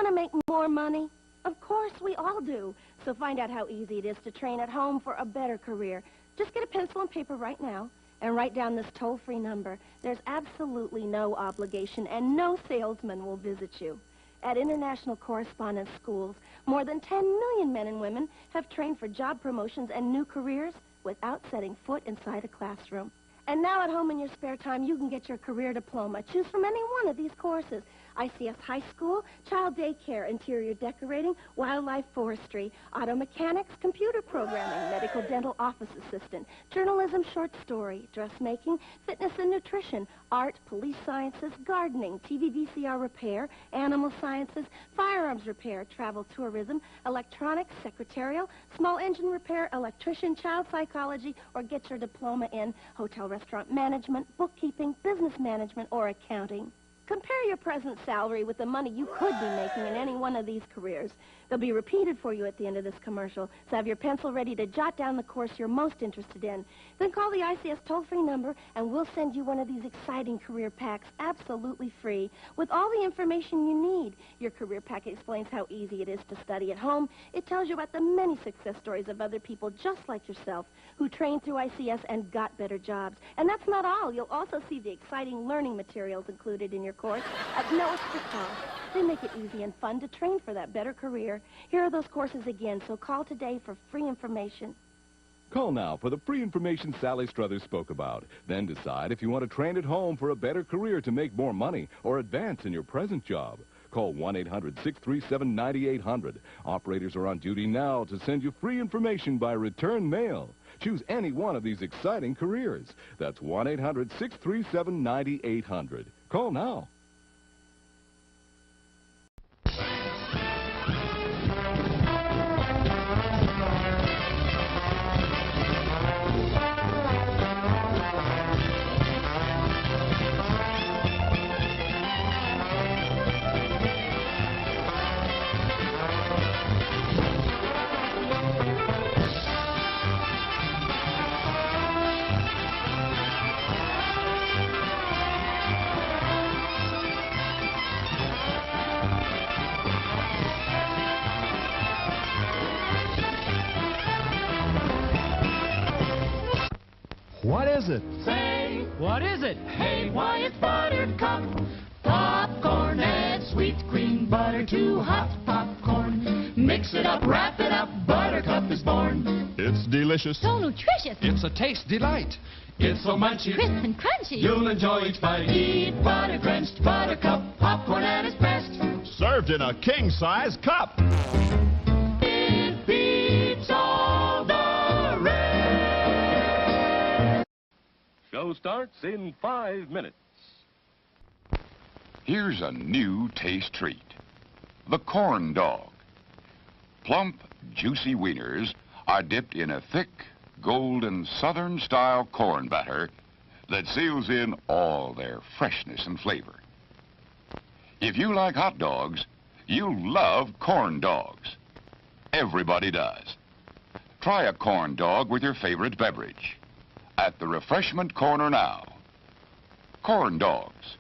want to make more money? Of course, we all do. So find out how easy it is to train at home for a better career. Just get a pencil and paper right now and write down this toll-free number. There's absolutely no obligation, and no salesman will visit you. At international correspondence schools, more than 10 million men and women have trained for job promotions and new careers without setting foot inside a classroom. And now at home in your spare time, you can get your career diploma. Choose from any one of these courses. ICS High School, Child Daycare, Interior Decorating, Wildlife Forestry, Auto Mechanics, Computer Programming, Medical Dental Office Assistant, Journalism Short Story, Dressmaking, Fitness and Nutrition, Art, Police Sciences, Gardening, TV VCR Repair, Animal Sciences, Firearms Repair, Travel Tourism, Electronics, Secretarial, Small Engine Repair, Electrician, Child Psychology, or get your diploma in Hotel Restaurant Management, Bookkeeping, Business Management, or Accounting. Compare your present salary with the money you could be making in any one of these careers. They'll be repeated for you at the end of this commercial, so have your pencil ready to jot down the course you're most interested in. Then call the ICS toll-free number, and we'll send you one of these exciting career packs absolutely free with all the information you need. Your career pack explains how easy it is to study at home. It tells you about the many success stories of other people just like yourself who trained through ICS and got better jobs. And that's not all. You'll also see the exciting learning materials included in your course at no extra cost. They make it easy and fun to train for that better career. Here are those courses again, so call today for free information. Call now for the free information Sally Struthers spoke about. Then decide if you want to train at home for a better career to make more money or advance in your present job. Call 1-800-637-9800. Operators are on duty now to send you free information by return mail. Choose any one of these exciting careers. That's 1-800-637-9800. Call now. What is it? Say, What is it? hey, why it's Buttercup. Popcorn, add sweet cream butter to hot popcorn. Mix it up, wrap it up, Buttercup is born. It's delicious. So nutritious. It's a taste delight. It's so munchy, Crisp and crunchy. you'll enjoy each bite. Eat butter-drenched Buttercup, popcorn at its best. Served in a king-size cup. It beats all the rest. Show starts in 5 minutes. Here's a new taste treat. The corn dog. Plump, juicy wieners are dipped in a thick, golden Southern-style corn batter that seals in all their freshness and flavor. If you like hot dogs, you'll love corn dogs. Everybody does. Try a corn dog with your favorite beverage. At the refreshment corner now. Corn dogs.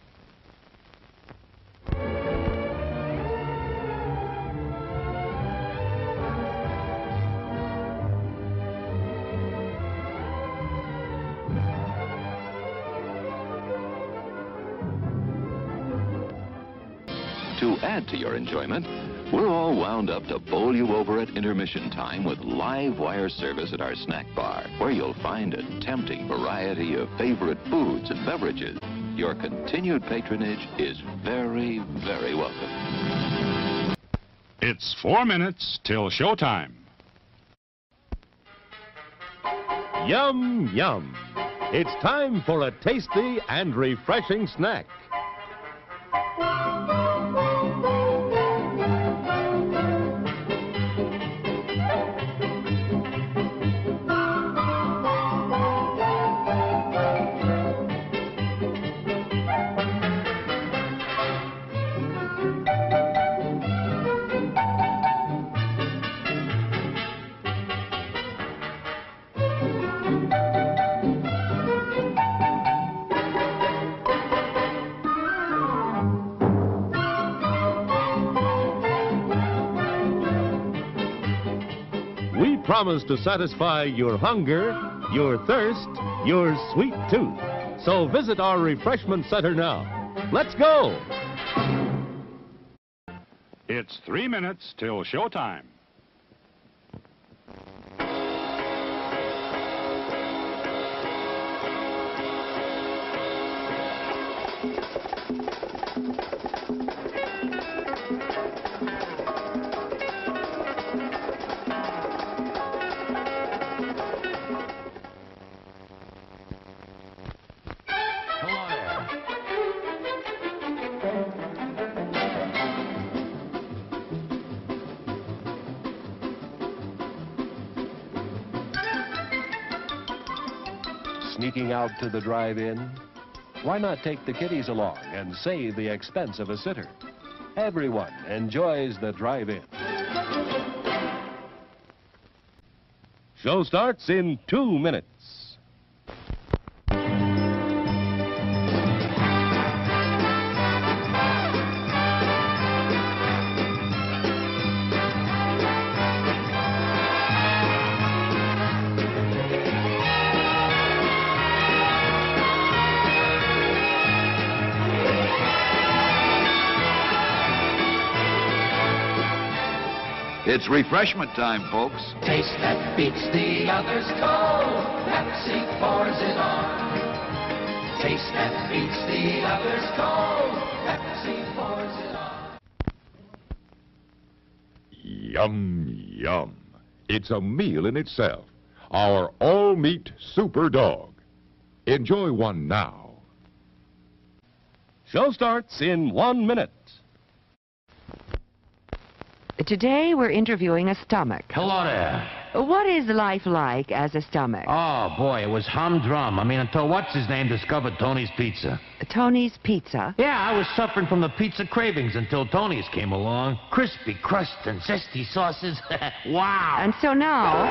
To add to your enjoyment, we're all wound up to bowl you over at intermission time with live wire service at our snack bar, where you'll find a tempting variety of favorite foods and beverages. Your continued patronage is very, very welcome. It's 4 minutes till showtime. Yum, yum. It's time for a tasty and refreshing snack. promise to satisfy your hunger, your thirst, your sweet tooth. So visit our refreshment center now. Let's go! It's 3 minutes till showtime. Sneaking out to the drive-in? Why not take the kiddies along and save the expense of a sitter? Everyone enjoys the drive-in. Show starts in 2 minutes. It's refreshment time, folks. Taste that beats the others cold. Pepsi pours it on. Taste that beats the others cold. Pepsi pours it on. Yum, yum. It's a meal in itself. Our all-meat super dog. Enjoy one now. Show starts in 1 minute. Today we're interviewing a stomach. Hello there. What is life like as a stomach? Oh, boy, it was humdrum. I mean, until what's-his-name discovered Tony's Pizza. Tony's Pizza? Yeah, I was suffering from the pizza cravings until Tony's came along. Crispy crust and zesty sauces. Wow. And so now...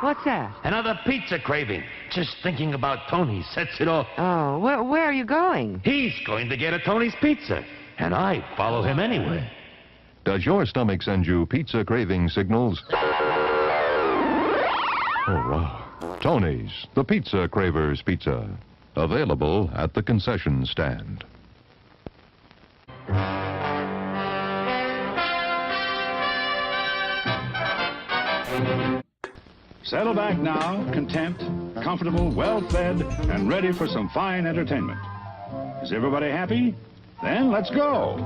What's that? Another pizza craving. Just thinking about Tony's sets it off. Oh, where are you going? He's going to get a Tony's Pizza. And I follow him anyway. Does your stomach send you pizza craving signals? Oh, wow. Tony's, the Pizza Cravers Pizza. Available at the concession stand. Settle back now, content, comfortable, well-fed, and ready for some fine entertainment. Is everybody happy? Then let's go.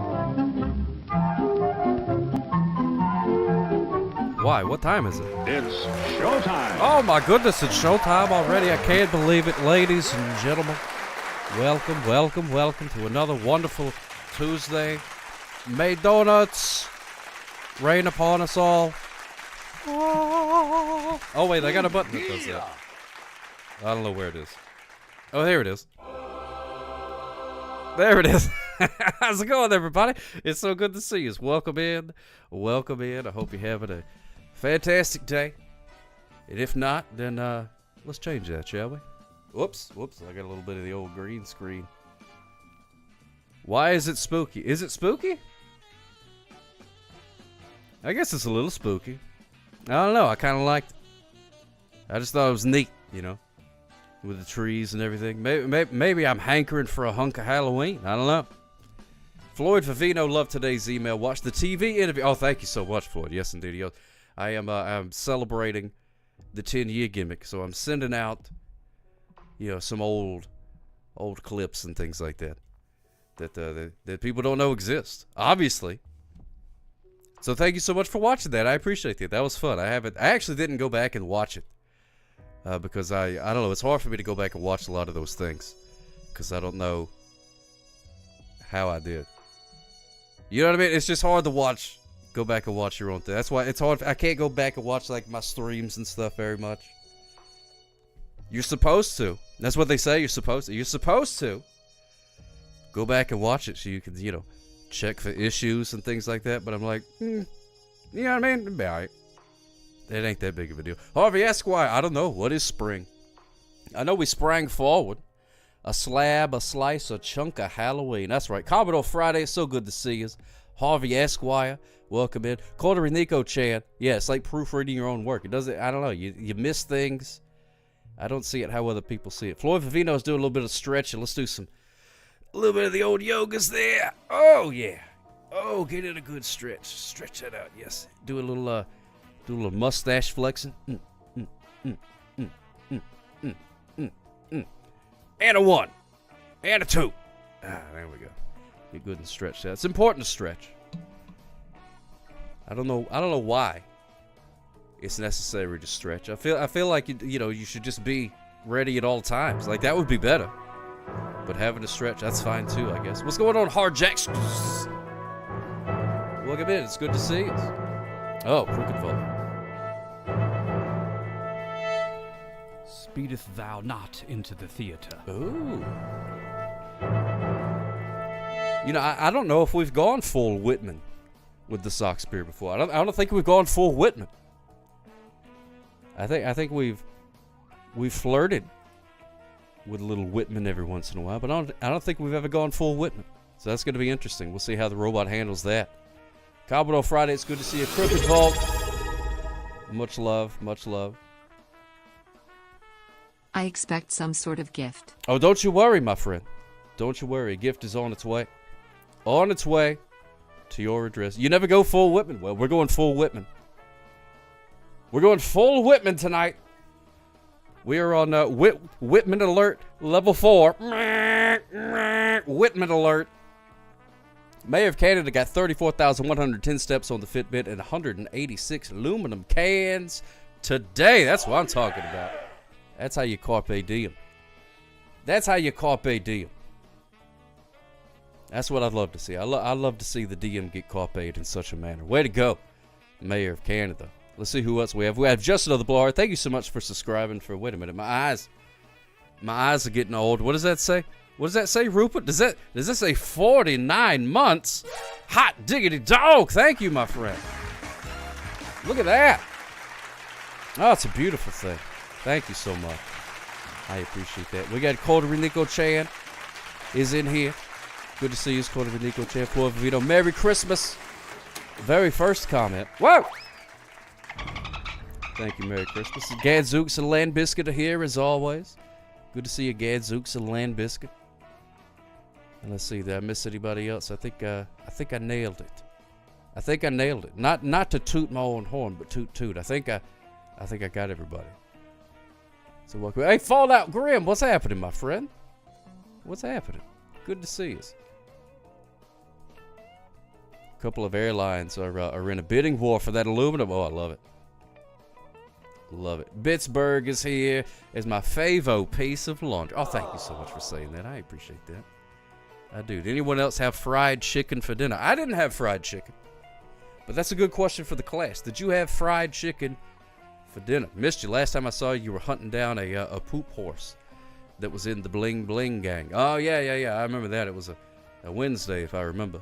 Why? What time is it? It's showtime. Oh my goodness, it's showtime already. I can't believe it, ladies and gentlemen. Welcome, welcome, welcome to another wonderful Tuesday. May donuts rain upon us all. Oh wait, I got a button that does that. I don't know where it is. Oh, here it is. There it is. How's it going, everybody? It's so good to see you. Welcome in. Welcome in. I hope you're having a fantastic day. And if not, then let's change that, shall we? Whoops. I got a little bit of the old green screen. Why is it spooky? Is it spooky? I guess it's a little spooky. I don't know. I kind of liked it. I just thought it was neat, you know, with the trees and everything. Maybe I'm hankering for a hunk of Halloween. I don't know. Floyd Favino loved today's email. Watch the TV interview. Oh, thank you so much, Floyd. Yes, indeed. I'm celebrating the 10-year gimmick, so I'm sending out, you know, some old clips and things like that that people don't know exist, obviously. So thank you so much for watching that. I appreciate that. That was fun. I actually didn't go back and watch it because I don't know. It's hard for me to go back and watch a lot of those things because I don't know how I did. You know what I mean? It's just hard to go back and watch your own thing. That's why it's hard. I can't go back and watch like my streams and stuff very much. You're supposed to. That's what they say. You're supposed to. You're supposed to go back and watch it so you can, you know, check for issues and things like that. But I'm like, you know what I mean? It'll be all right. It ain't that big of a deal. Harvey Esquire, I don't know. What is spring? I know we sprang forward. A slab, a slice, a chunk of Halloween. That's right. Commodore Friday, it's so good to see you. Harvey Esquire, welcome in. Corder Nico Chan, yeah, it's like proofreading your own work. It doesn't, I don't know, you miss things. I don't see it how other people see it. Floyd Vivino's doing a little bit of stretching. Let's do a little bit of the old yogas there. Oh, yeah. Oh, get in a good stretch. Stretch that out, yes. Do a little mustache flexing. And a 1. And a 2. There we go. Get good and stretch that. It's important to stretch. I don't know why it's necessary to stretch. I feel like you should just be ready at all times. Like that would be better. But having to stretch, that's fine too, I guess. What's going on, Hard Jacks? Welcome in. It's good to see you. Oh, Crooked Vault. Speedeth thou not into the theater. Ooh. I don't know if we've gone full Whitman with the Sox beer before. I don't think we've gone full Whitman. I think we've flirted with a little Whitman every once in a while, but I don't think we've ever gone full Whitman. So that's going to be interesting. We'll see how the robot handles that. Commodore Friday, it's good to see you. Crooked Vault. Much love, much love. I expect some sort of gift. Oh, don't you worry, my friend. Don't you worry. A gift is on its way. On its way to your address. You never go full Whitman. Well, we're going full Whitman. We're going full Whitman tonight. We are on Whitman Alert Level 4. Whitman Alert. Mayor of Canada got 34,110 steps on the Fitbit and 186 aluminum cans today. That's what I'm talking about. That's how you carpe diem. That's how you carpe diem. That's what I'd love to see. I'd love to see the DM get carpe'd in such a manner. Way to go, Mayor of Canada. Let's see who else we have. We have Justin of the Blower. Thank you so much for subscribing. Wait a minute, my eyes are getting old. What does that say? What does that say, Rupert? Does that say 49 months? Hot diggity dog. Thank you, my friend. Look at that. Oh, it's a beautiful thing. Thank you so much. I appreciate that. We got Corder Nico Chan is in here. Good to see you, Corder Nico Chan. Floyd Vivino. Merry Christmas. Very first comment. Whoa! Thank you, Merry Christmas. Gadzooks and Land Biscuit are here as always. Good to see you, Gadzooks and Land Biscuit. And let's see, did I miss anybody else? I think I nailed it. I think I nailed it. Not to toot my own horn, but toot. I think I got everybody. So welcome. Hey, Fallout Grim, what's happening, my friend? What's happening? Good to see us. A couple of airlines are in a bidding war for that aluminum. Oh, I love it. Love it. Pittsburgh is here as my favo piece of laundry. Oh, thank you so much for saying that. I appreciate that. I do. Did anyone else have fried chicken for dinner? I didn't have fried chicken. But that's a good question for the class. Did you have fried chicken for dinner? Missed you. Last time I saw you were hunting down a poop horse that was in the Bling Bling gang. Oh, yeah. I remember that. It was a Wednesday, if I remember.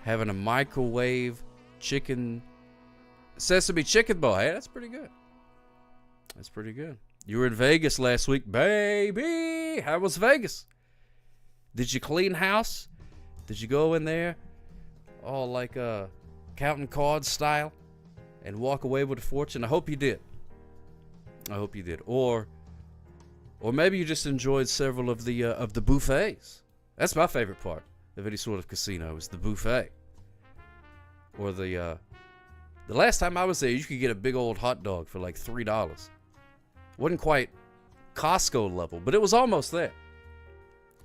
Having a microwave chicken... Sesame chicken bowl. Hey, that's pretty good. That's pretty good. You were in Vegas last week, baby. How was Vegas? Did you clean house? Did you go in there all like counting cards style and walk away with a fortune? I hope you did. I hope you did. Or maybe you just enjoyed several of the buffets. That's my favorite part of any sort of casino is the buffet. Or the last time I was there, you could get a big old hot dog for like $3. Wasn't quite Costco level, but it was almost there.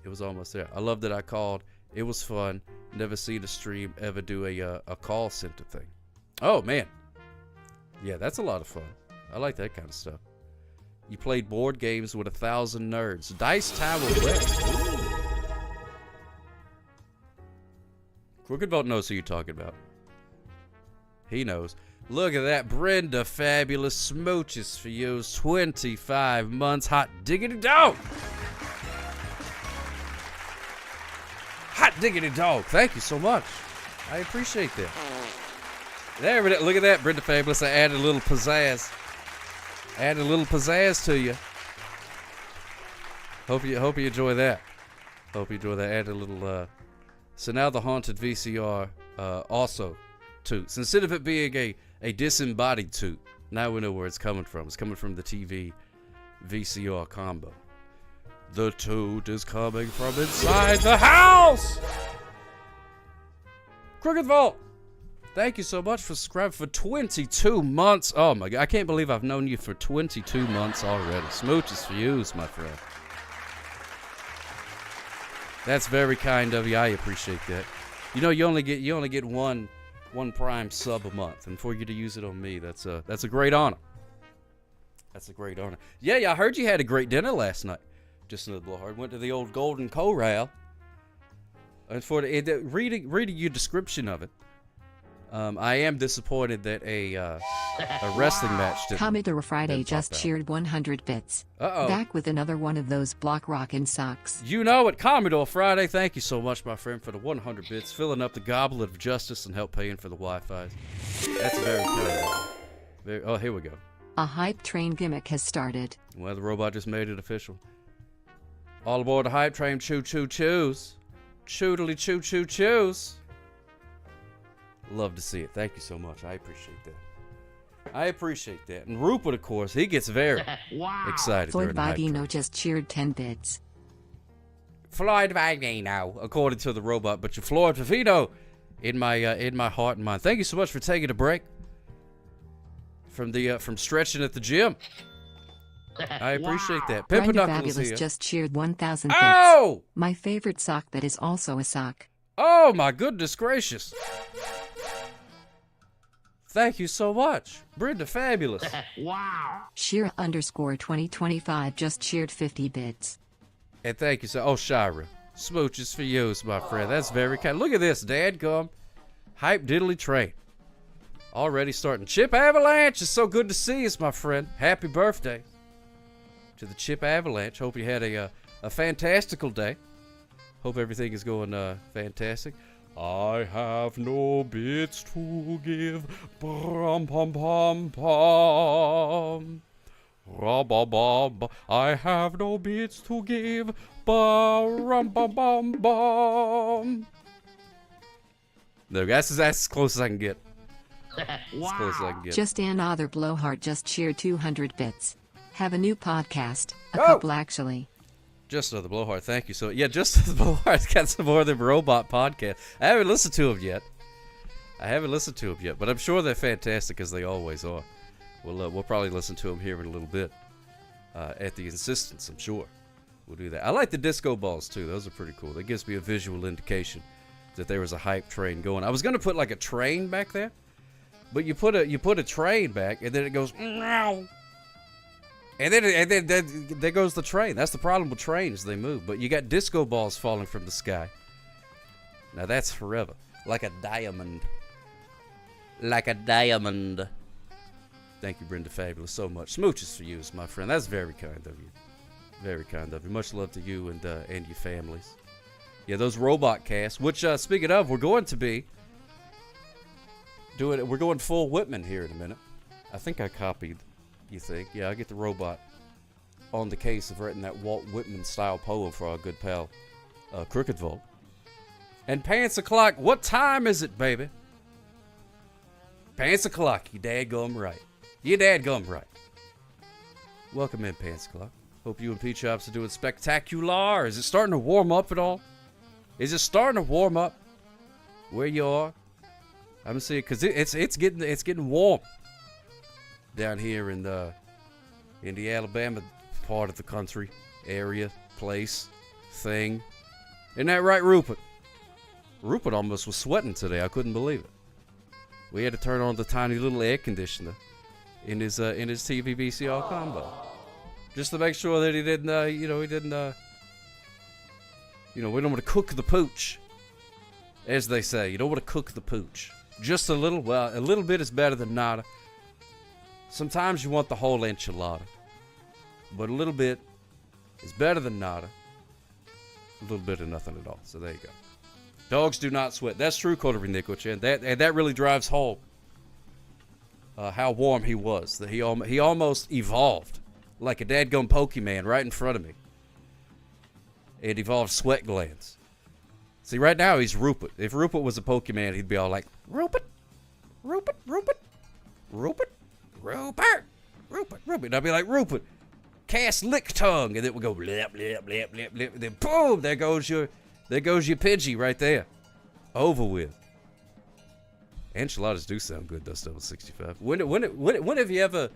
It was almost there. I love that I called. It was fun. Never seen a stream ever do a call center thing. Oh, man. Yeah, that's a lot of fun. I like that kind of stuff. You played board games with 1,000 nerds. Dice Tower West. Ooh. Crooked Vault knows who you're talking about. He knows. Look at that. Brenda Fabulous smooches for you. 25 months. Hot diggity dog. Hot diggity dog. Thank you so much. I appreciate that. There it is. Look at that, Brenda Fabulous. I added a little pizzazz. Added a little pizzazz to you. Hope you enjoy that. Hope you enjoy that. Added a So now the haunted VCR also toots. Instead of it being a disembodied toot, now we know where it's coming from. It's coming from the TV VCR combo. The toot is coming from inside the house! Crooked Vault, thank you so much for subscribing for 22 months. Oh my God, I can't believe I've known you for 22 months already. Smooches for you, my friend. That's very kind of you. I appreciate that. You know, you only get one Prime sub a month, and for you to use it on me, that's a great honor. That's a great honor. Yeah, I heard you had a great dinner last night. Just another blowhard. Went to the old Golden Corral. And for reading your description of it, I am disappointed that a wrestling match didn't. Commodore Friday just cheered 100 bits. Uh-oh. Back with another one of those block rockin' socks. You know it, Commodore Friday. Thank you so much, my friend, for the 100 bits, filling up the goblet of justice and help paying for the Wi-Fi. That's very kind. Oh, here we go. A hype train gimmick has started. Well, the robot just made it official. All aboard the hype train, choo-choo-choos. Choodly choo-choo-choos. Love to see it. Thank you so much. I appreciate that. I appreciate that. And Rupert, of course, he gets very excited. Floyd during the hype train. Vivino just cheered 10 bits. Floyd Vivino, according to the robot, but you're Floyd Vivino in my heart and mind. Thank you so much for taking a break from stretching at the gym. I appreciate that. Pimp Brenda Knuckles Fabulous here. just cheered 1,000 bits. Oh! My favorite sock that is also a sock. Oh my goodness gracious. Thank you so much. Brenda Fabulous. Shira _2025 just cheered 50 bits. And thank you so. Oh, Shira. Smooches for you, my friend. That's very kind. Look at this, dadgum. Hype diddly train. Already starting. Chip Avalanche. It's so good to see you, my friend. Happy birthday to the Chip Avalanche. Hope you had a fantastical day. Hope everything is going fantastic. I have no bits to give. Brum pum pum pum. Ra-ba-ba-ba. I have no bits to give. Brum bum bum bum. No, that's as close as I can get. As close as I can get. Just another blowhard just cheered 200 bits. Have a new podcast. A couple actually. Just another blowhard. Thank you. So yeah, just the blowhard's got some more of the robot podcast. I haven't listened to them yet. But I'm sure they're fantastic as they always are. We'll probably listen to them here in a little bit. At the insistence, I'm sure. We'll do that. I like the disco balls too. Those are pretty cool. That gives me a visual indication that there was a hype train going. I was gonna put like a train back there, but you put a train back and then it goes meow. And then there goes the train. That's the problem with trains. They move. But you got disco balls falling from the sky. Now that's forever. Like a diamond. Like a diamond. Thank you, Brenda Fabulous, so much. Smooches for you, my friend. That's very kind of you. Very kind of you. Much love to you and your families. Yeah, those robot casts, which, speaking of, we're going to be doing it. We're going full Whitman here in a minute. I think I copied... You think? Yeah, I get the robot on the case of writing that Walt Whitman style poem for our good pal, Crooked Vault. And Pants O'Clock, what time is it, baby? Pants O'Clock, you dadgum right. You dadgum right. Welcome in, Pants O'Clock. Hope you and P-Chops are doing spectacular. Is it starting to warm up at all? Is it starting to warm up where you are? I'm seeing because it's getting warm down here in the Alabama part of the country, area, place, thing. Isn't that right, Rupert? Rupert almost was sweating today. I couldn't believe it. We had to turn on the tiny little air conditioner in his TV VCR combo, just to make sure that he didn't, we don't want to cook the pooch, as they say. You don't want to cook the pooch. Just a little. Well, a little bit is better than nada. Sometimes you want the whole enchilada, but a little bit is better than nada. A little bit of nothing at all. So there you go. Dogs do not sweat. That's true, Coterie Nichols, and that really drives home how warm he was. That he almost evolved like a dadgum Pokemon right in front of me. It evolved sweat glands See, right now he's Rupert. If Rupert was a Pokemon, he'd be all like, Rupert, Rupert, Rupert, Rupert, Rupert, Rupert, Rupert. And I'd be like, Rupert, cast lick tongue. And it would go blip, blip, blip, blip, blip. And then boom, there goes your Pidgey right there. Over with. Enchiladas do sound good, though, Double 65. When have you ever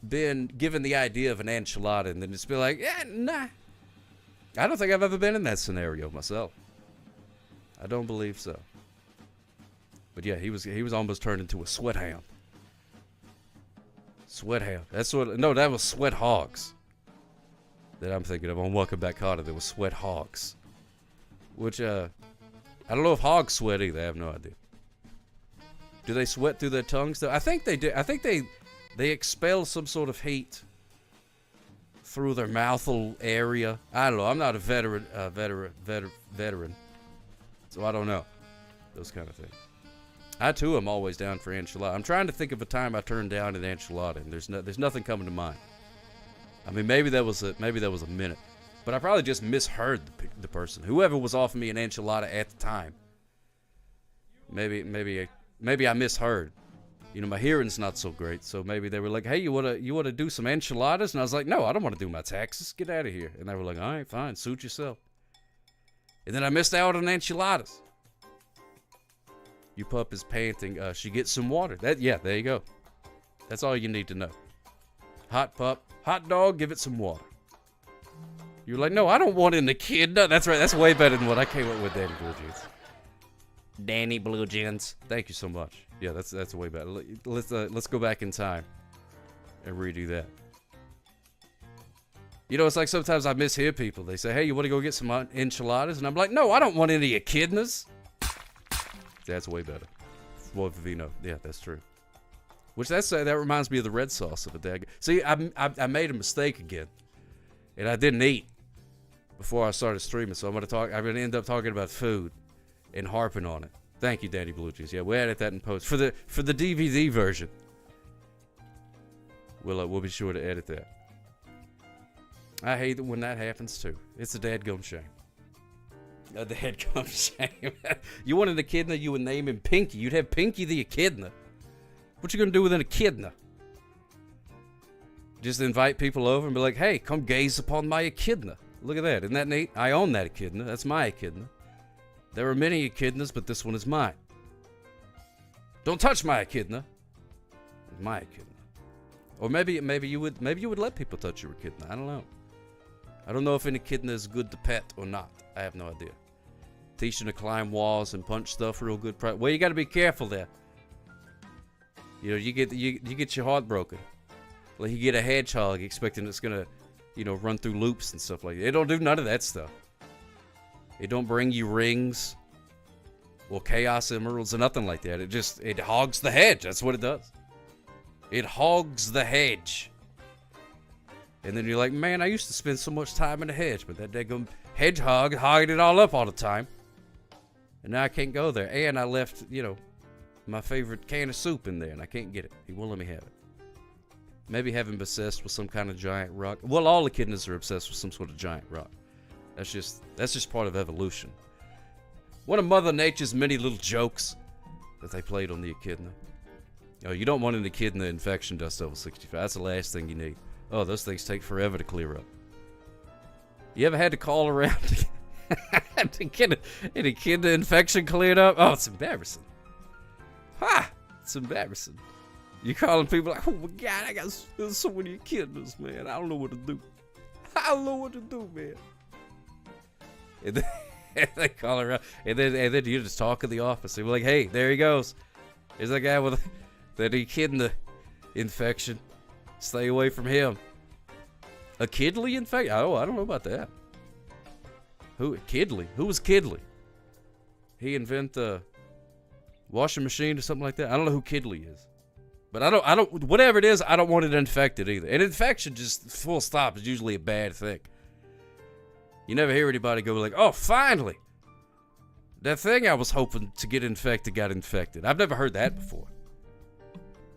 been given the idea of an enchilada and then just be like, yeah, nah. I don't think I've ever been in that scenario myself. I don't believe so. But yeah, he was almost turned into a sweat hound. Sweat hound. That was sweat hogs. That I'm thinking of on Welcome Back Carter. There was sweat hogs. Which, I don't know if hogs sweat either. I have no idea. Do they sweat through their tongues though? I think they do. I think they expel some sort of heat through their mouthful area. I don't know. I'm not a veteran, so I don't know those kind of things. I too am always down for enchilada. I'm trying to think of a time I turned down an enchilada, and there's nothing coming to mind. I mean, maybe that was a minute, but I probably just misheard the person, whoever was offering me an enchilada at the time. Maybe I misheard. You know, my hearing's not so great, so maybe they were like, hey, you wanna do some enchiladas? And I was like, no, I don't want to do my taxes. Get out of here. And they were like, all right, fine, suit yourself. And then I missed out on enchiladas. Your pup is panting. She gets some water. There you go. That's all you need to know. Hot pup, hot dog, give it some water. You're like, no, I don't want an echidna. That's right. That's way better than what I came up with, Danny Blue Jeans. Danny Blue Jeans. Thank you so much. Yeah, that's way better. Let's go back in time and redo that. You know, it's like sometimes I mishear people. They say, hey, you want to go get some enchiladas? And I'm like, no, I don't want any echidnas. That's way better. Well, Vino. Yeah, that's true. Which that reminds me of the red sauce of a dag. See, I made a mistake again, and I didn't eat before I started streaming. So I'm gonna end up talking about food and harping on it. Thank you, Danny Blue Jeans. Yeah, we'll edit that in post for the DVD version. We'll be sure to edit that. I hate it when that happens too. It's a dadgum shame. A dadgum shame. You wanted an echidna, you would name him Pinky. You'd have Pinky the echidna. What you gonna do with an echidna? Just invite people over and be like, hey, come gaze upon my echidna. Look at that. Isn't that neat? I own that echidna. That's my echidna. There are many echidnas, but this one is mine. Don't touch my echidna. It's my echidna. Or maybe you would let people touch your echidna. I don't know. I don't know if an echidna is good to pet or not. I have no idea. Teach them to climb walls and punch stuff real good. Well, you got to be careful there. You know, you get your heart broken. Like you get a hedgehog expecting it's gonna, run through loops and stuff like that. It don't do none of that stuff. It don't bring you rings or chaos emeralds or nothing like that. It hogs the hedge. That's what it does. It hogs the hedge. And then you're like, man, I used to spend so much time in the hedge, but that daggum hedgehog hogged it all up all the time. And now I can't go there. And I left, my favorite can of soup in there, and I can't get it. He won't let me have it. Maybe having obsessed with some kind of giant rock. Well, all echidnas are obsessed with some sort of giant rock. That's just part of evolution. One of Mother Nature's many little jokes that they played on the echidna. Oh, you don't want an echidna infection, Dust Devil 65. That's the last thing you need. Oh, those things take forever to clear up. You ever had to call around to get an echidna infection cleared up? Oh, it's embarrassing. Ha! It's embarrassing. You calling people like, oh my God, I got so many echidnas, man. I don't know what to do. I don't know what to do, man. And then they call around, and then you just talk in the office. They're like, hey, there he goes. There's that guy with that echidna infection. Stay away from him. A Kidley infection? Oh, I don't know about that. Who? Kidley? Who was Kidley? He invent the washing machine or something like that? I don't know who Kidley is. But I don't, whatever it is, I don't want it infected either. An infection, just full stop, is usually a bad thing. You never hear anybody go like, oh, finally. That thing I was hoping to get infected got infected. I've never heard that before.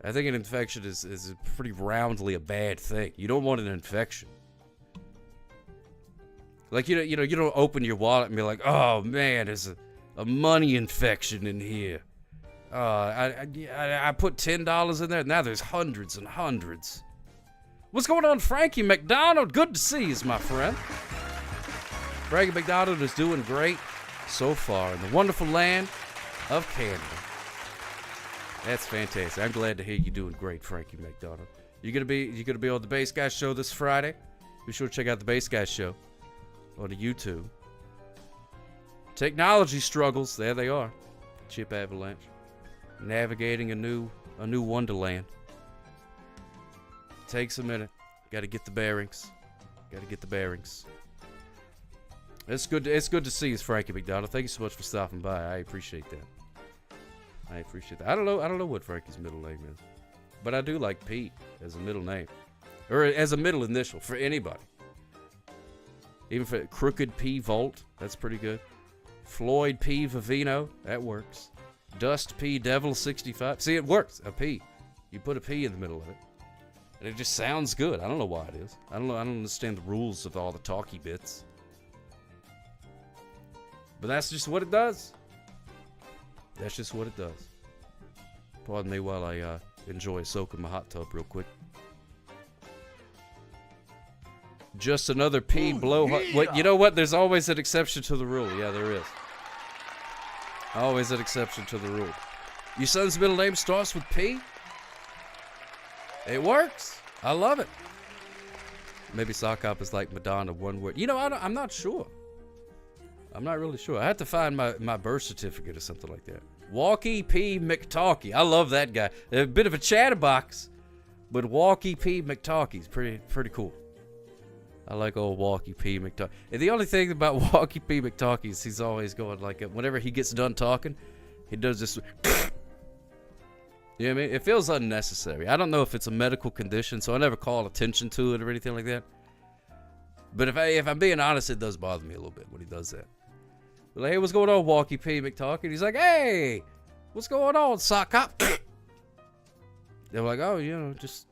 I think an infection is pretty roundly a bad thing. You don't want an infection. Like, you don't open your wallet and be like, oh, man, there's a money infection in here. I put $10 in there. Now there's hundreds and hundreds. What's going on, Frankie McDonald? Good to see you, my friend. Frankie McDonald is doing great so far in the wonderful land of Canada. That's fantastic. I'm glad to hear you doing great, Frankie McDonald. You gonna be on the Bass Guy Show this Friday? Be sure to check out the Bass Guy Show on the YouTube. Technology struggles, there they are. Chip avalanche. Navigating a new wonderland. Takes a minute. Got to get the bearings. It's good to see you, Frankie McDonald. Thank you so much for stopping by. I appreciate that. I don't know what Frankie's middle name is, but I do like Pete as a middle name, or as a middle initial for anybody. Even for Crooked P Volt, that's pretty good. Floyd P Vivino, that works. Dust P Devil 65. See, it works. A P. You put a P in the middle of it, and it just sounds good. I don't know why it is. I don't understand the rules of all the talky bits, but that's just what it does. Pardon me while I enjoy a soak in my hot tub real quick. Just another P blow. Wait, you know what? There's always an exception to the rule. Yeah, there is. Always an exception to the rule. Your son's middle name starts with P? It works. I love it. Maybe Sock Hop is like Madonna, one word. You know, I'm not sure. I'm not really sure. I have to find my birth certificate or something like that. Walkie P. McTalkie. I love that guy. A bit of a chatterbox, but Walkie P. McTalkie's pretty cool. I like old Walkie P. McTalkie. And the only thing about Walkie P. McTalkie is he's always going like, whenever he gets done talking, he does this. You know what I mean? It feels unnecessary. I don't know if it's a medical condition, so I never call attention to it or anything like that. But if I'm being honest, it does bother me a little bit when he does that. Like, hey, what's going on, Walkie P. McTalkie? And he's like, hey, what's going on, Sock Hop? They're like, oh, just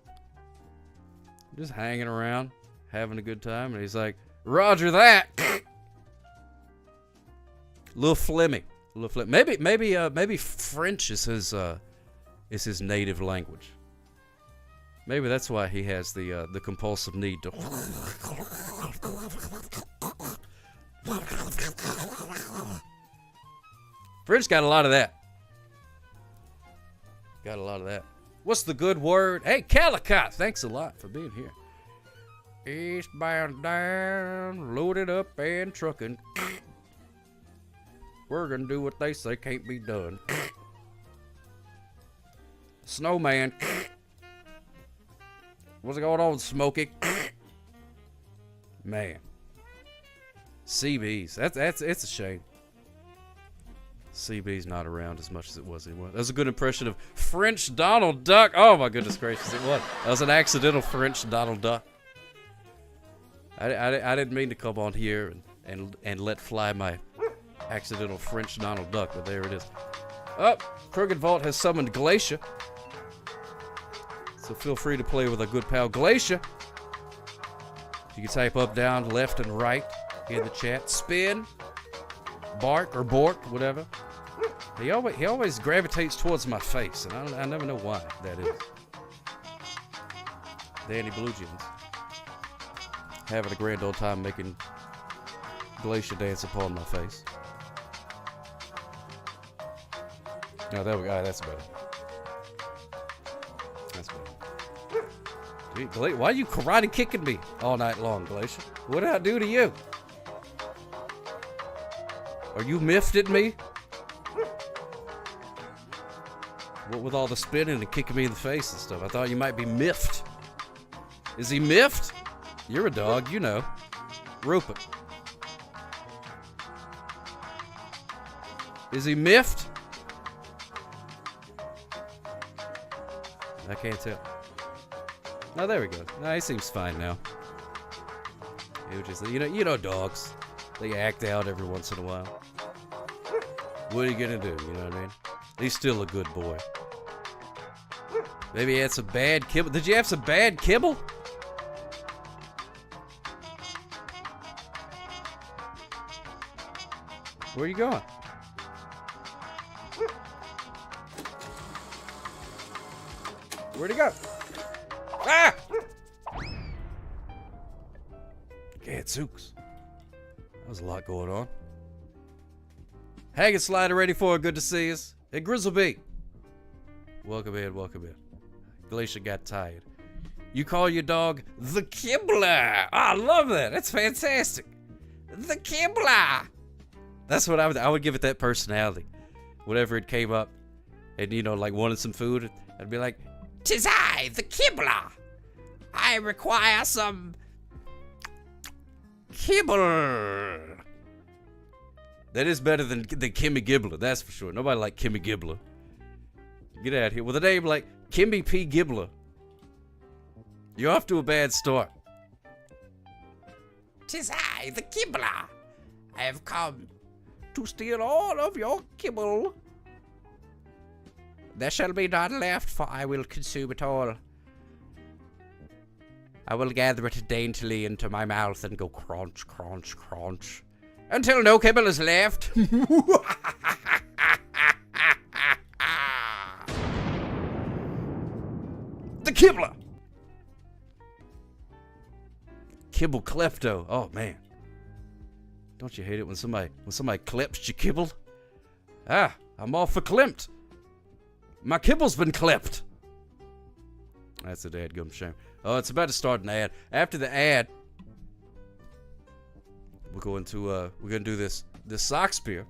hanging around, having a good time. And he's like, Roger that. Little Flemmy. Maybe French is his native language. Maybe that's why he has the compulsive need to. French got a lot of that. What's the good word? Hey, Calicut, thanks a lot for being here. Eastbound down, loaded up and trucking. We're gonna do what they say can't be done. Snowman. What's going on, Smokey? Man. CB's. It's a shame. CB's not around as much as it was anymore. That was a good impression of French Donald Duck. Oh my goodness gracious, it was. That was an accidental French Donald Duck. I didn't mean to come on here and let fly my accidental French Donald Duck, but there it is. Oh, Crooked Vault has summoned Glacier. So feel free to play with a good pal, Glacier. You can type up, down, left, and right in the chat. Spin, bark, or bork, whatever. He always gravitates towards my face, and I never know why that is. Danny Blue Jeans. Having a grand old time making Glacier dance upon my face. Oh, there we go. That's better. Dude, why are you karate kicking me all night long, Glacier? What did I do to you? Are you miffed at me? What with all the spinning and kicking me in the face and stuff? I thought you might be miffed. Is he miffed? You're a dog, you know. Rupert. Is he miffed? I can't tell. Oh, there we go. No, he seems fine now. He was just, you know, dogs. They act out every once in a while. What are you gonna do? You know what I mean? He's still a good boy. Maybe he had some bad kibble. Did you have some bad kibble? Where are you going? Where'd he go? Ah! Gadzooks. That was a lot going on. Haggard Slider ready for it. Good to see us. Hey, Grizzleby. Welcome in, welcome in. Glacier got tired. You call your dog the Kibbler. Oh, I love that. That's fantastic. The Kibbler. That's what I would give it that personality. Whenever it came up and, you know, like wanted some food, I'd be like, "'Tis I, the Kibbler. I require some kibble." That is better than Kimmy Gibbler, that's for sure. Nobody like Kimmy Gibbler. Get out of here. With a name like Kimmy P. Gibbler, you're off to a bad start. "'Tis I, the Kibbler. I have come to steal all of your kibble. There shall be none left, for I will consume it all. I will gather it daintily into my mouth and go crunch, crunch, crunch, until no kibble is left." The Kibbler. Kibble klepto. Oh man. Don't you hate it when somebody clips your kibble? Ah, I'm all for klimped. My kibble's been clipped. That's a dadgum shame. Oh, it's about to start an ad. After the ad, we're gonna do this sock spear.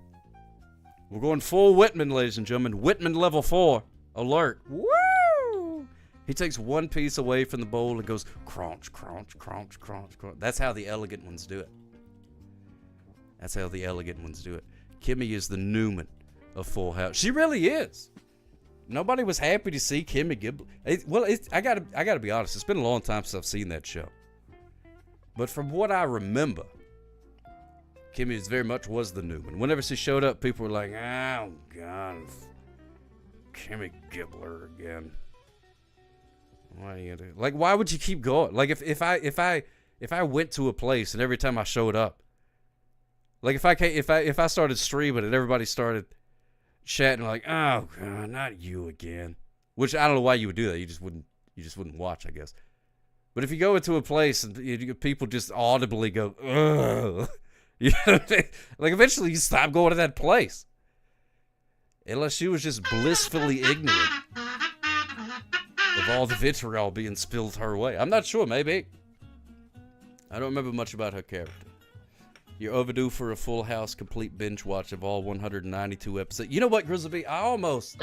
We're going full Whitman, ladies and gentlemen. Whitman level 4 alert. Woo! He takes one piece away from the bowl and goes crunch, crunch, crunch, crunch, crunch. That's how the elegant ones do it. That's how the elegant ones do it. Kimmy is the Newman of Full House. She really is. Nobody was happy to see Kimmy Gibbler. I gotta be honest. It's been a long time since I've seen that show. But from what I remember, Kimmy very much was the Newman. Whenever she showed up, people were like, "Oh God, Kimmy Gibbler again." Why you do? Like, why would you keep going? Like, if I went to a place and every time I showed up, like if I started streaming and everybody started chatting like, "Oh God, not you again," which I don't know why you would do that. You just wouldn't watch, I guess. But if you go into a place and people just audibly go, "Ugh," you know, like eventually you stop going to that place, unless she was just blissfully ignorant of all the vitriol being spilled her way. I'm not sure. Maybe. I don't remember much about her character. You're overdue for a Full House complete binge watch of all 192 episodes. You know what, Grizzly? I almost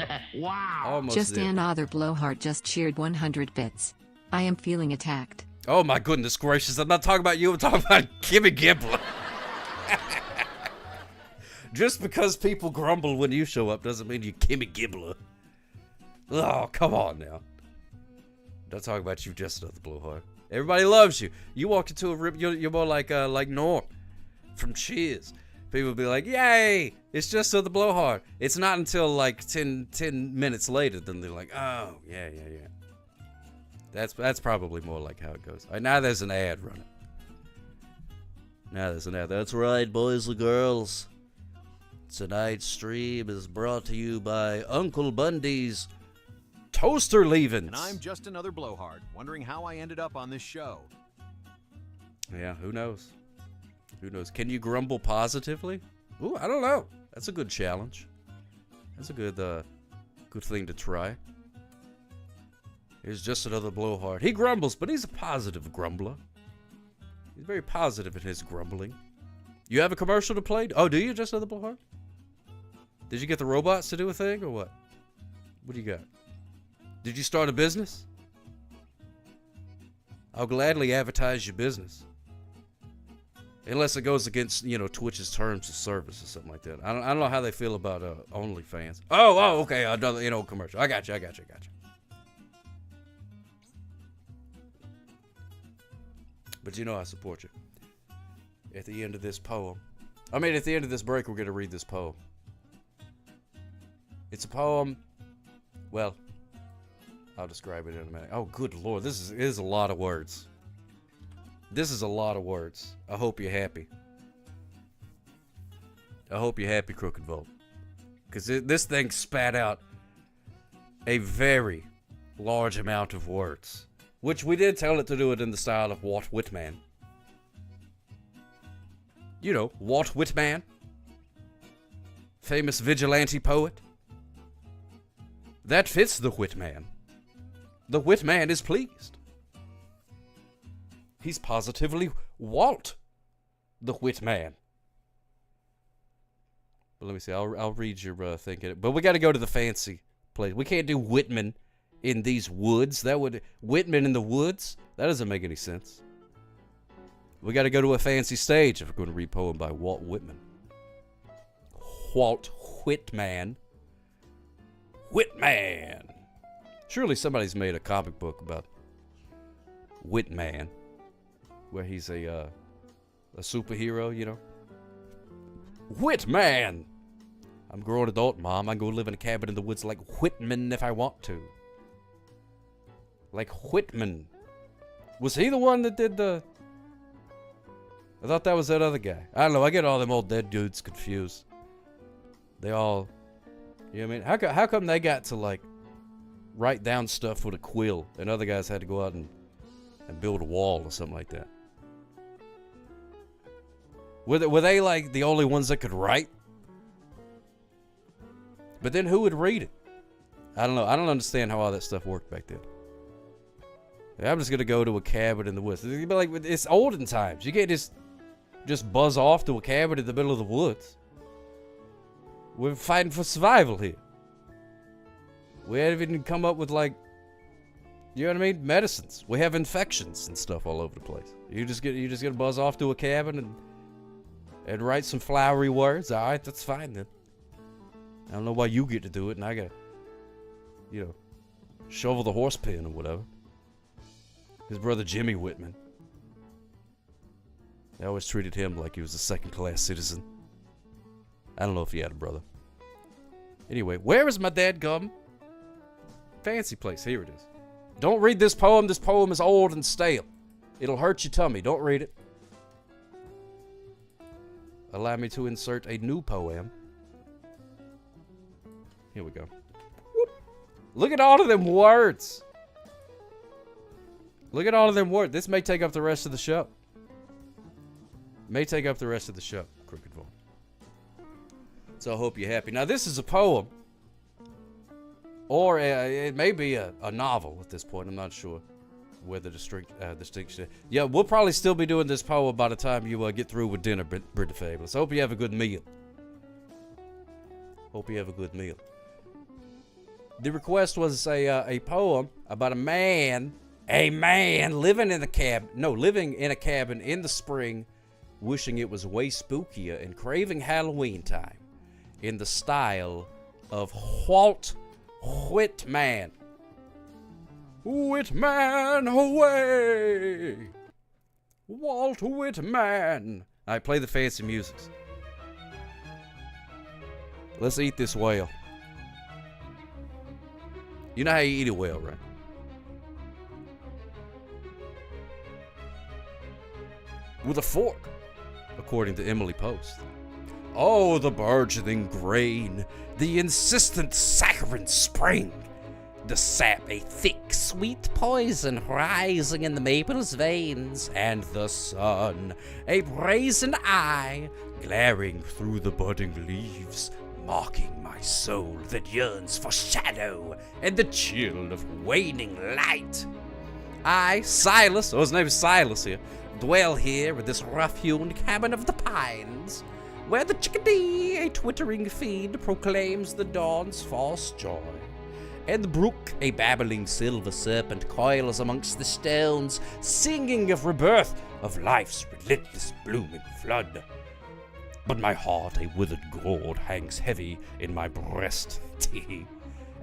Just did. another blowhard just cheered 100 bits. I am feeling attacked. Oh my goodness gracious! I'm not talking about you. I'm talking about Kimmy Gibbler. Just because people grumble when you show up doesn't mean you're Kimmy Gibbler. Oh, come on now. Don't talk about you, just another blowhard. Everybody loves you. You walked into a room, you're more like Norm from Cheers. People will be like, "Yay, it's just another blowhard." It's not until like 10 minutes later then they're like, "Oh, yeah. That's probably more like how it goes. All right, now there's an ad running. That's right, boys and girls. Tonight's stream is brought to you by Uncle Bundy's Toaster Leavings. And I'm just another blowhard, wondering how I ended up on this show. Yeah, who knows? Who knows? Can you grumble positively? Ooh, I don't know. That's a good challenge. That's a good thing to try. Here's just another blowhard. He grumbles, but he's a positive grumbler. He's very positive in his grumbling. You have a commercial to play? Oh, do you? Just another blowhard? Did you get the robots to do a thing or what? What do you got? Did you start a business? I'll gladly advertise your business. Unless it goes against, Twitch's terms of service or something like that. I don't know how they feel about OnlyFans. Oh, okay, another, commercial. I got you. But I support you. At the end of this poem. at the end of this break, we're going to read this poem. It's a poem, well, I'll describe it in a minute. Oh, good Lord, this is a lot of words. This is a lot of words. I hope you're happy. I hope you're happy, Crooked Vault. Because this thing spat out a very large amount of words. Which we did tell it to do it in the style of Walt Whitman. You know, Walt Whitman. Famous vigilante poet. That fits the Whitman. The Whitman is pleased. He's positively Walt the Whitman. But let me see. I'll read your thing. But we got to go to the fancy place. We can't do Whitman in these woods. Whitman in the woods? That doesn't make any sense. We got to go to a fancy stage if we're going to read a poem by Walt Whitman. Walt Whitman. Whitman. Surely somebody's made a comic book about Whitman, where he's a superhero, you know. Whitman. I'm a grown adult, Mom. I can go live in a cabin in the woods like Whitman if I want to. Like Whitman. Was he the one that did the... I thought that was that other guy. I don't know. I get all them old dead dudes confused. They all... You know what I mean? How come they got to, like, write down stuff with a quill and other guys had to go out and build a wall or something like that? Were they, like, the only ones that could write? But then who would read it? I don't know. I don't understand how all that stuff worked back then. I'm just going to go to a cabin in the woods. It'd be like, it's olden times. You can't just buzz off to a cabin in the middle of the woods. We're fighting for survival here. We haven't even come up with, like, you know what I mean? Medicines. We have infections and stuff all over the place. You just gonna buzz off to a cabin and write some flowery words. All right, that's fine then. I don't know why you get to do it and I gotta, you know, shovel the horse pen or whatever. His brother Jimmy Whitman. They always treated him like he was a second-class citizen. I don't know if he had a brother. Anyway, where is my dadgum fancy place? Here it is. Don't read this poem. This poem is old and stale. It'll hurt your tummy. Don't read it. Allow me to insert a new poem. Here we go. Whoop. Look at all of them words. Look at all of them words. This may take up the rest of the show. May take up the rest of the show, Crooked Vault. So I hope you're happy. Now, this is a poem. Or it may be a novel at this point. I'm not sure where the distinction is. Yeah, we'll probably still be doing this poem by the time you get through with dinner, Britta Fabulous. I hope you have a good meal. Hope you have a good meal. The request was a poem about a man living in a cabin in the spring, wishing it was way spookier and craving Halloween time in the style of Walt Whitman. Whitman away! Walt Whitman! I play the fancy music. Let's eat this whale. You know how you eat a whale, right? With a fork, according to Emily Post. Oh, the burgeoning grain, the insistent saccharine spring, the sap a thick, sweet poison rising in the maple's veins, and the sun, a brazen eye, glaring through the budding leaves, mocking my soul that yearns for shadow and the chill of waning light. I, Silas, his name is Silas here, dwell here in this rough-hewn cabin of the pines, where the chickadee, a twittering fiend, proclaims the dawn's false joy, and the brook, a babbling silver serpent, coils amongst the stones, singing of rebirth, of life's relentless blooming flood. But my heart, a withered gourd, hangs heavy in my breast,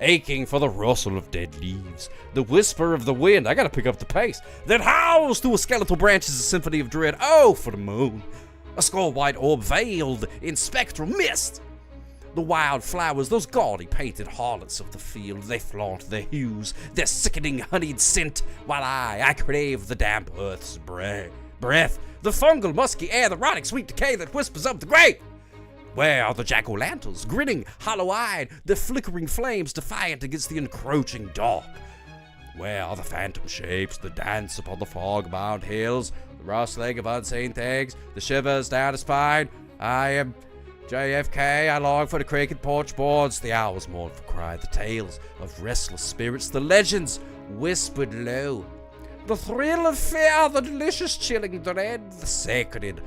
aching for the rustle of dead leaves, the whisper of the wind, I gotta pick up the pace, that howls through skeletal branches a symphony of dread. Oh, for the moon, a skull-white orb veiled in spectral mist. The wild flowers, those gaudy painted harlots of the field, they flaunt their hues, their sickening honeyed scent, while I crave the damp earth's breath, the fungal musky air, the rotting sweet decay that whispers of the grave. Where are the jack-o'-lanterns, grinning, hollow-eyed, their flickering flames defiant against the encroaching dark? Where are the phantom shapes that dance upon the fog-bound hills, the rustling of unseen things, the shivers down the spine? I am JFK, I long for the cricket porch boards, the owl's mournful cry, the tales of restless spirits, the legends whispered low, the thrill of fear, the delicious chilling dread, the sacred,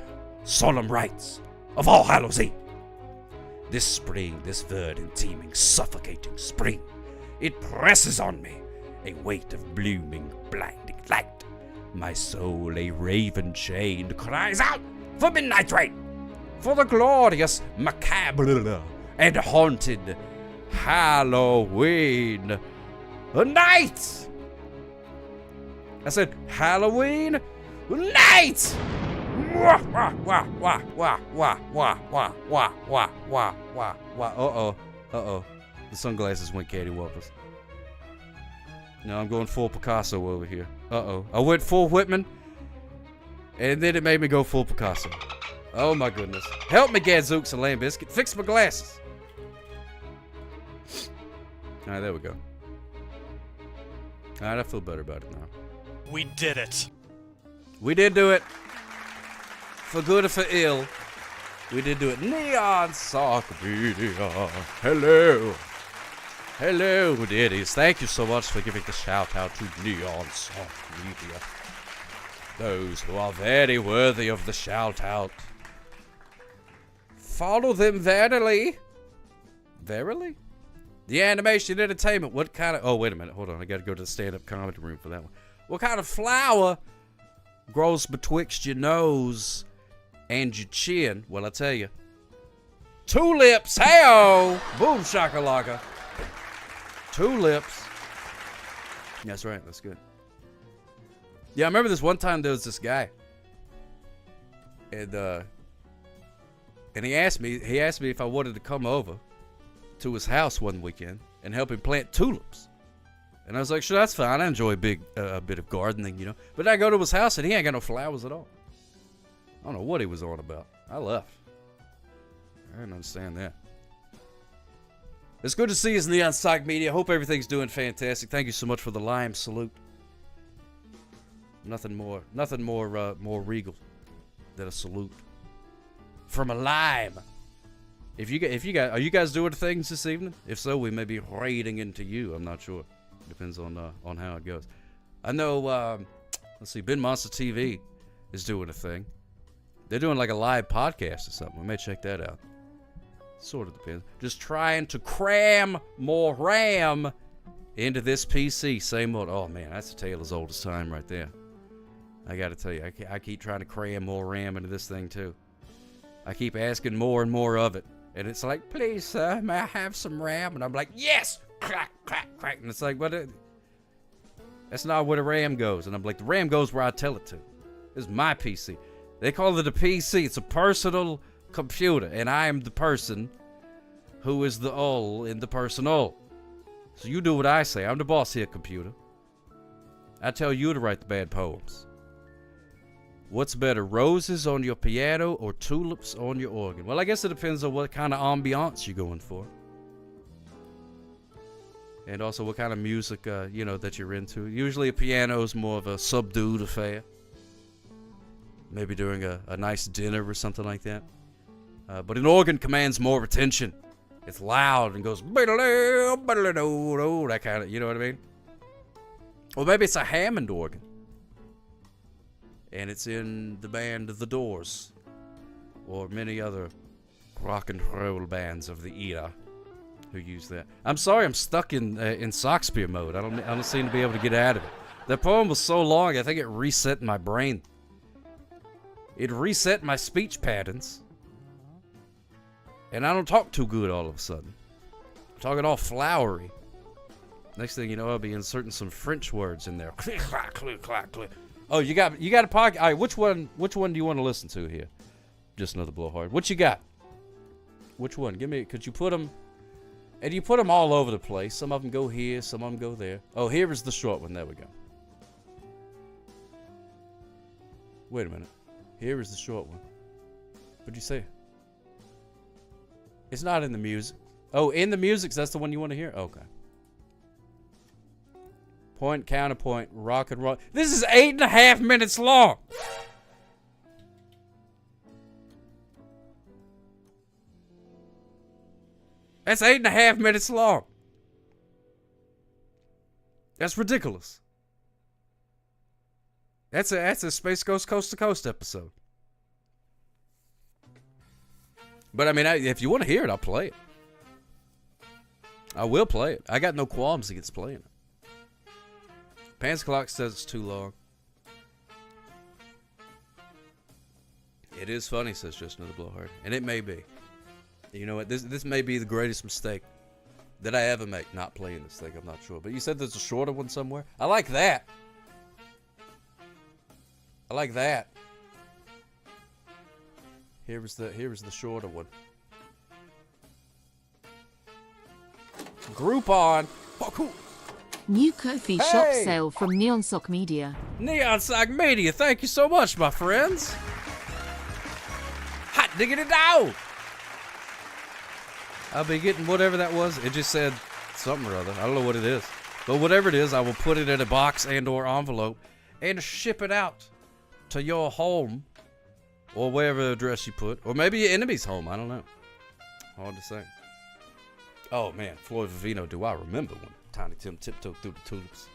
solemn rites of All Hallows Eve. This spring, this verdant, teeming, suffocating spring, it presses on me, a weight of blooming, blinding light. My soul, a raven chained, cries out for midnight rain, for the glorious, macabre, and haunted Halloween night. I said Halloween night. Wah, wah, wah, wah, wah, wah, wah, wah, wah, wah, wah, wah, wah. Uh-oh. The sunglasses went cattywampus. No, I'm going full Picasso over here. Uh-oh. I went full Whitman, and then it made me go full Picasso. Oh, my goodness. Help me, Gadzooks and Lamb Biscuit. Fix my glasses. All right, there we go. All right, I feel better about it now. We did it. We did do it. For good or for ill, we did do it. Neon Sock Media. Hello. Hello, dearies. Thank you so much for giving the shout out to Neon Sock Media. Those who are very worthy of the shout out. Follow them verily. Verily? The animation entertainment. What kind of... Oh, wait a minute. Hold on. I got to go to the stand-up comedy room for that one. What kind of flower grows betwixt your nose and your chin? Well, I tell you. Tulips. Hey-oh. Boom shakalaka. Tulips. That's right. That's good. Yeah, I remember this one time there was this guy. And he asked me if I wanted to come over to his house one weekend and help him plant tulips. And I was like, sure, that's fine. I enjoy a bit of gardening, you know. But I go to his house and he ain't got no flowers at all. I don't know what he was on about. I left. I didn't understand that. It's good to see you, Neon Sock Media. Hope everything's doing fantastic. Thank you so much for the lime salute. Nothing more regal than a salute from a lime. Are you guys doing things this evening? If so, we may be raiding into you. I'm not sure. Depends on how it goes. I know. Let's see. Ben Monster TV is doing a thing. They're doing like a live podcast or something. We may check that out. Sort of depends. Just trying to cram more RAM into this PC. Same old. Oh man, that's a tale as old as time right there. I got to tell you, I keep trying to cram more RAM into this thing too. I keep asking more and more of it. And it's like, please, sir, may I have some RAM? And I'm like, yes! Crack, crack, crack. And it's like, that's not where the RAM goes. And I'm like, the RAM goes where I tell it to. This is my PC. They call it a PC. It's a personal computer. And I am the person who is the all in the personal. So you do what I say. I'm the boss here, computer. I tell you to write the bad poems. What's better, roses on your piano or tulips on your organ? Well, I guess it depends on what kind of ambiance you're going for. And also what kind of music, that you're into. Usually a piano is more of a subdued affair. Maybe during a nice dinner or something like that. But an organ commands more attention. It's loud and goes, that kind of, you know what I mean? Or maybe it's a Hammond organ. And it's in the band The Doors, or many other rock and roll bands of the era who use that. I'm sorry, I'm stuck in Shakespeare mode. I don't seem to be able to get out of it. The poem was so long, I think it reset my brain. It reset my speech patterns, and I don't talk too good all of a sudden. I'm talking all flowery. Next thing you know, I'll be inserting some French words in there. Click, clack, click, clack, click. Oh, you got a podcast. All right, which one do you want to listen to here? Just another blowhard. What you got? Which one? Could you put them? And you put them all over the place. Some of them go here, some of them go there. Oh, here is the short one. There we go. Wait a minute. Here is the short one. What'd you say? It's not in the music. Oh, in the music, that's the one you want to hear? Okay. Point, counterpoint, rock and roll. This is 8.5 minutes long. That's 8.5 minutes long. That's ridiculous. That's a Space Ghost Coast to Coast episode. But I mean, if you want to hear it, I'll play it. I will play it. I got no qualms against playing it. Pants Clock says it's too long. It is funny, says Just Another Blowhard. And it may be. You know what? This may be the greatest mistake that I ever make, not playing this thing. I'm not sure. But you said there's a shorter one somewhere? I like that. I like that. Here is the shorter one. Groupon. Oh, cool. New Ko-fi shop sale from Neon Sock Media. Neon Sock Media, thank you so much, my friends. Hot diggity down. I'll be getting whatever that was. It just said something or other. I don't know what it is. But whatever it is, I will put it in a box and or envelope and ship it out to your home or wherever address you put. Or maybe your enemy's home. I don't know. Hard to say. Oh, man. Floyd Vivino, do I remember when Tiny Tim tiptoed through the tulips.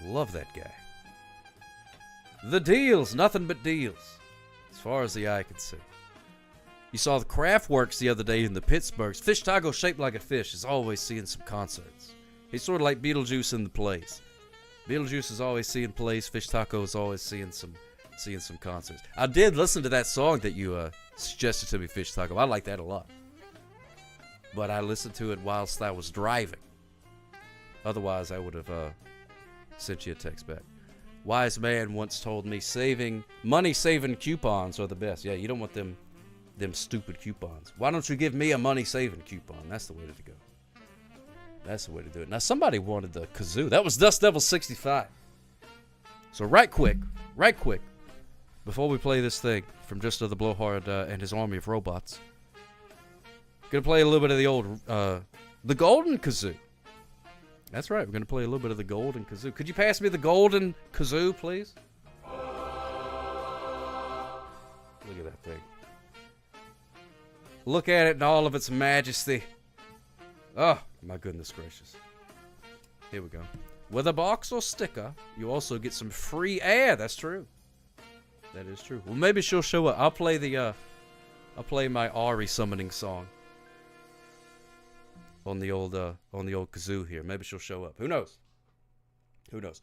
Love that guy. The deals. Nothing but deals. As far as the eye can see. You saw the Kraftwerks the other day in the Pittsburghs. Fish taco shaped like a fish is always seeing some concerts. He's sort of like Beetlejuice in the plays. Beetlejuice is always seeing plays. Fish taco is always seeing some concerts. I did listen to that song that you suggested to me, Fish Taco. I like that a lot. But I listened to it whilst I was driving. Otherwise, I would have sent you a text back. Wise man once told me money-saving coupons are the best. Yeah, you don't want them stupid coupons. Why don't you give me a money-saving coupon? That's the way to go. That's the way to do it. Now, somebody wanted the kazoo. That was Dust Devil 65. So right quick, before we play this thing from Just Another Blowhard and his army of robots, gonna play a little bit of the old, the golden kazoo. That's right, we're gonna play a little bit of the golden kazoo. Could you pass me the golden kazoo, please? Look at that thing. Look at it in all of its majesty. Oh, my goodness gracious. Here we go. With a box or sticker, you also get some free air. That's true. That is true. Well, maybe she'll show up. I'll play my Ari summoning song on the old kazoo here. Maybe she'll show up. Who knows? Who knows?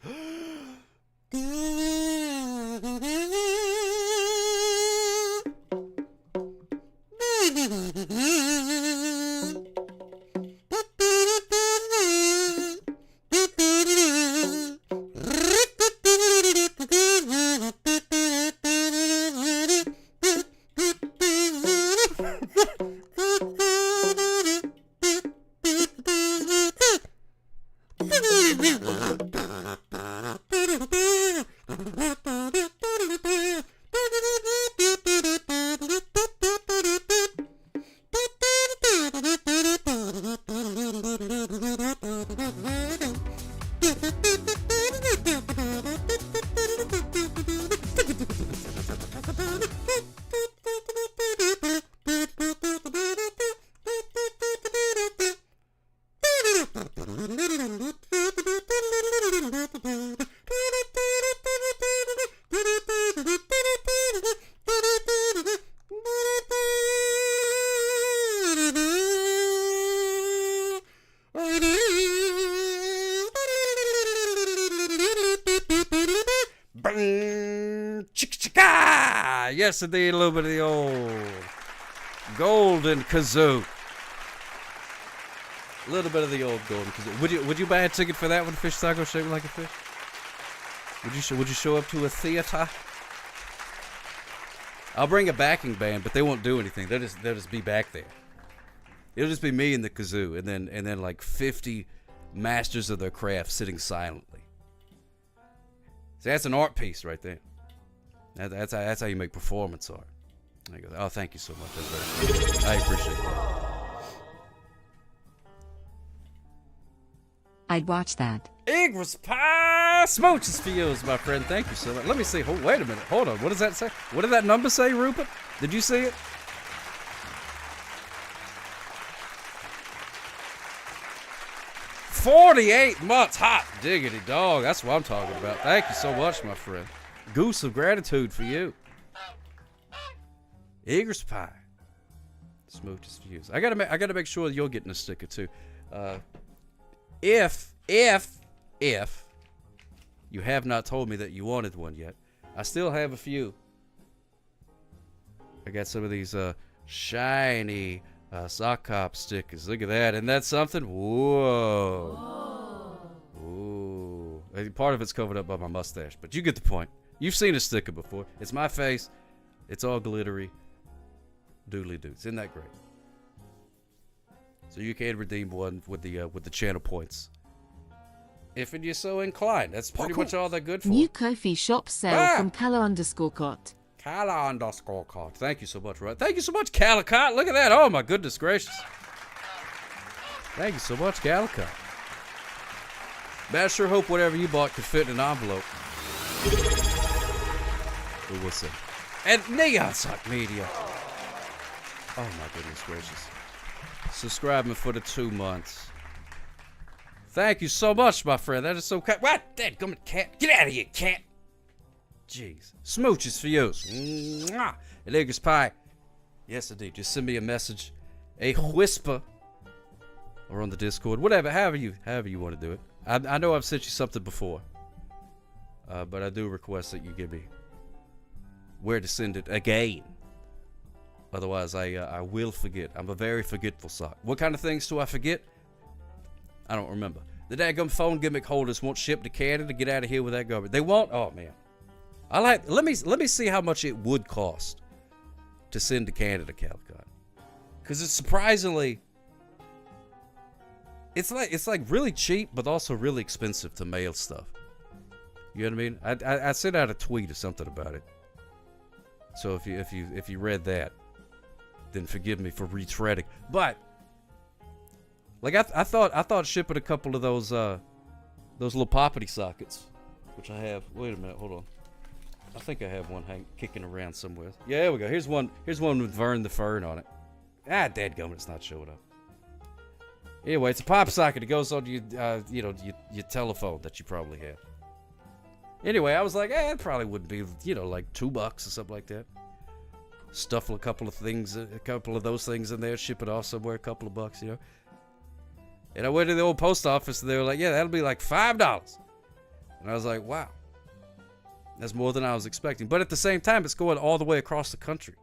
Yes, indeed, a little bit of the old golden kazoo. A little bit of the old golden kazoo. Would you buy a ticket for that one, Fish Taco Shaped Like a Fish? Would you show up to a theater? I'll bring a backing band, but they won't do anything. They'll just be back there. It'll just be me and the kazoo, and then like 50 masters of their craft sitting silently. See, that's an art piece right there. That's how you make performance art. There you go. Oh, thank you so much. That's very I appreciate that. I'd watch that. Igris pie smooches for you, my friend. Thank you so much. Let me see. Oh, wait a minute. Hold on. What does that say? What did that number say, Rupert? Did you see it? "48 months, hot diggity dog." That's what I'm talking about. Thank you so much, my friend. Goose of gratitude for you. Igris pie. Smooches for you. I gotta make sure you're getting a sticker too. If you have not told me that you wanted one yet, I still have a few. I got some of these shiny sock hop stickers. Look at that. Isn't that something? Whoa. Ooh. Part of it's covered up by my mustache, but you get the point. You've seen a sticker before. It's my face. It's all glittery. Doodly doo. Isn't that great? So you can redeem one with the channel points, if you're so inclined. That's pretty much all they're good for. New Ko-fi shop sale from Cala_Cot. Cala_Cot. Thank you so much, right? Thank you so much, Calicut. Look at that. Oh my goodness gracious. Thank you so much, Calicut. Man, I sure hope whatever you bought could fit in an envelope. But we'll see. And Neon Sock Media. Oh my goodness gracious. Subscribing for the 2 months. Thank you so much, my friend. That is so kind. What? Dadgummit cat. Get out of here, cat. Jeez. Smooches for you. Mwah. And Igris pie. Yes, indeed. Just send me a message. A whisper. Or on the Discord. Whatever. However you want to do it. I know I've sent you something before. But I do request that you give me where to send it again. Otherwise, I will forget. I'm a very forgetful sock. What kind of things do I forget? I don't remember. The daggum phone gimmick holders won't ship to Canada. Get out of here with that garbage. They won't? Oh, man. Let me see how much it would cost to send to Canada, Calicut. Because it's surprisingly... It's like really cheap, but also really expensive to mail stuff. You know what I mean? I sent out a tweet or something about it. So if you read that, then forgive me for retreading. But like I thought shipping a couple of those little poppity sockets, which I have. Wait a minute, hold on. I think I have one kicking around somewhere. Yeah, there we go. Here's one with Vern the Fern on it. Ah, dadgummit, it's not showing up. Anyway, it's a pop socket. It goes on your telephone that you probably have. Anyway, I was like, it probably would be, like $2 or something like that. Stuff a couple of those things in there, ship it off somewhere, a couple of bucks, And I went to the old post office, and they were like, yeah, that'll be like $5. And I was like, wow. That's more than I was expecting. But at the same time, it's going all the way across the country.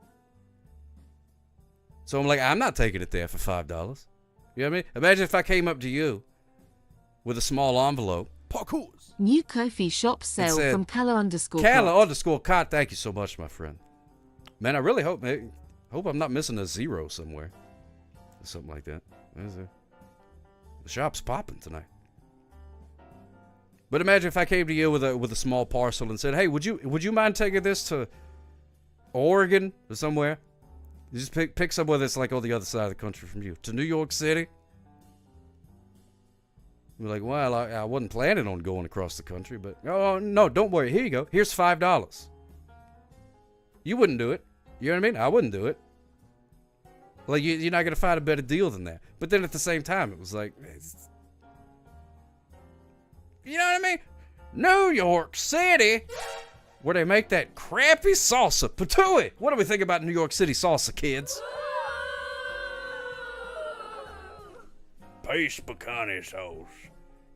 So I'm like, I'm not taking it there for $5. You know what I mean? Imagine if I came up to you with a small envelope. Parkours. New Ko-fi shop sale from Cala_Cot. Cala_Cot. Thank you so much, my friend. Man, I really hope I'm not missing a zero somewhere. Or something like that. The shop's popping tonight. But imagine if I came to you with a small parcel and said, hey, would you mind taking this to Oregon or somewhere? You just pick somewhere that's like on the other side of the country from you. To New York City? You're like, well, I wasn't planning on going across the country, but... Oh, no, don't worry. Here you go. Here's $5. You wouldn't do it. You know what I mean? I wouldn't do it. Like, you're not going to find a better deal than that. But then at the same time, it was like... You know what I mean? New York City, where they make that crappy salsa. Patooey! What do we think about New York City salsa, kids? Pace pecani sauce.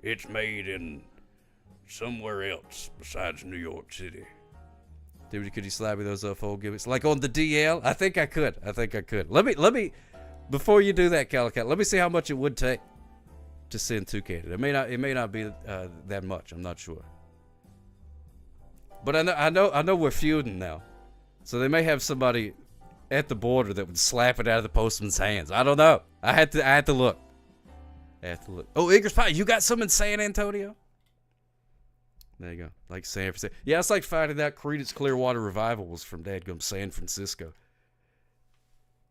It's made in somewhere else besides New York City. Dude, could you slap me those old gimmicks? Like on the DL? I think I could. Let me, before you do that, Calicut, let me see how much it would take to send to Canada. It may not be that much. I'm not sure. But I know we're feuding now. So they may have somebody at the border that would slap it out of the postman's hands. I don't know. I had to look. Oh, Igris Pie, you got some in San Antonio? There you go. Like San Francisco. Yeah, it's like finding out Creedence Clearwater Revival was from dadgum San Francisco.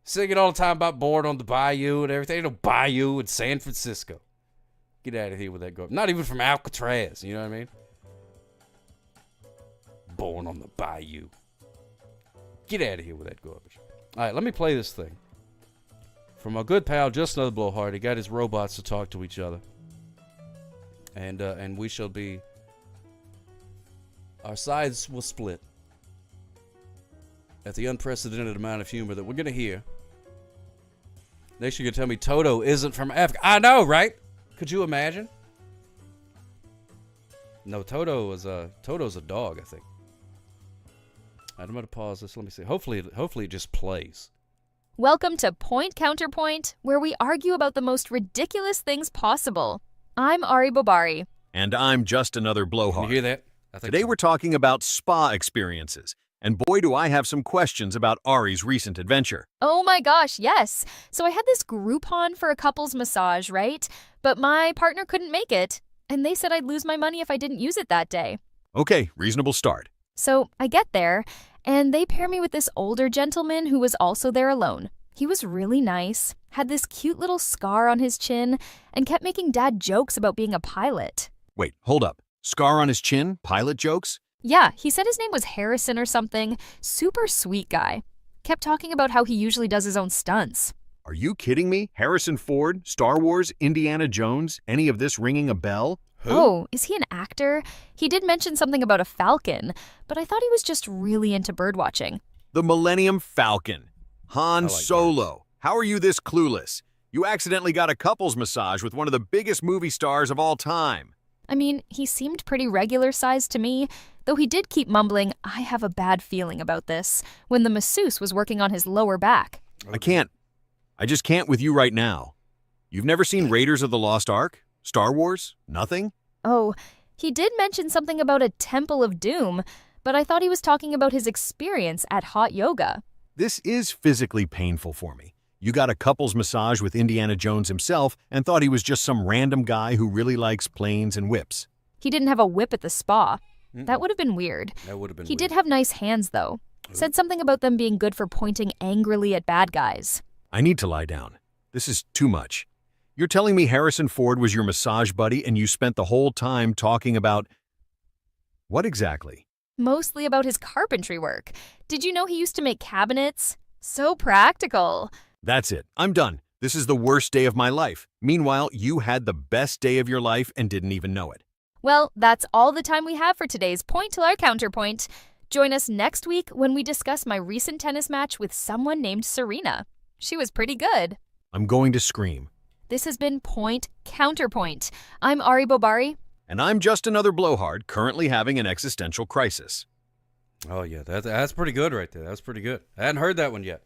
Singing all the time about born on the bayou and everything. Ain't no bayou in San Francisco. Get out of here with that garbage. Not even from Alcatraz, you know what I mean? Born on the bayou. Get out of here with that garbage. All right, let me play this thing. From our good pal, Just Another Blowhard. He got his robots to talk to each other. And we shall be... Our sides will split at the unprecedented amount of humor that we're going to hear. Next, you're going to tell me Toto isn't from Africa. I know, right? Could you imagine? No, Toto's a dog, I think. All right, I'm going to pause this. Let me see. Hopefully it just plays. Welcome to Point Counterpoint, where we argue about the most ridiculous things possible. I'm Ari Bobari. And I'm Just Another Blowhard. You hear that? Today we're talking about spa experiences. And boy, do I have some questions about Ari's recent adventure. Oh my gosh, yes. So I had this Groupon for a couple's massage, right? But my partner couldn't make it. And they said I'd lose my money if I didn't use it that day. Okay, reasonable start. So I get there, and they pair me with this older gentleman who was also there alone. He was really nice, had this cute little scar on his chin, and kept making dad jokes about being a pilot. Wait, hold up. Scar on his chin? Pilot jokes? Yeah, he said his name was Harrison or something. Super sweet guy. Kept talking about how he usually does his own stunts. Are you kidding me? Harrison Ford, Star Wars, Indiana Jones, any of this ringing a bell? Who? Oh, is he an actor? He did mention something about a falcon, but I thought he was just really into birdwatching. The Millennium Falcon. Han Solo. How are you this clueless? You accidentally got a couples massage with one of the biggest movie stars of all time. I mean, he seemed pretty regular sized to me, though he did keep mumbling, I have a bad feeling about this, when the masseuse was working on his lower back. I can't. I just can't with you right now. You've never seen Raiders of the Lost Ark? Star Wars? Nothing? Oh, he did mention something about a Temple of Doom, but I thought he was talking about his experience at hot yoga. This is physically painful for me. You got a couples massage with Indiana Jones himself and thought he was just some random guy who really likes planes and whips. He didn't have a whip at the spa. That would have been weird. That would have been He weird. did have nice hands, though. Said something about them being good for pointing angrily at bad guys. I need to lie down. This is too much. You're telling me Harrison Ford was your massage buddy and you spent the whole time talking about... What exactly? Mostly about his carpentry work. Did you know he used to make cabinets? So practical. That's it. I'm done. This is the worst day of my life. Meanwhile, you had the best day of your life and didn't even know it. Well, that's all the time we have for today's Point to Our Counterpoint. Join us next week when we discuss my recent tennis match with someone named Serena. She was pretty good. I'm going to scream. This has been Point Counterpoint. I'm Ari Bobari. And I'm Just Another Blowhard, currently having an existential crisis. Oh, yeah, that's pretty good right there. That's pretty good. I hadn't heard that one yet.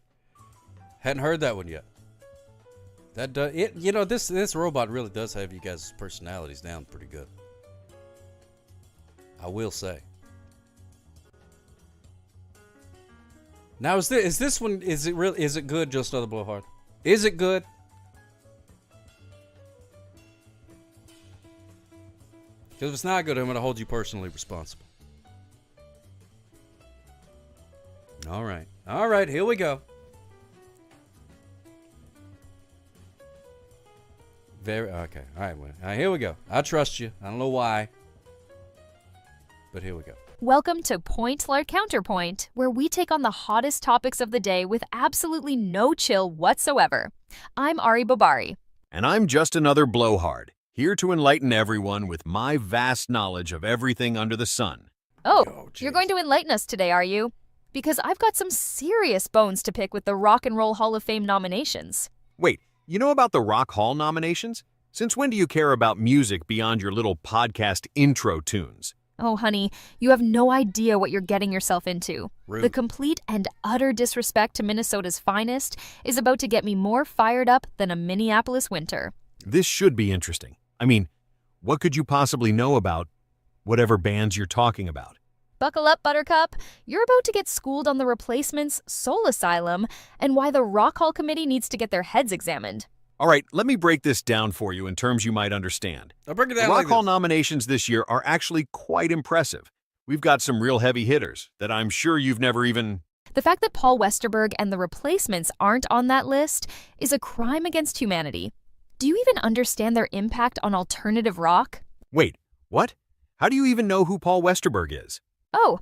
That does it. You know, this robot really does have you guys' personalities down pretty good. I will say. Now is this one? Is it good? Just Another Blowhard. Is it good? Because if it's not good, I'm going to hold you personally responsible. All right, here we go. Okay. All right, here we go. I trust you. I don't know why, but here we go. Welcome to Point to Our Counterpoint, where we take on the hottest topics of the day with absolutely no chill whatsoever. I'm Ari Bobari. And I'm Just Another Blowhard, here to enlighten everyone with my vast knowledge of everything under the sun. Oh, you're going to enlighten us today, are you? Because I've got some serious bones to pick with the Rock and Roll Hall of Fame nominations. Wait, you know about the Rock Hall nominations? Since when do you care about music beyond your little podcast intro tunes? Oh, honey, you have no idea what you're getting yourself into. Rude. The complete and utter disrespect to Minnesota's finest is about to get me more fired up than a Minneapolis winter. This should be interesting. I mean, what could you possibly know about whatever bands you're talking about? Buckle up, Buttercup. You're about to get schooled on the Replacements, Soul Asylum, and why the Rock Hall Committee needs to get their heads examined. All right, let me break this down for you in terms you might understand. I'll break it down The Rock like Hall this. nominations this year are actually quite impressive. We've got some real heavy hitters that I'm sure you've never even... The fact that Paul Westerberg and the Replacements aren't on that list is a crime against humanity. Do you even understand their impact on alternative rock? Wait, what? How do you even know who Paul Westerberg is? Oh,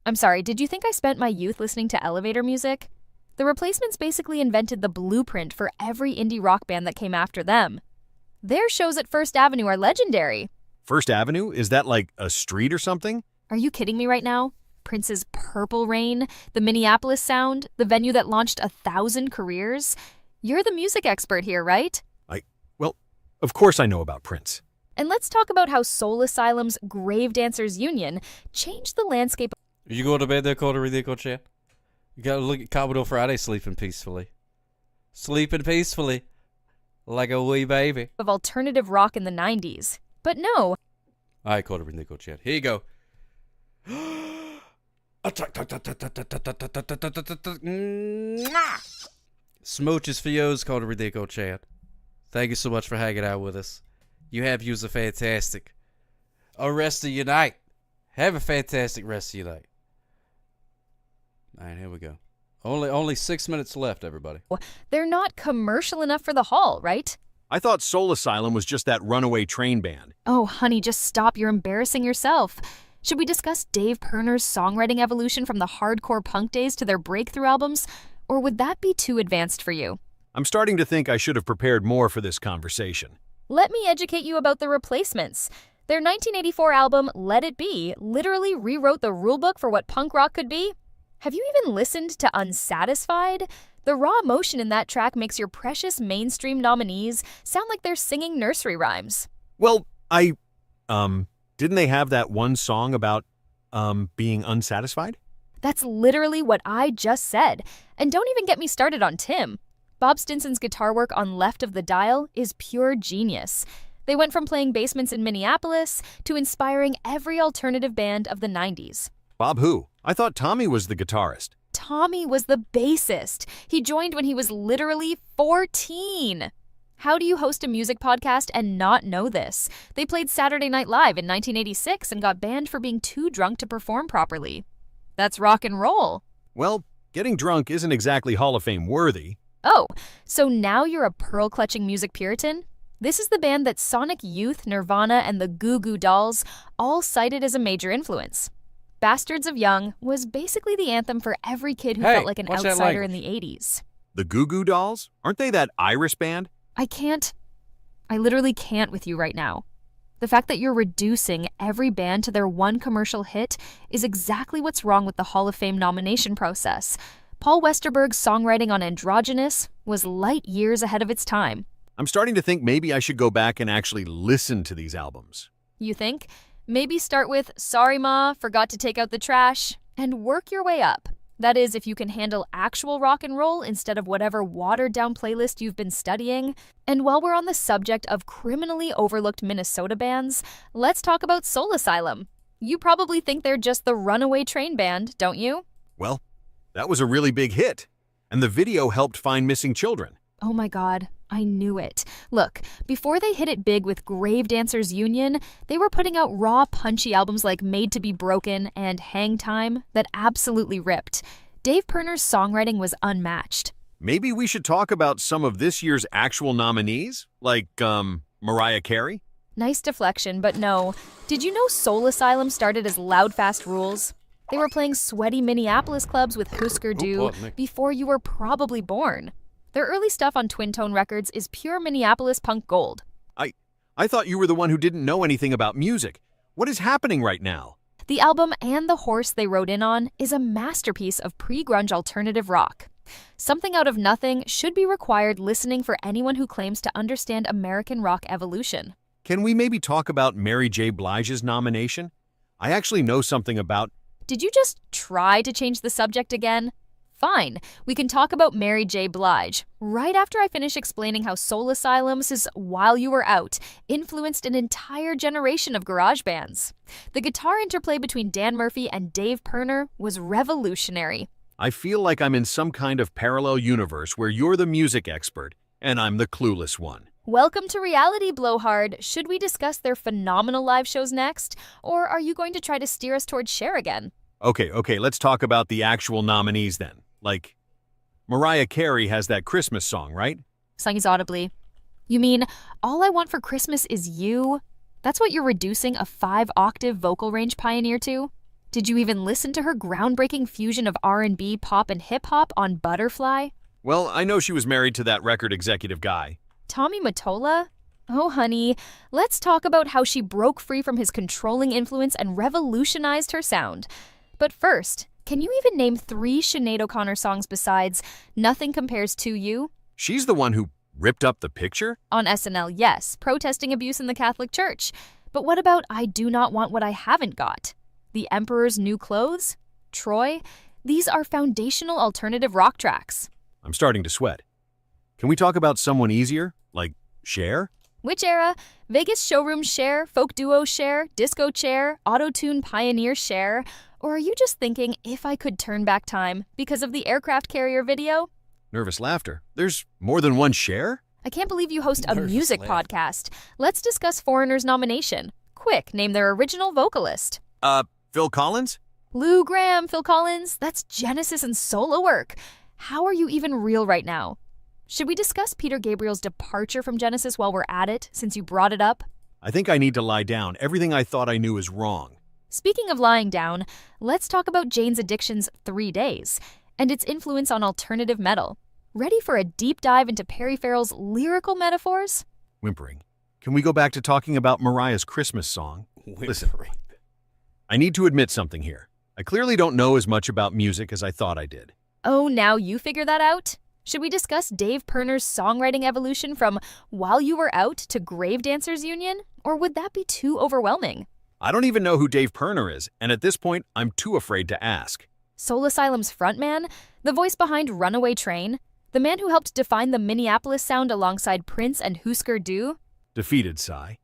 I'm sorry, did you think I spent my youth listening to elevator music? The Replacements basically invented the blueprint for every indie rock band that came after them. Their shows at First Avenue are legendary. First Avenue? Is that like a street or something? Are you kidding me right now? Prince's Purple Rain, the Minneapolis Sound, the venue that launched 1,000 careers? You're the music expert here, right? Well, of course I know about Prince. And let's talk about how Soul Asylum's Grave Dancers Union changed the landscape. You go to bed there, Coda Ridico Chat? You gotta look at Commodore Friday sleeping peacefully. Sleeping peacefully. Like a wee baby. Of alternative rock in the 90s. But no. All right, Coda Ridico Chat. Here you go. Smooches for yours, Coda Ridico Chat. Thank you so much for hanging out with us. You have used a fantastic rest of your night. Have a fantastic rest of your night. All right, here we go. Only 6 minutes left, everybody. They're not commercial enough for the hall, right? I thought Soul Asylum was just that runaway train band. Oh, honey, just stop. You're embarrassing yourself. Should we discuss Dave Pirner's songwriting evolution from the hardcore punk days to their breakthrough albums? Or would that be too advanced for you? I'm starting to think I should have prepared more for this conversation. Let me educate you about the Replacements. Their 1984 album, Let It Be, literally rewrote the rulebook for what punk rock could be. Have you even listened to Unsatisfied? The raw emotion in that track makes your precious mainstream nominees sound like they're singing nursery rhymes. Well, didn't they have that one song about, being unsatisfied? That's literally what I just said. And don't even get me started on Tim. Bob Stinson's guitar work on Left of the Dial is pure genius. They went from playing basements in Minneapolis to inspiring every alternative band of the 90s. Bob who? I thought Tommy was the guitarist. Tommy was the bassist. He joined when he was literally 14. How do you host a music podcast and not know this? They played Saturday Night Live in 1986 and got banned for being too drunk to perform properly. That's rock and roll. Well, getting drunk isn't exactly Hall of Fame worthy. Oh, so now you're a pearl-clutching music puritan? This is the band that Sonic Youth, Nirvana, and the Goo Goo Dolls all cited as a major influence. Bastards of Young was basically the anthem for every kid who felt like an outsider in the 80s. The Goo Goo Dolls? Aren't they that Irish band? I literally can't with you right now. The fact that you're reducing every band to their one commercial hit is exactly what's wrong with the Hall of Fame nomination process. Paul Westerberg's songwriting on Androgynous was light years ahead of its time. I'm starting to think maybe I should go back and actually listen to these albums. You think? Maybe start with Sorry Ma, Forgot to Take Out the Trash, and work your way up. That is, if you can handle actual rock and roll instead of whatever watered-down playlist you've been studying. And while we're on the subject of criminally overlooked Minnesota bands, let's talk about Soul Asylum. You probably think they're just the runaway train band, don't you? Well, that was a really big hit, and the video helped find missing children. Oh my God, I knew it. Look, before they hit it big with Grave Dancers Union, they were putting out raw, punchy albums like Made to Be Broken and Hang Time that absolutely ripped. Dave Pirner's songwriting was unmatched. Maybe we should talk about some of this year's actual nominees, like, Mariah Carey? Nice deflection, but no. Did you know Soul Asylum started as Loud Fast Rules? They were playing sweaty Minneapolis clubs with Husker Du before you were probably born. Their early stuff on Twin Tone Records is pure Minneapolis punk gold. I thought you were the one who didn't know anything about music. What is happening right now? The album and the horse they rode in on is a masterpiece of pre-grunge alternative rock. Something Out of Nothing should be required listening for anyone who claims to understand American rock evolution. Can we maybe talk about Mary J. Blige's nomination? I actually know something about... Did you just try to change the subject again? Fine, we can talk about Mary J. Blige, right after I finish explaining how Soul Asylum's While You Were Out influenced an entire generation of garage bands. The guitar interplay between Dan Murphy and Dave Pirner was revolutionary. I feel like I'm in some kind of parallel universe where you're the music expert and I'm the clueless one. Welcome to reality, Blowhard. Should we discuss their phenomenal live shows next, or are you going to try to steer us towards Cher again? Okay, let's talk about the actual nominees then. Like, Mariah Carey has that Christmas song, right? Songy's audibly. You mean, All I Want for Christmas Is You? That's what you're reducing a 5-octave vocal range pioneer to? Did you even listen to her groundbreaking fusion of R&B, pop, and hip-hop on Butterfly? Well, I know she was married to that record executive guy. Tommy Mottola? Oh, honey, let's talk about how she broke free from his controlling influence and revolutionized her sound. But first, can you even name 3 Sinead O'Connor songs besides Nothing Compares to You? She's the one who ripped up the picture? On SNL, yes, protesting abuse in the Catholic Church. But what about I Do Not Want What I Haven't Got? The Emperor's New Clothes? Troy? These are foundational alternative rock tracks. I'm starting to sweat. Can we talk about someone easier, like Cher? Which era? Vegas showroom Cher, folk duo Cher, disco chair, auto-tune pioneer Cher? Or are you just thinking if I could turn back time because of the aircraft carrier video? Nervous laughter. There's more than one Cher? I can't believe you host a music podcast. Let's discuss Foreigner's nomination. Quick, name their original vocalist. Phil Collins? Lou Gramm, Phil Collins. That's Genesis and solo work. How are you even real right now? Should we discuss Peter Gabriel's departure from Genesis while we're at it, since you brought it up? I think I need to lie down. Everything I thought I knew is wrong. Speaking of lying down, let's talk about Jane's Addiction's 3 Days and its influence on alternative metal. Ready for a deep dive into Perry Farrell's lyrical metaphors? Whimpering. Can we go back to talking about Mariah's Christmas song? Whimpering. Listen, I need to admit something here. I clearly don't know as much about music as I thought I did. Oh, now you figure that out? Should we discuss Dave Pirner's songwriting evolution from While You Were Out to Grave Dancers Union? Or would that be too overwhelming? I don't even know who Dave Pirner is, and at this point, I'm too afraid to ask. Soul Asylum's frontman? The voice behind Runaway Train? The man who helped define the Minneapolis sound alongside Prince and Husker Du? Defeated sigh.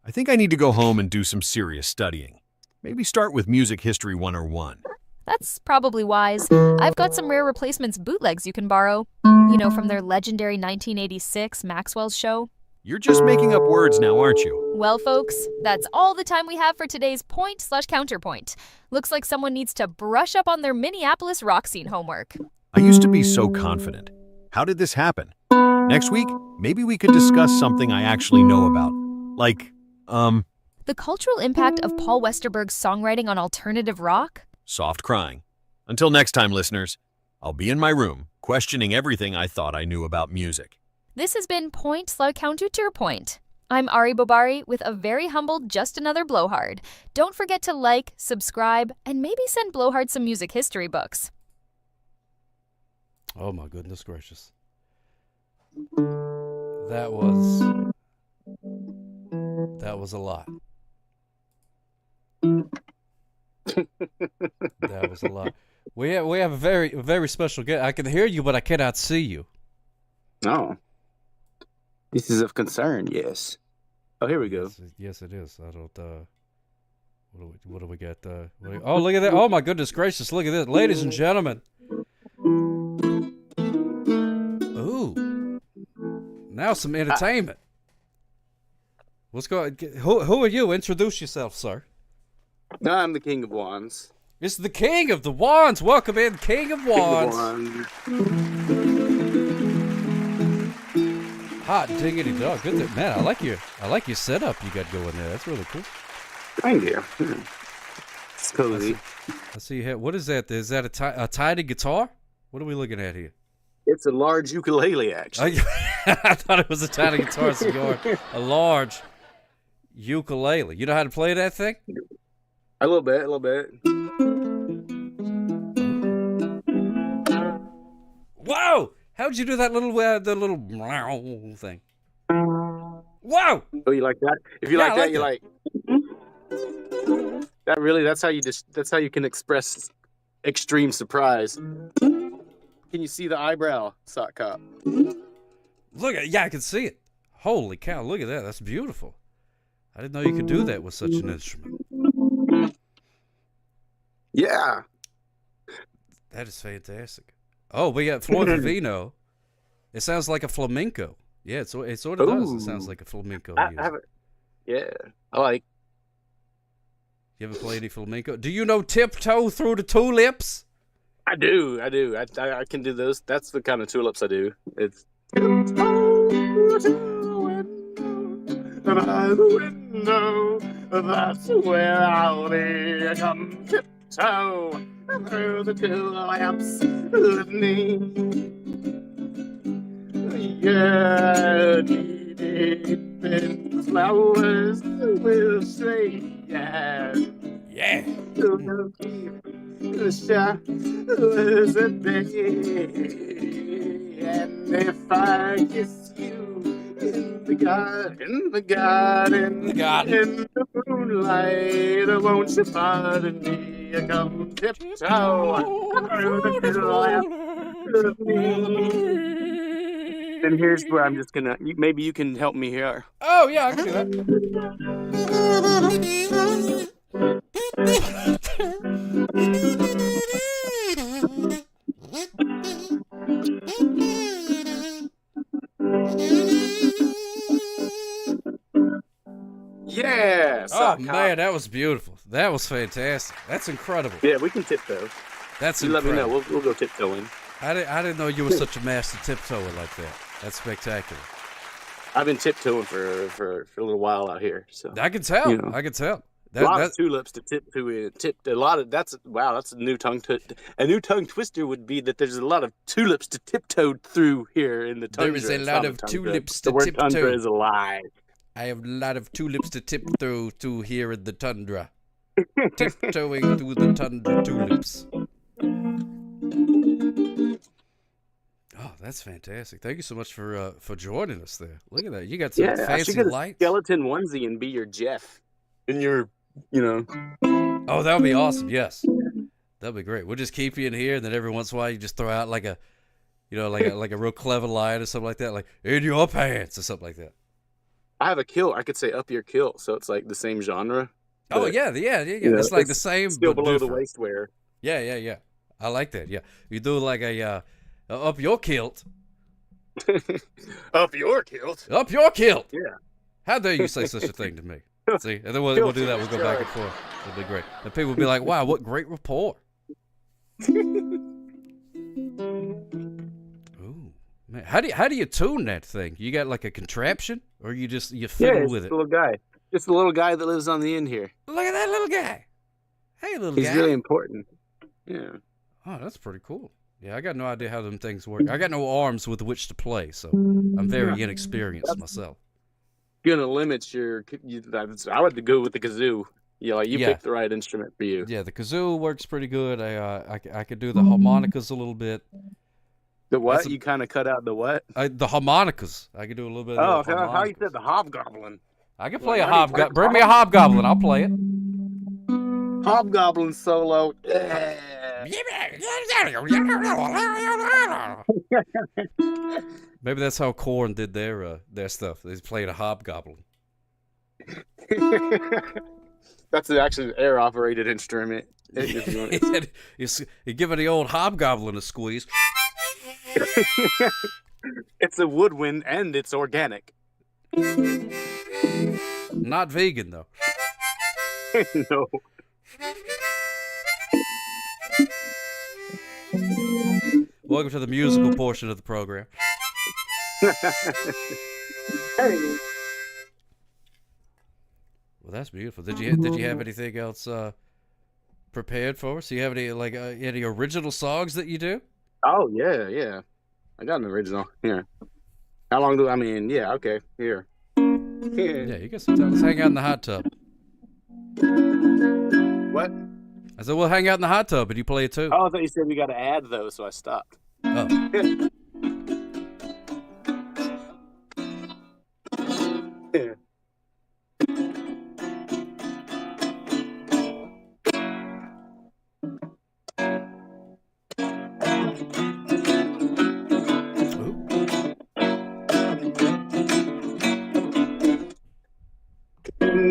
I think I need to go home and do some serious studying. Maybe start with Music History 101. That's probably wise. I've got some rare replacements bootlegs you can borrow. You know, from their legendary 1986 Maxwell's show. You're just making up words now, aren't you? Well, folks, that's all the time we have for today's point/counterpoint. Looks like someone needs to brush up on their Minneapolis rock scene homework. I used to be so confident. How did this happen? Next week, maybe we could discuss something I actually know about. Like, the cultural impact of Paul Westerberg's songwriting on alternative rock? Soft crying. Until next time, listeners, I'll be in my room, questioning everything I thought I knew about music. This has been Point/Counterpoint. I'm Ari Bobari with a very humble Just Another Blowhard. Don't forget to like, subscribe, and maybe send Blowhard some music history books. Oh my goodness gracious. That was a lot. That was a lot. We have a very special guest. I can hear you, but I cannot see you. Oh. This is of concern, yes. Oh, here we go. Yes, it is. I don't, what do we got? Oh, look at that. Oh, my goodness gracious. Look at this. Ladies and gentlemen. Ooh. Now some entertainment. What's going on? Who are you? Introduce yourself, sir. I'm the King of Wands. It's the King of the Wands. Welcome in, King of Wands. Hot diggity dog. Good, man. I like your setup you got going there. That's really cool. Thank you. It's cozy. I see. What is that? Is that a tiny guitar? What are we looking at here? It's a large ukulele, actually. I thought it was a tiny guitar. So you're a large ukulele. You know how to play that thing? A little bit. Whoa! How'd you do that little thing? Whoa! Oh, you like that? If you like that, you like that. Really, that's how you can express extreme surprise. Can you see the eyebrow, sock cop? Look at I can see it. Holy cow! Look at that. That's beautiful. I didn't know you could do that with such an instrument. Yeah. That is fantastic. Oh, we got Floyd Vivino. It sounds like a flamenco. Yeah, it sort of does. It sounds like a flamenco. I have it. Yeah, I like. You ever play any flamenco? Do you know Tiptoe Through the Tulips? I do. I can do those. That's the kind of tulips I do. It's tiptoe to the window, by the window. That's where I'll be. Come tiptoe through the tulips with me. Yeah, deep in flowers will say yeah. Yeah. To keep the showers at bay. And if I kiss you in the garden, in the moonlight, won't you pardon me? Come tiptoe through the tulips with me. And here's where I'm just gonna. Maybe you can help me here. Oh yeah, I can do that. Yeah. Oh man, that was beautiful. That was fantastic. That's incredible. Yeah, we can tiptoe. That's you incredible. Let me know. We'll go tiptoeing. I didn't know you were such a master tiptoeer like that. That's spectacular. I've been tiptoeing for a little while out here. So I can tell. You know. I can tell. A lot of tulips to tiptoe. A lot of that's a new tongue. A new tongue twister would be that there's a lot of tulips to tiptoe through here in the tundra. There is a lot of tulips to tiptoe. The word tiptoe. tundra is a lie. I have a lot of tulips to tiptoe to here in the tundra. Tiptoeing through the tundra tulips. Oh, that's fantastic! Thank you so much for joining us there. Look at that. You got some I fancy should get a lights. skeleton onesie and be your Jeff, and your, Oh, that would be awesome. Yes, that'd be great. We'll just keep you in here, and then every once in a while you just throw out like a, like a real clever line or something like that, like in your pants or something like that. I have a kilt. I could say up your kilt, so it's like the same genre. Oh but, yeah. you know, It's like the same, still but below different. the waist wear. Yeah. I like that. Yeah, you do like a up your kilt. Up your kilt. Up your kilt. Yeah. How dare you say such a thing to me? See, and then we'll do that. We'll go back and forth. It'll be great. And people will be like, "Wow, what great rapport." Ooh, man, how do you tune that thing? You got like a contraption, or you fiddle with it? Little guy. Just a little guy that lives on the end here. Look at that little guy. Hey, little guy. He's really important. Yeah. Oh, that's pretty cool. Yeah, I got no idea how them things work. I got no arms with which to play, so I'm very inexperienced myself. Gonna limit your. I would go with the kazoo. You picked the right instrument for you. Yeah, the kazoo works pretty good. I could do the harmonicas a little bit. The what? You kind of cut out the what? The harmonicas. I could do a little bit of how you said the hobgoblin? I can play a hobgoblin. Bring me a hobgoblin. I'll play it. Hobgoblin solo. Maybe that's how Korn did their stuff. They played a hobgoblin. That's actually an air-operated instrument. If you want you give it the old hobgoblin a squeeze. It's a woodwind and it's organic. Not vegan though. No. Welcome to the musical portion of the program. Hey. Well, that's beautiful. Did you have anything else prepared for us? Do you have any original songs that you do? Oh yeah. I got an original here. How long do I mean? Yeah, okay, here. Yeah, you got some time. Let's hang out in the hot tub. What? I said we'll hang out in the hot tub, and you play it too. Oh, I thought you said we got to add those, so I stopped. Oh. Yeah.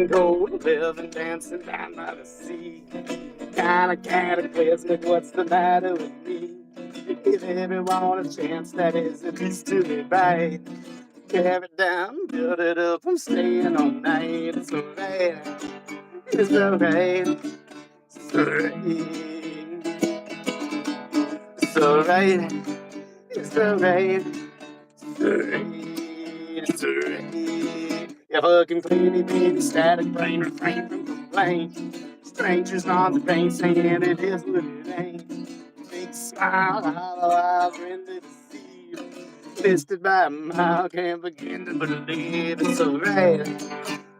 Go living, dancing down by the sea. Kind of cataclysmic, what's the matter with me? Give everyone a chance, that is at least to be right. Tear it down, build it up, I'm staying all night. It's so bad, It's alright. It's alright. It's alright. It's alright. It's alright. It's alright. You fucking pretty baby, static brain, refrain from complaint. Strangers on the brain saying it is what it ain't. Big smile, hollow eyes, rendered deceived. Listed by a mile, can't begin to believe it's alright.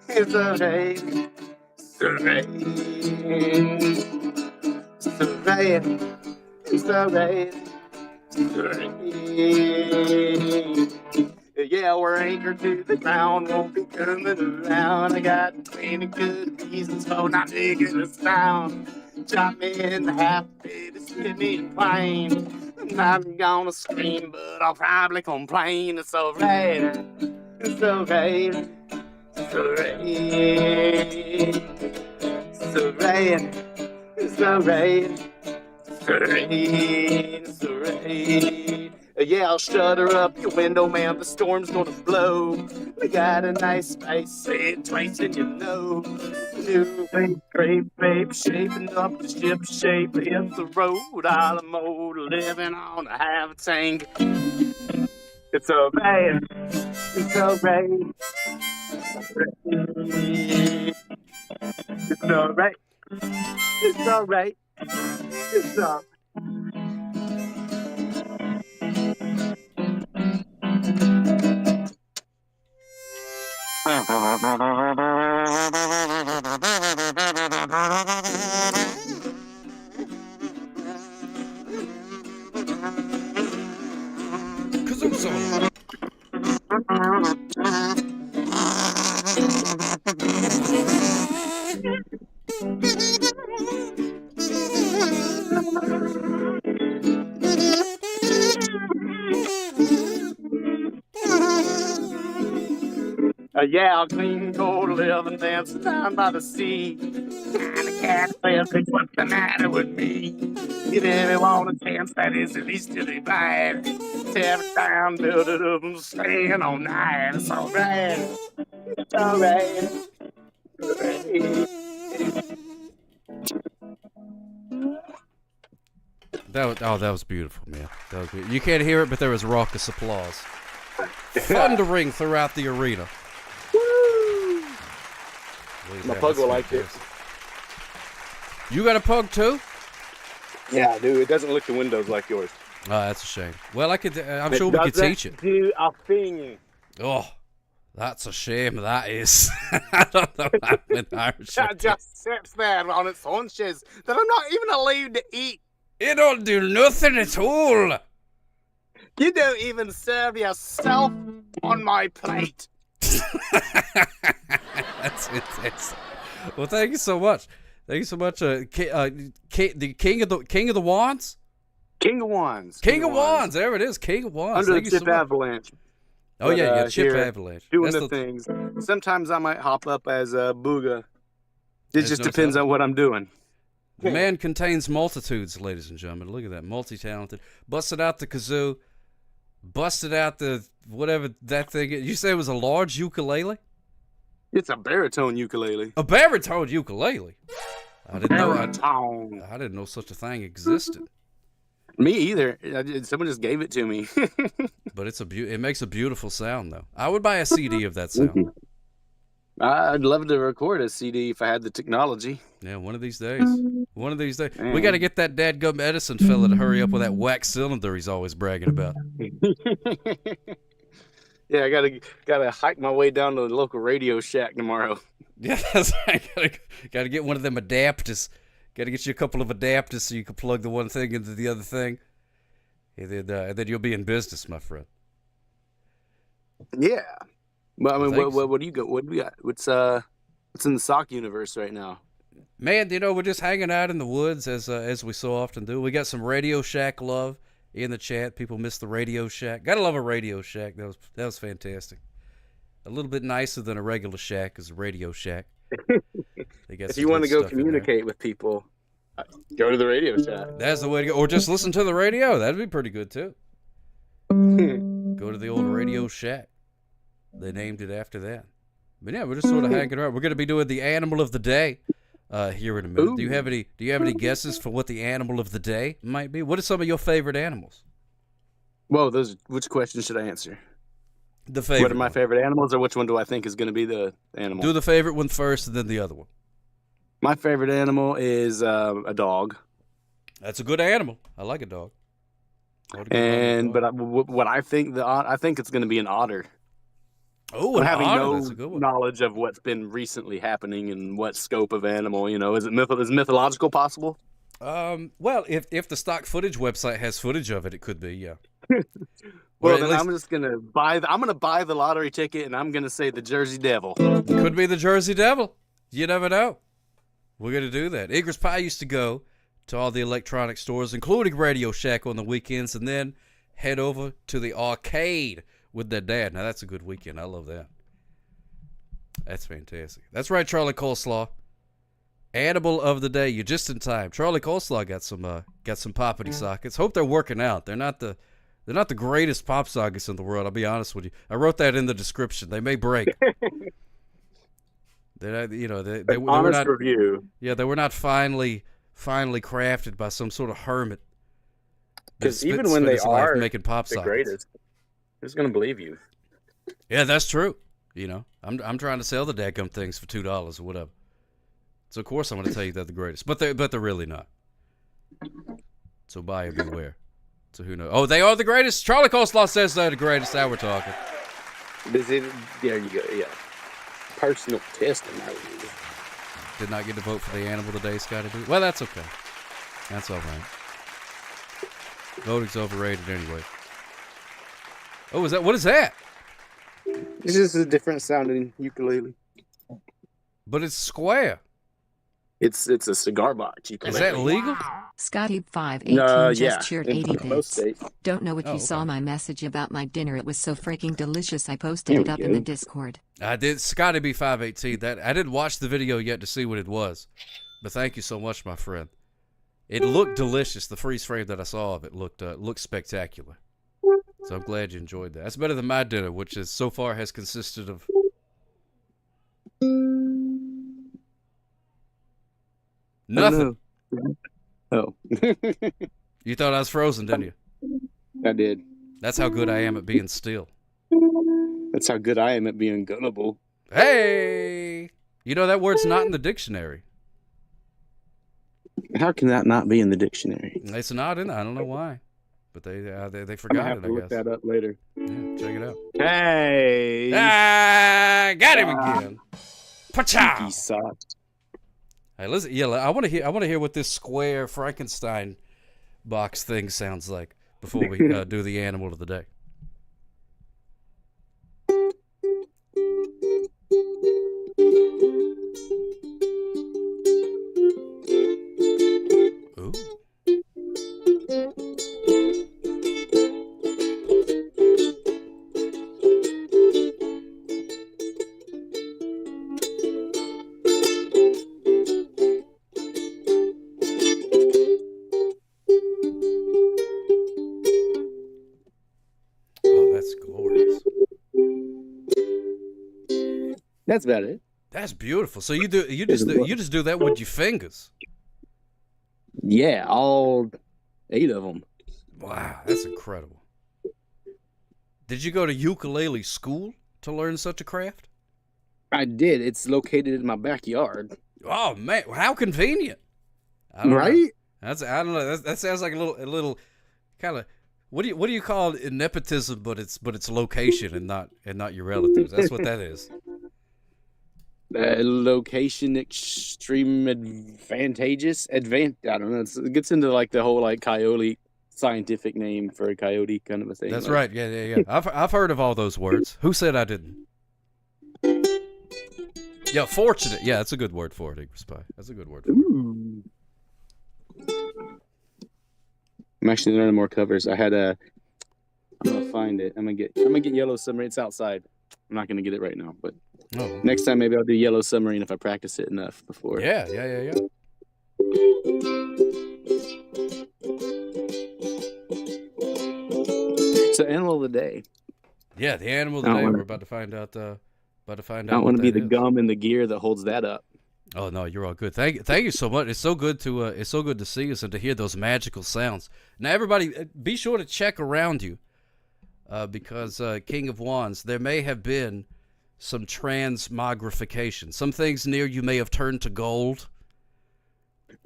It's alright. It's alright. It's alright. It's alright. It's alright. Yeah, we're anchored to the ground, won't be coming around. I got plenty good reasons for not digging us down. Chop me in half, baby, split me in plain. I'm not gonna scream, but I'll probably complain. It's alright. It's alright. It's alright. It's alright. It's alright. It's alright. It's alright. Yeah, I'll shutter up your window, man. The storm's gonna blow. We got a nice space, say it twice and you know. New babe, great babe, shaping up the ship shape. Hit the road, Alamo, living on a half a tank. It's alright. It's alright. It's alright. It's alright. It's alright. Yeah, I'll clean cold live and dance down by the sea. And the cat says, what's the matter with me? Give everyone a chance, that is at least till they bite. Tear it down, build it up, and staying all night. It's alright. It's alright. That was beautiful, man. That was beautiful. You can't hear it, but there was raucous applause. Thundering throughout the arena. My pug will like it. You got a pug too? Yeah, dude. It doesn't lick the windows like yours. Oh, that's a shame. Well, I'm sure we could teach it. Do a thing. Oh, that's a shame. That is. I don't know how with Irish. It just sits there on its haunches that I'm not even allowed to eat. You don't do nothing at all. You don't even serve yourself on my plate. That's intense. Well, thank you so much. Thank you so much. The king of the wands. King of wands. King of wands. There it is. King of wands. Under the chip avalanche. Oh yeah, chip avalanche. Doing the things. Sometimes I might hop up as a booga. It just depends on what I'm doing. The man contains multitudes, ladies and gentlemen. Look at that, multi-talented. Busted out the kazoo. Busted out the whatever that thing is. You say it was a large ukulele? It's a baritone ukulele. A baritone ukulele? I didn't baritone. I didn't know such a thing existed. Me either. Someone just gave it to me. But it makes a beautiful sound, though. I would buy a CD of that sound. I'd love to record a CD if I had the technology. Yeah, one of these days. One of these days. We got to get that dadgum Edison fella to hurry up with that wax cylinder he's always bragging about. Yeah, I gotta hike my way down to the local Radio Shack tomorrow. Yeah, that's right. Gotta get one of them adapters. Gotta get you a couple of adapters so you can plug the one thing into the other thing. And then you'll be in business, my friend. Yeah. Well, I mean, what do you got? What do we got? What's in the sock universe right now? Man, we're just hanging out in the woods as we so often do. We got some Radio Shack love in the chat. People miss the Radio Shack. Gotta love a Radio Shack. That was fantastic. A little bit nicer than a regular shack is a Radio Shack. If you want to go communicate with people, go to the Radio Shack. That's the way to go. Or just listen to the radio. That'd be pretty good too. Go to the old Radio Shack. They named it after that. But yeah, we're just sort of hanging around. We're going to be doing the animal of the day here in a minute. Do you have any guesses for what the animal of the day might be? What are some of your favorite animals? Whoa, which question should I answer? The favorite. What are my favorite animals, or which one do I think is going to be the animal? Do the favorite one first, and then the other one. My favorite animal is a dog. That's a good animal. I like a dog. What I think I think it's going to be an otter. Oh, an having otter. no That's a good one. knowledge of what's been recently happening and what scope of animal, is mythological possible? Well, if the stock footage website has footage of it, it could be, yeah. Well, then I'm just gonna buy the lottery ticket, and I'm gonna say the Jersey Devil. It could be the Jersey Devil. You never know. We're gonna do that. Igor's Pie used to go to all the electronic stores, including Radio Shack on the weekends, and then head over to the arcade with their dad. Now that's a good weekend. I love that. That's fantastic. That's right, Charlie Coleslaw. Animal of the day. You're just in time. Charlie Coleslaw got some poppity sockets. Hope they're working out. They're not the greatest pop sockets in the world. I'll be honest with you. I wrote that in the description. They may break. They were not review. Yeah, they were not finely crafted by some sort of hermit. Because even when they are making pop sockets, greatest, who's gonna believe you? Yeah, that's true. I'm trying to sell the dadgum things for $2 or whatever. So of course I'm going to tell you they're the greatest, but they're really not. So buyer beware. So who knows? Oh, they are the greatest. Charlie Coleslaw says they're the greatest. Now we're talking. There you go. Yeah. Personal testing. Did not get to vote for the animal today, Scotty. Well, that's okay. That's all right. Voting's overrated anyway. Oh, what is that? It's just a different sounding ukulele. But it's square. It's a cigar box. Is that legal? Scotty 518 just cheered 80 bits. States. Don't know if you saw my message about my dinner. It was so freaking delicious. I posted it up in the Discord. I did. Scotty B 518. That I didn't watch the video yet to see what it was, but thank you so much, my friend. It looked delicious. The freeze frame that I saw of it looked spectacular. So I'm glad you enjoyed that. That's better than my dinner, which is so far has consisted of. Nothing. Oh. You thought I was frozen, didn't you? I did. That's how good I am at being still. That's how good I am at being gullible. Hey! You know that word's not in the dictionary. How can that not be in the dictionary? It's not in there. I don't know why. But they I'm forgot gonna have to look that up later. Yeah, check it out. Hey! Got him again. Pachow! Sauce. Hey, listen. Yeah, I want to hear what this square Frankenstein box thing sounds like before we do the animal of the day. Ooh. That's about it. That's beautiful. So you just do that with your fingers. Yeah, all 8 of them. Wow, that's incredible. Did you go to ukulele school to learn such a craft? I did. It's located in my backyard. Oh man, how convenient! Right? I don't know. That sounds like a little kind of. What do you call it? Nepotism, but it's location and not your relatives. That's what that is. Location extreme advantageous. I don't know. It gets into like the whole like coyote scientific name for a coyote kind of a thing. That's right. Yeah. I've heard of all those words. Who said I didn't? Yeah, fortunate. Yeah, that's a good word for it, Igor Spy. That's a good word for it. I'm actually learning more covers. I'm gonna find it. I'm gonna get Yellow Submarine. It's outside. I'm not gonna get it right now, but next time maybe I'll do Yellow Submarine if I practice it enough before. Yeah. So animal of the day. Yeah, the animal of the day. We're about to find out. I don't want to be the gum in the gear that holds that up. Oh no, you're all good. Thank you so much. It's so good to see us and to hear those magical sounds. Now, everybody, be sure to check around you, because King of Wands, there may have been some transmogrification. Some things near you may have turned to gold.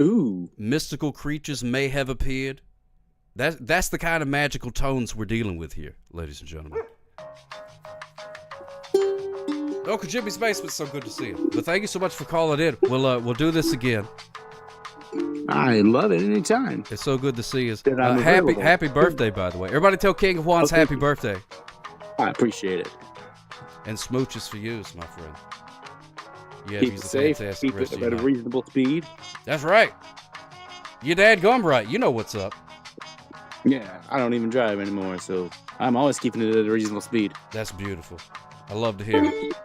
Ooh. Mystical creatures may have appeared. That's the kind of magical tones we're dealing with here, ladies and gentlemen. Uncle Jimmy's Basement, so good to see you. But thank you so much for calling in. We'll do this again. I love it anytime. It's so good to see you. Happy Happy birthday, by the way. Everybody tell King of Wands happy birthday. I appreciate it. And smooches for you, my friend. Yeah, Keep he's it a safe. fantastic Keep rest it of at your a night. reasonable speed. That's right. Your dad gum right. You know what's up. Yeah, I don't even drive anymore, so I'm always keeping it at a reasonable speed. That's beautiful. I love to hear it.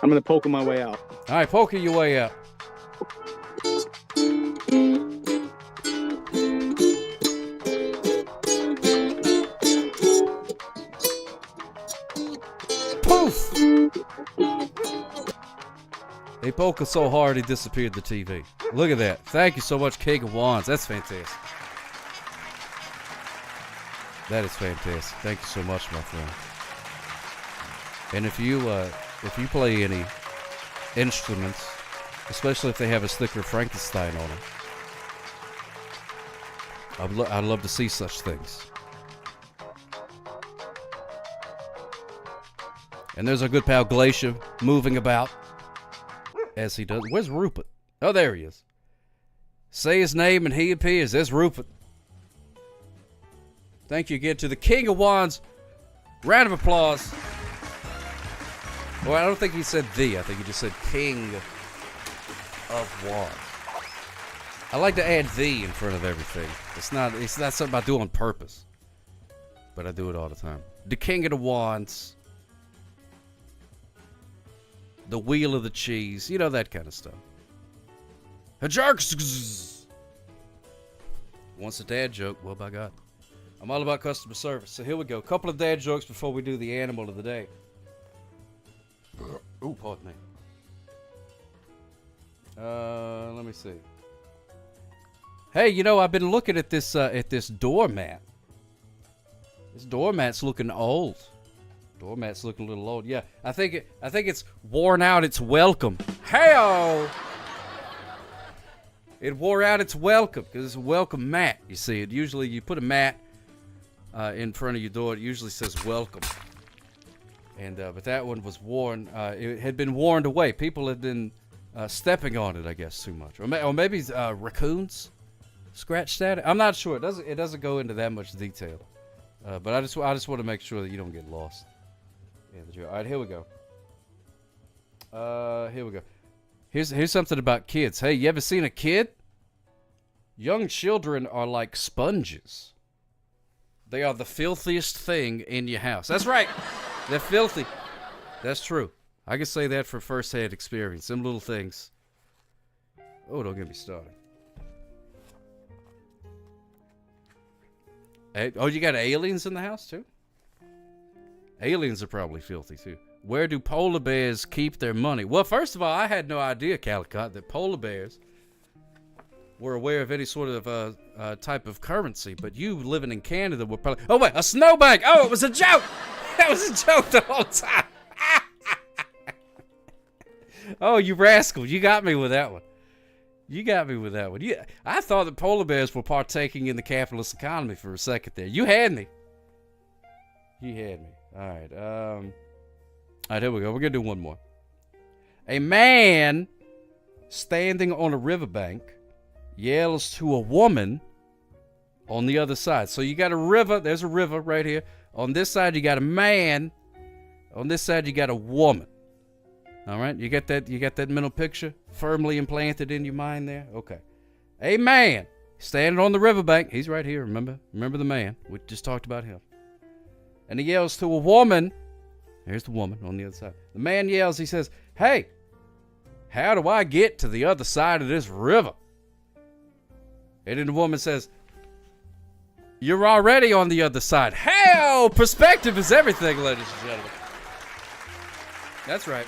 I'm gonna poke my way out. All right, poking your way out. Poof! He poked us so hard he disappeared the TV. Look at that. Thank you so much, King of Wands. That's fantastic. That is fantastic. Thank you so much, my friend. And if you play any instruments, especially if they have a sticker of Frankenstein on them, I'd love to see such things. And there's our good pal Glacier moving about as he does. Where's Rupert? Oh, there he is. Say his name and he appears. There's Rupert. Thank you again to the King of Wands. Round of applause. Well, I don't think he said the. I think he just said King of Wands. I like to add the in front of everything. It's not something I do on purpose. But I do it all the time. The King of the Wands. The Wheel of the Cheese. You know, that kind of stuff. A jerk. Wants a dad joke. Well, by God. I'm all about customer service. So here we go. A couple of dad jokes before we do the animal of the day. Ooh, pardon me. Let me see. Hey, you know, I've been looking at this doormat. This doormat's looking old. Doormat's looking a little old. Yeah, I think it's worn out its welcome. Hey-o! It wore out its welcome because it's a welcome mat. You see, it usually you put a mat in front of your door. It usually says welcome. And but that one was worn. It had been worn away. People had been stepping on it, I guess, too much, or maybe raccoons scratched at it. I'm not sure. It doesn't go into that much detail. But I just want to make sure that you don't get lost. Yeah, all right, here we go. Here we go. Here's something about kids. Hey, you ever seen a kid? Young children are like sponges. They are the filthiest thing in your house. That's right. They're filthy. That's true. I can say that for first-hand experience. Them little things. Oh, don't get me started. Hey, oh, you got aliens in the house, too? Aliens are probably filthy, too. Where do polar bears keep their money? Well, first of all, I had no idea, Calicott, that polar bears were aware of any sort of type of currency. But you living in Canada were probably... Oh, wait, a snowbank! Oh, it was a joke! That was a joke the whole time. Oh, you rascal. You got me with that one. You got me with that one. I thought that polar bears were partaking in the capitalist economy for a second there. You had me. You had me. All right. All right, here we go. We're going to do one more. A man standing on a riverbank yells to a woman on the other side. So you got a river. There's a river right here. On this side, you got a man. On this side, you got a woman. All right? You got that mental picture firmly implanted in your mind there? Okay. A man standing on the riverbank. He's right here, remember? Remember the man. We just talked about him. And he yells to a woman. Here's the woman on the other side. The man yells, he says, "Hey, how do I get to the other side of this river?" And then the woman says, "You're already on the other side." Hell, perspective is everything, ladies and gentlemen. That's right.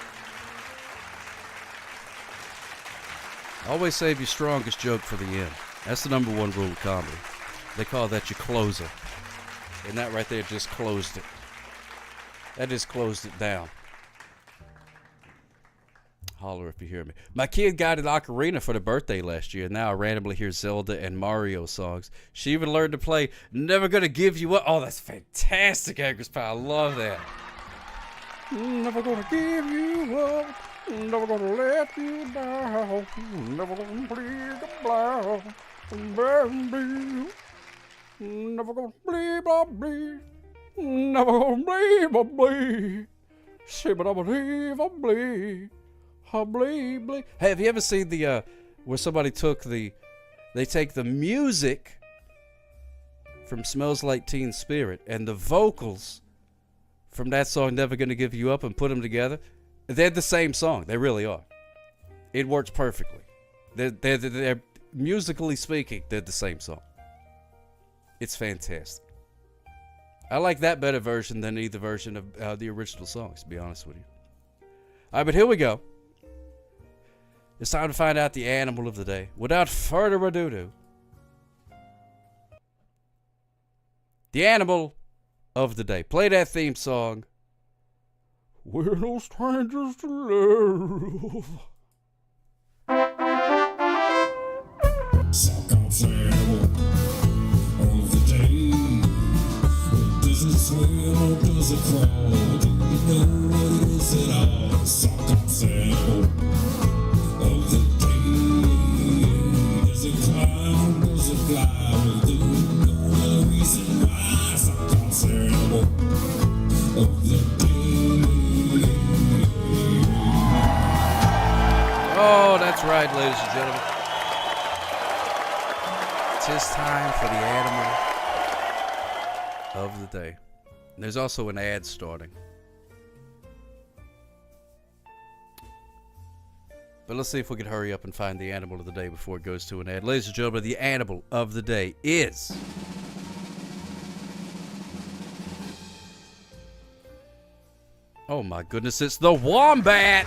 Always save your strongest joke for the end. That's the number one rule of comedy. They call that your closer. And that right there just closed it. That just closed it down. Holler if you hear me. My kid got an ocarina for the birthday last year. Now I randomly hear Zelda and Mario songs. She even learned to play Never Gonna Give You Up. Oh, that's fantastic, Anchor's Pie. I love that. Never gonna give you up. Never gonna let you down. Never gonna plead the blow. Baby. Never gonna bleed, bleed. Never gonna bleed, bleed. Say, but I believe I bleed. I bleed, bleed. Hey, have you ever seen the, where somebody took they take the music from Smells Like Teen Spirit and the vocals from that song, Never Gonna Give You Up, and put them together? They're the same song. They really are. It works perfectly. They're musically speaking, they're the same song. It's fantastic. I like that better version than either version of the original songs, to be honest with you. All right, but here we go. It's time to find out the animal of the day. Without further ado, the animal of the day. Play that theme song. We're no strangers to love. Sockouts animal of the day. Does it swim or does it crawl? Do you know what it is at all? Sockouts animal of the day. Does it climb or does it fly? Well, do you know the reason why? Sockouts animal of the day. Oh, that's right, ladies and gentlemen. It's time for the animal of the day. And there's also an ad starting. But let's see if we can hurry up and find the animal of the day before it goes to an ad. Ladies and gentlemen, the animal of the day is... oh my goodness, it's the wombat!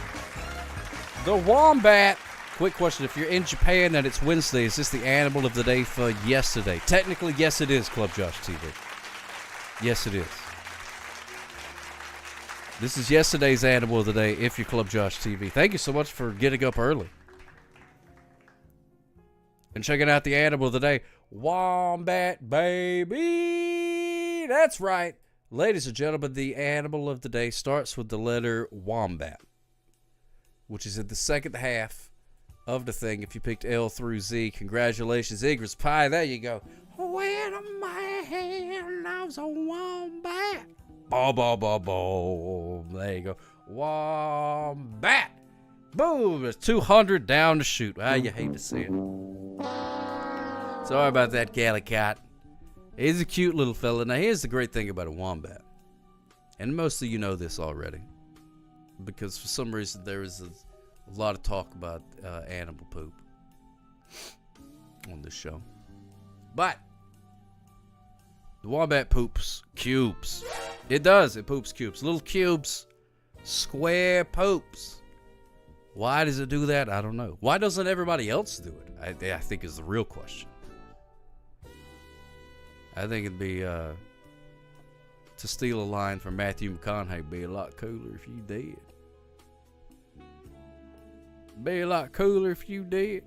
The wombat! Quick question, if you're in Japan and it's Wednesday, is this the animal of the day for yesterday? Technically, yes it is, Club Josh TV. Yes it is. This is yesterday's animal of the day if you're Club Josh TV. Thank you so much for getting up early and checking out the animal of the day. Wombat, baby! That's right. Ladies and gentlemen, the animal of the day starts with the letter wombat, which is in the second half of the thing. If you picked L through Z, congratulations, Igris Pie. There you go. When a man loves a wombat. Boom, boom, boom, boom. There you go. Wombat. Boom. There's 200 down the chute. Ah, you hate to see it. Sorry about that, Calicut. He's a cute little fella. Now, here's the great thing about a wombat. And most of you know this already, because for some reason there is a lot of talk about animal poop on this show. But the wombat poops cubes. It does. It poops cubes. Little cubes. Square poops. Why does it do that? I don't know. Why doesn't everybody else do it? I think is the real question. I think it'd be, to steal a line from Matthew McConaughey, be a lot cooler if you did. Be a lot cooler if you did.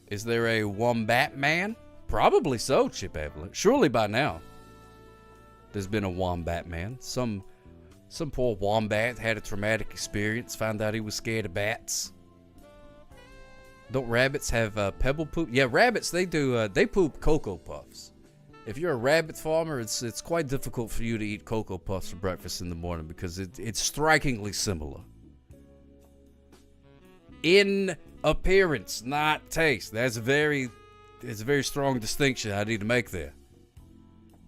Is there a wombat man? Probably so, Chip Evelyn. Surely by now there's been a wombat man. Some poor wombat had a traumatic experience, found out he was scared of bats. Don't rabbits have pebble poop? Yeah, rabbits, they do. They poop Cocoa Puffs. If you're a rabbit farmer, it's quite difficult for you to eat Cocoa Puffs for breakfast in the morning because it's strikingly similar. In appearance, not taste. It's a very strong distinction I need to make there.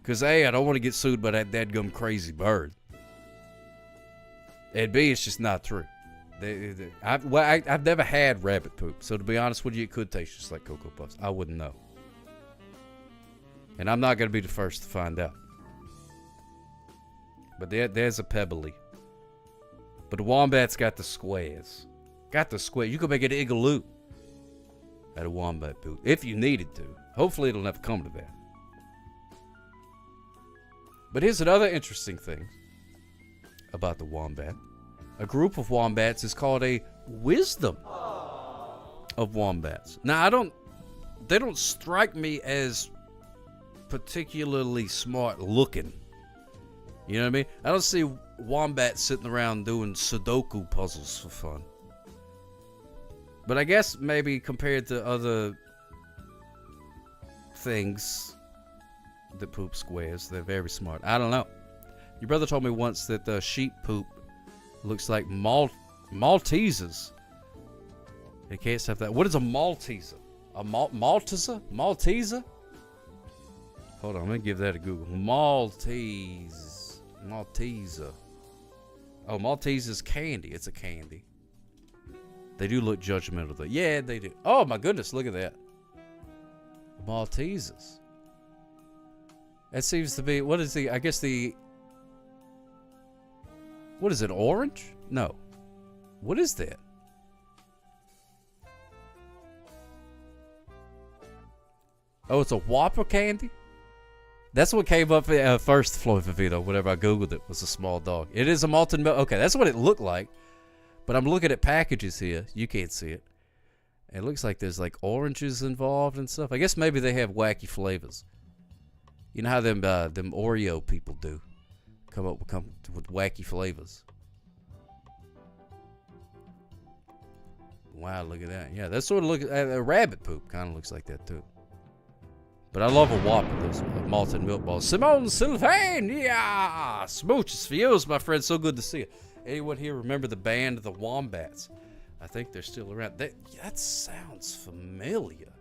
Because A, I don't want to get sued by that dadgum crazy bird. And B, it's just not true. I've never had rabbit poop, so to be honest with you, it could taste just like Cocoa Puffs. I wouldn't know. And I'm not going to be the first to find out. But there's a pebbly. But the wombat's got the squares. Got the square. You could make an igloo out of wombat poop if you needed to. Hopefully it'll never come to that. But here's another interesting thing about the wombat. A group of wombats is called a wisdom of wombats. Now, they don't strike me as particularly smart looking. You know what I mean? I don't see wombats sitting around doing Sudoku puzzles for fun. But I guess maybe compared to other things that poop squares, they're very smart. I don't know. Your brother told me once that the sheep poop looks like Maltesers. They can't stop that. What is a Malteser? A Malteser? Malteser? Hold on, let me give that a Google. Malteser. Oh, Malteser's candy. It's a candy. They do look judgmental though. Yeah, they do. Oh my goodness, look at that. Maltesers. That seems to be, what is the, I guess the, what is it, orange? No. What is that? Oh, it's a Whopper candy? That's what came up first, Floyd Vivito, whenever I Googled it, was a small dog. It is a malted milk. Okay, that's what it looked like. But I'm looking at packages here. You can't see it. It looks like there's like oranges involved and stuff. I guess maybe they have wacky flavors. You know how them Oreo people do. Come with wacky flavors. Wow, look at that. Yeah, that sort of a rabbit poop kind of looks like that too. But I love a Whopper, those malted milk balls. Simone Sylvain, yeah! Smooches for you, my friend. So good to see you. Anyone here remember the band The Wombats? I think they're still around. That sounds familiar.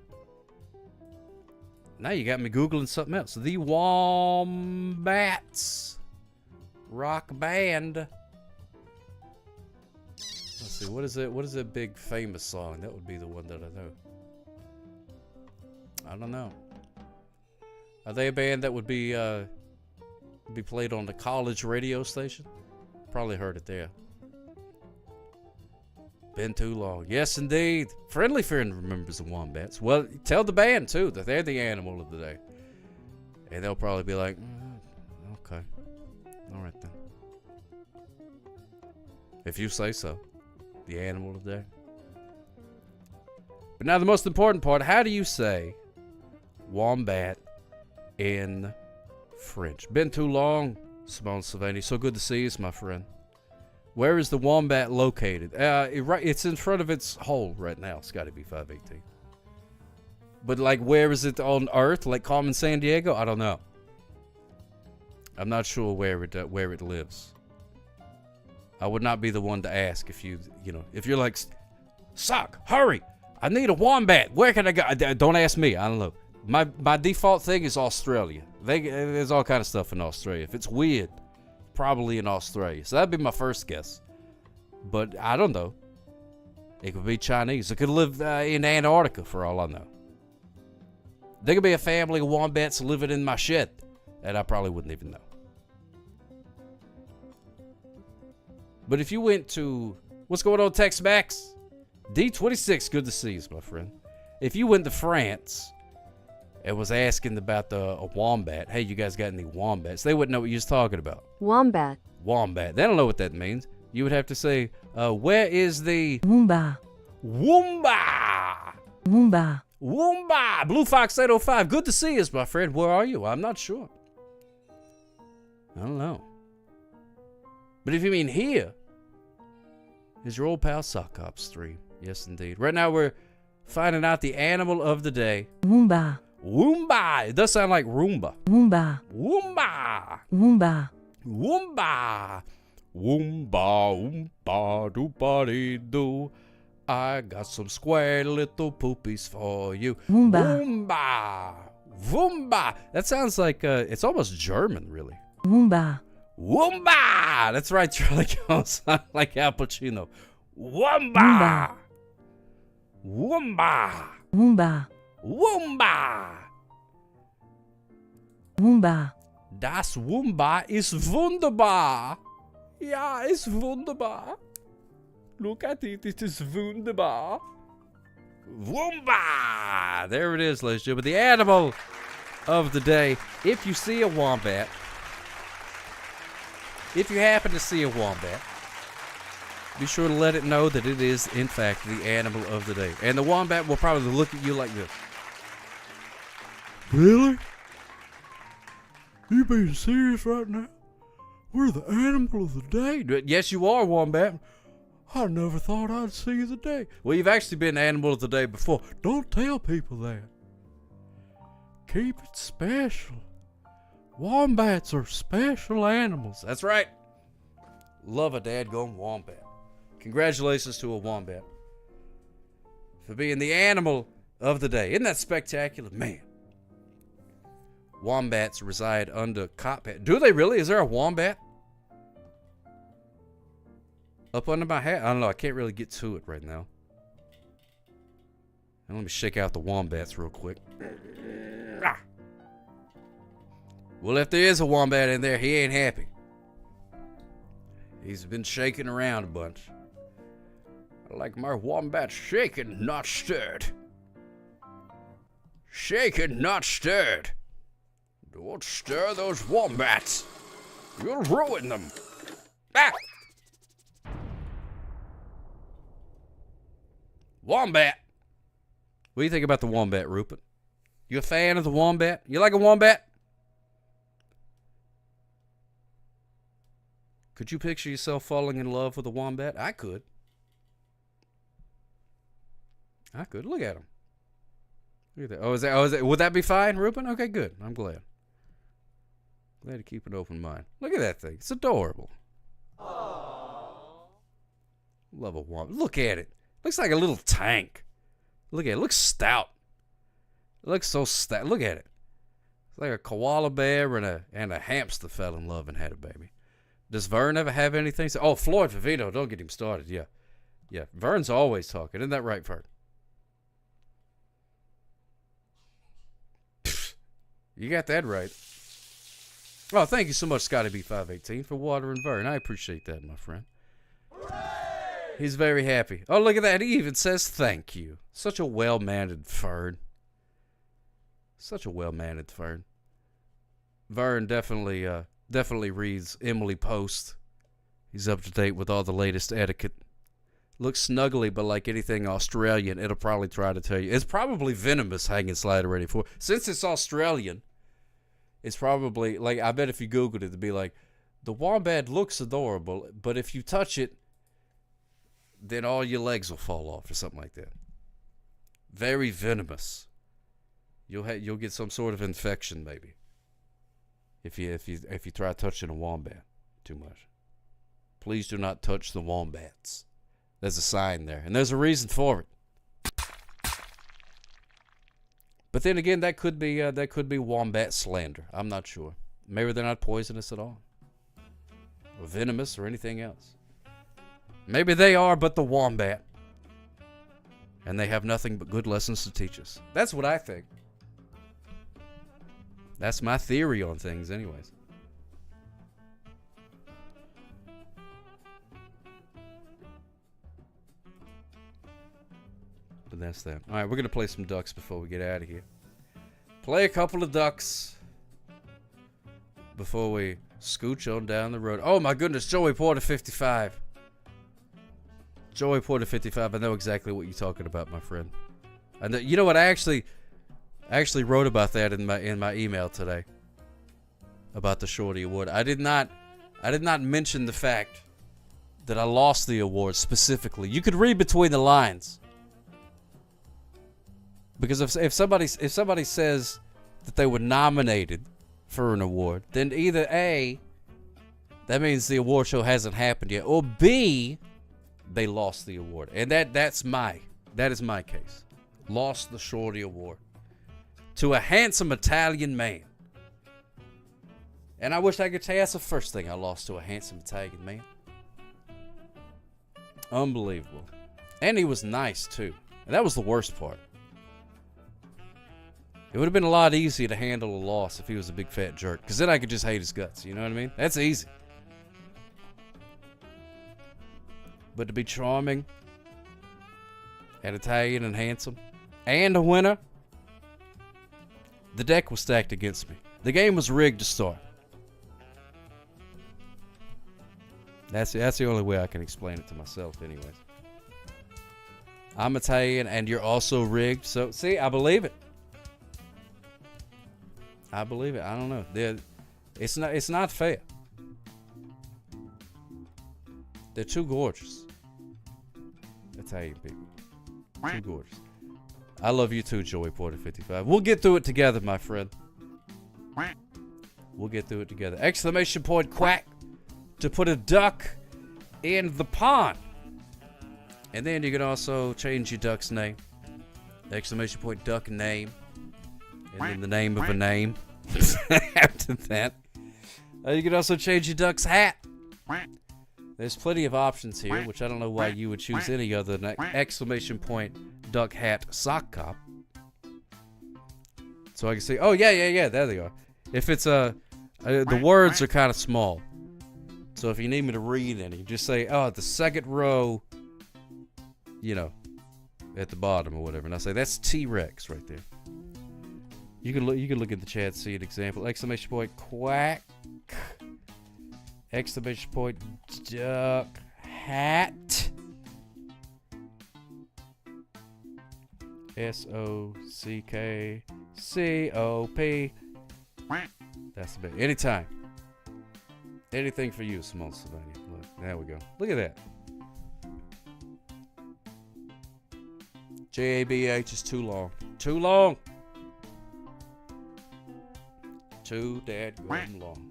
Now you got me Googling something else. The Wombats rock band. Let's see, what is it? What is a big famous song? That would be the one that I know. I don't know. Are they a band that would be played on the college radio station? Probably heard it there. Been too long. Yes, indeed. Friendly Friend remembers the Wombats. Well, tell the band, too, that they're the animal of the day. And they'll probably be like, okay. All right, then. If you say so. The animal of the day. But now the most important part. How do you say wombat in French? Been too long, Simone Sylvani. So good to see you, my friend. Where is the wombat located? It's in front of its hole right now. It's got to be 518. But like, where is it on Earth? Like Carmen San Diego? I don't know. I'm not sure where it lives. I would not be the one to ask if if you're like, Sock, hurry! I need a wombat. Where can I go? Don't ask me. I don't know. My default thing is Australia. There's all kind of stuff in Australia. If it's weird, probably in Australia. So that'd be my first guess. But I don't know. It could be Chinese. It could live in Antarctica for all I know. There could be a family of wombats living in my shed, and I probably wouldn't even know. But if you went to, what's going on, Tex-Mex? D26, good to see you, my friend. If you went to France and was asking about a wombat, hey, you guys got any wombats? They wouldn't know what you was talking about. Wombat. Wombat. They don't know what that means. You would have to say, where is the... Woomba. Woomba. Woomba. Woomba. Blue Fox 805, good to see us, my friend. Where are you? I'm not sure. I don't know. But if you mean here, is your old pal Sock Ops 3. Yes, indeed. Right now we're finding out the animal of the day. Woomba. Woomba. It does sound like Roomba. Woomba. Woomba. Woomba. Woomba. Woomba. Oompa doopity-doo. I got some square little poopies for you. Woomba. Woomba. Woomba. That sounds like, it's almost German, really. Woomba. Woomba! That's right, Charlie Jones. Like Al Pacino. Woomba! Woomba! Woomba. Woomba! Woomba. Das Woomba ist wunderbar. Ja, ist wunderbar. Look at it, it is wunderbar. Womba! There it is, ladies and gentlemen. The animal of the day. If you see a wombat, if you happen to see a wombat, be sure to let it know that it is, in fact, the animal of the day. And the wombat will probably look at you like this. Really? You being serious right now? We're the animal of the day? Yes, you are, wombat. I never thought I'd see the day. Well, you've actually been animal of the day before. Don't tell people that. Keep it special. Wombats are special animals. That's right. Love a dadgone wombat. Congratulations to a wombat for being the animal of the day. Isn't that spectacular? Man. Wombats reside under cop hat. Do they really? Is there a wombat up under my hat? I don't know. I can't really get to it right now. And let me shake out the wombats real quick. Ah. Well, if there is a wombat in there, he ain't happy. He's been shaking around a bunch. I like my wombat shaken, not stirred. Shaken, not stirred. Don't stir those wombats. You'll ruin them. Ah! Wombat. What do you think about the wombat, Rupert? You a fan of the wombat? You like a wombat? Could you picture yourself falling in love with a wombat? I could. I could. Look at him. Look at that. Oh, is that? Would that be fine, Reuben? Okay, good. I'm glad. Glad to keep an open mind. Look at that thing. It's adorable. Aww. Love a wombat. Look at it. Looks like a little tank. Look at it. It looks stout. It looks so stout. Look at it. It's like a koala bear and a hamster fell in love and had a baby. Does Vern ever have anything? Oh, Floyd Vivino. Don't get him started. Yeah. Yeah. Vern's always talking. Isn't that right, Vern? You got that right. Oh, thank you so much, Scotty B518, for watering Vern. I appreciate that, my friend. Hooray! He's very happy. Oh, look at that. He even says thank you. Such a well-mannered Vern. Such a well-mannered Vern. Vern definitely reads Emily Post. He's up to date with all the latest etiquette. Looks snuggly, but like anything Australian, it'll probably try to tell you. It's probably venomous, hanging slider ready for. Since it's Australian, it's probably, like, I bet if you Googled it, it'd be like, the wombat looks adorable, but if you touch it, then all your legs will fall off or something like that. Very venomous. You'll get some sort of infection maybe if you try touching a wombat too much. Please do not touch the wombats. There's a sign there, and there's a reason for it. But then again, that could be wombat slander. I'm not sure. Maybe they're not poisonous at all, or venomous, or anything else. Maybe they are, but the wombat, and they have nothing but good lessons to teach us. That's what I think. That's my theory on things, anyways. But that's that. All right, we're going to play some ducks before we get out of here. Play a couple of ducks before we scooch on down the road. Oh, my goodness. Joey Porter 55. Joey Porter 55. I know exactly what you're talking about, my friend. And you know what? I actually wrote about that in my email today about the Shorty Award. I did not mention the fact that I lost the award specifically. You could read between the lines. Because if somebody says that they were nominated for an award, then either A, that means the award show hasn't happened yet, or B, they lost the award. And that is my case. Lost the Shorty Award to a handsome Italian man. And I wish I could tell you that's the first thing I lost to a handsome Italian man. Unbelievable. And he was nice too. And that was the worst part. It would have been a lot easier to handle a loss if he was a big fat jerk. Because then I could just hate his guts. You know what I mean? That's easy. but to be charming and Italian and handsome and a winner, the deck was stacked against me. The game was rigged to start. That's the only way I can explain it to myself anyways. I'm Italian and you're also rigged. So, see, I believe it. I believe it. I don't know. It's not fair. They're too gorgeous. Italian people. Too gorgeous. I love you too, Joey Porter 55. We'll get through it together, my friend. We'll get through it together. Exclamation point quack to put a duck in the pond. And then you can also change your duck's name. Exclamation point duck name. And then the name of a name. After that. You can also change your duck's hat. There's plenty of options here, which I don't know why you would choose any other than exclamation point duck hat sock cop. So I can say, oh yeah, there they are. If it's the words are kind of small. So if you need me to read any, just say, oh, the second row, you know, at the bottom or whatever. And I say, that's T-Rex right there. You can look at the chat, see an example. Exclamation point quack. Exclamation point duck hat. SOCKCOP. That's the bit. Anytime. Anything for you, Simone Sylvania. Look, there we go. Look at that. JABH is too long. Too long. Too dadgum long.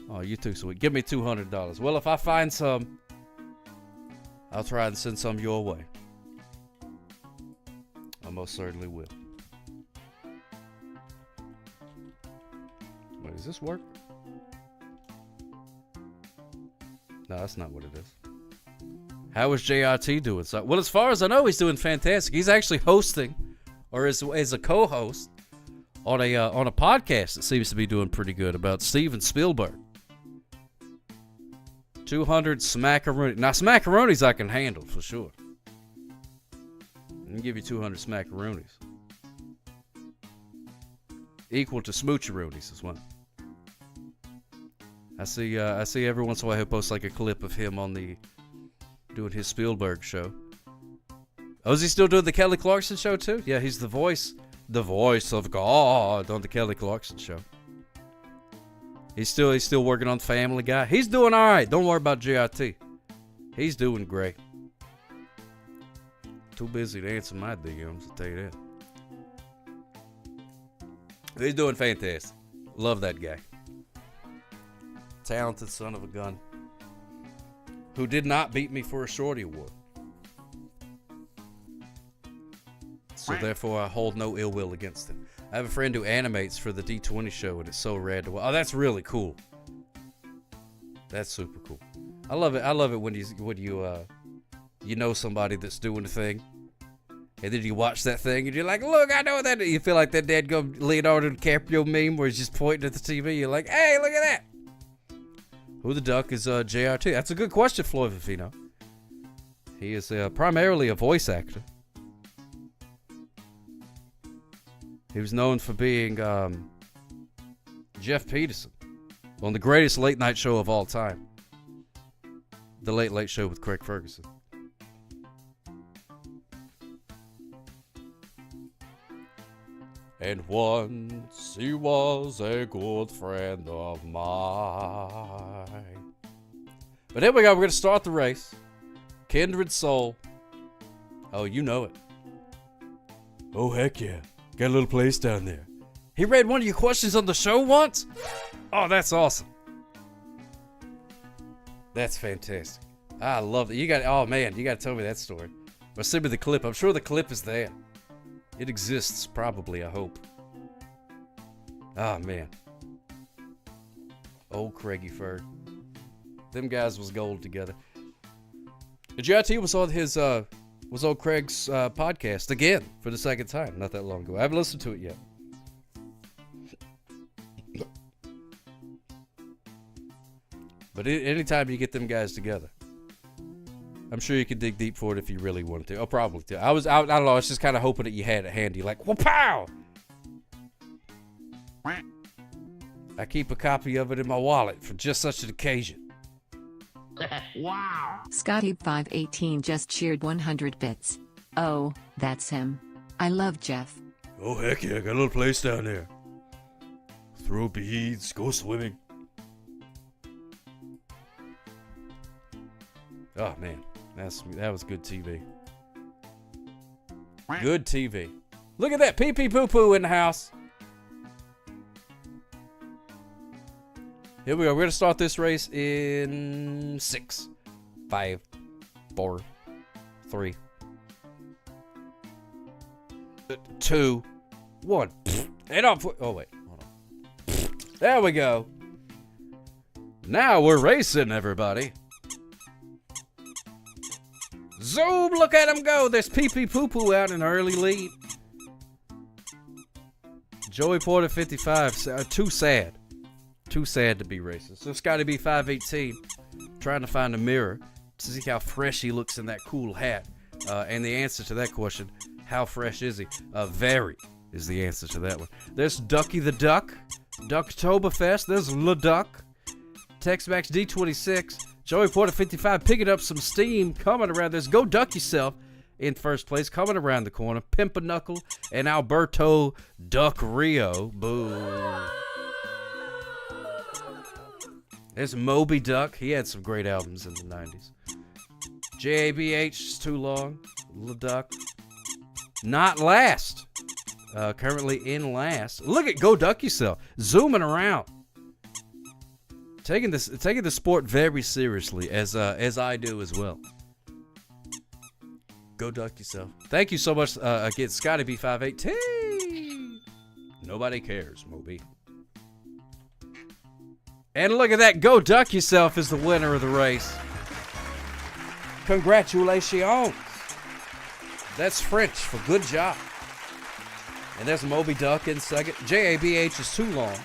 Oh, you too sweet. Give me $200. Well, if I find some, I'll try and send some your way. I most certainly will. Wait, does this work? No, that's not what it is. How is JRT doing? So, well, as far as I know, he's doing fantastic. He's actually hosting, or is a co-host on a podcast that seems to be doing pretty good about Steven Spielberg. 200 smackaroonies. Now, smackaroonies I can handle for sure. I can give you 200 smackaroonies. Equal to smoocheroonies as well. I see every once in a while he'll post like a clip of him on doing his Spielberg show. Oh, is he still doing the Kelly Clarkson show too? Yeah, he's the voice of God on the Kelly Clarkson show. He's still working on Family Guy. He's doing all right. Don't worry about JRT. He's doing great. Too busy to answer my DMs, I'll tell you that. He's doing fantastic. Love that guy. Talented son of a gun. Who did not beat me for a Shorty Award. So therefore, I hold no ill will against him. I have a friend who animates for the D20 show, and it's so rad to watch. Oh, that's really cool. That's super cool. I love it. I love it when you know somebody that's doing a thing, and then you watch that thing, and you're like, look, I know that. You feel like that dadgum Leonardo DiCaprio meme where he's just pointing at the TV. You're like, hey, look at that. Who the duck is JRT? That's a good question, Floyd Vivino. He is primarily a voice actor. He was known for being Jeff Peterson on the greatest late night show of all time, The Late Late Show with Craig Ferguson. And once he was a good friend of mine. But here we go. We're going to start the race. Kindred Soul. Oh, you know it. Oh, heck yeah. Got a little place down there. He read one of your questions on the show once? Oh, that's awesome. That's fantastic. I love it. Oh man, you got to tell me that story. Or send me the clip. I'm sure the clip is there. It exists, probably, I hope. Oh, man. Old Craigie Ferg. Them guys was gold together. JIT was on Craig's podcast again for the second time, not that long ago. I haven't listened to it yet. But anytime you get them guys together, I'm sure you could dig deep for it if you really wanted to. Oh, probably too. I don't know. I was just kind of hoping that you had it handy. Like, whoa, pow! I keep a copy of it in my wallet for just such an occasion. Wow. Scotty518 just cheered 100 bits. Oh, that's him. I love Jeff. Oh, heck yeah. I got a little place down there. Throw beads, go swimming. Oh, man. That was good TV. Good TV. Look at that. Pee-pee poo-poo in the house. Here we go. We're going to start this race in 6, 5, 4, 3, 2, 1. And off. Oh, wait. Hold on. There we go. Now we're racing, everybody. Zoom, look at him go. There's Pee-pee Poo-Poo out in early lead. Joey Porter, 55. Too sad. Too sad to be racing. So Scotty B 518 trying to find a mirror to see how fresh he looks in that cool hat. And the answer to that question, how fresh is he? Very is the answer to that one. There's Ducky the Duck. Ducktoberfest. There's Le Duck. Tex-Mex D26. Joey Porter 55 picking up some steam coming around. There's Go Duck Yourself in first place coming around the corner. Pimpernukle and Alberto Duck Rio. Boo. There's Moby Duck. He had some great albums in the 90s. JABH is too long. Le Duck. Not last. Currently in last. Look at Go Duck Yourself. Zooming around. Taking the sport very seriously, as I do as well. Go Duck Yourself. Thank you so much again, Scotty B518. Nobody cares, Moby. And look at that, Go Duck Yourself is the winner of the race. Congratulations. That's French for good job. And there's Moby Duck in second. JABH is too long.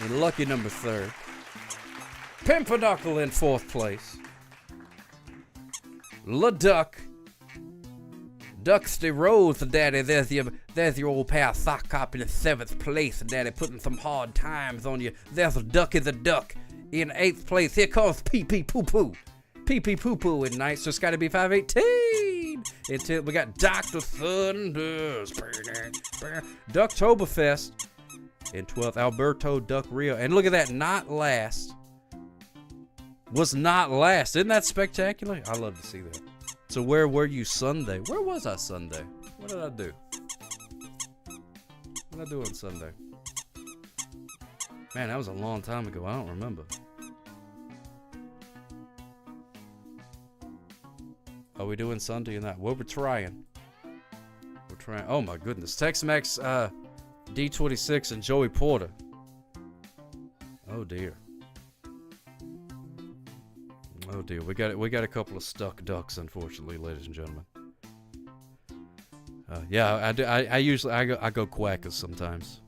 And lucky number third. Pimpernukle in fourth place. Le Duck. Ducksty Rose, Daddy. There's your old pal Thocop in the 7th place, Daddy, putting some hard times on you. There's Ducky the Duck in 8th place. Here comes Pee-pee Poo-Poo. Pee-pee Poo-Poo in 9th, so it's got to be 518. Until we got Dr. Thunders. Ducktoberfest in 12th. Alberto Duck Rio. And look at that, not last. Was not last. Isn't that spectacular? I love to see that. So where were you Sunday? Where was I Sunday? What did I do? What did I do on Sunday? Man, that was a long time ago. I don't remember. Are we doing Sunday or not? Well, we're trying. We're trying. Oh my goodness. Tex-Mex D26 and Joey Porter. Oh dear. Oh dear, we got a couple of stuck ducks, unfortunately, ladies and gentlemen. Yeah, I do. I usually go quackers sometimes.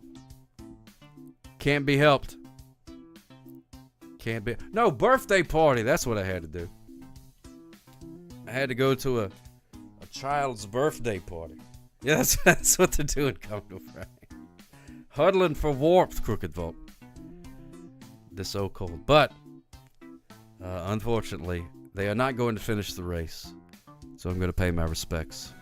Can't be helped. Can't be. No, birthday party. That's what I had to do. I had to go to a child's birthday party. Yeah, that's what they're doing coming to Friday. Huddling for warmth, Crooked Vault. They're so cold, but. Unfortunately, they are not going to finish the race, so I'm going to pay my respects.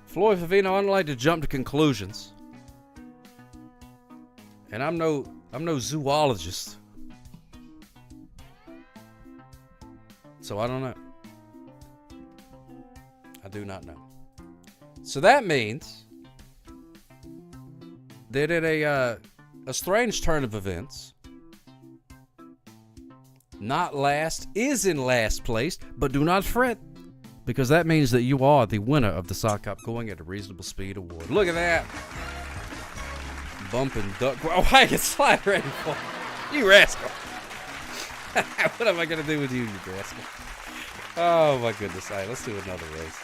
Floyd Favino, I don't like to jump to conclusions. And I'm no zoologist. So I don't know. I do not know. So that means that in a strange turn of events, not last is in last place, but do not fret, because that means that you are the winner of the Sock Hop Going at a Reasonable Speed Award. Look at that. Bumping duck. Oh, I can slide right and fall. You rascal. What am I going to do with you, you rascal? Oh, my goodness. All right, let's do another race.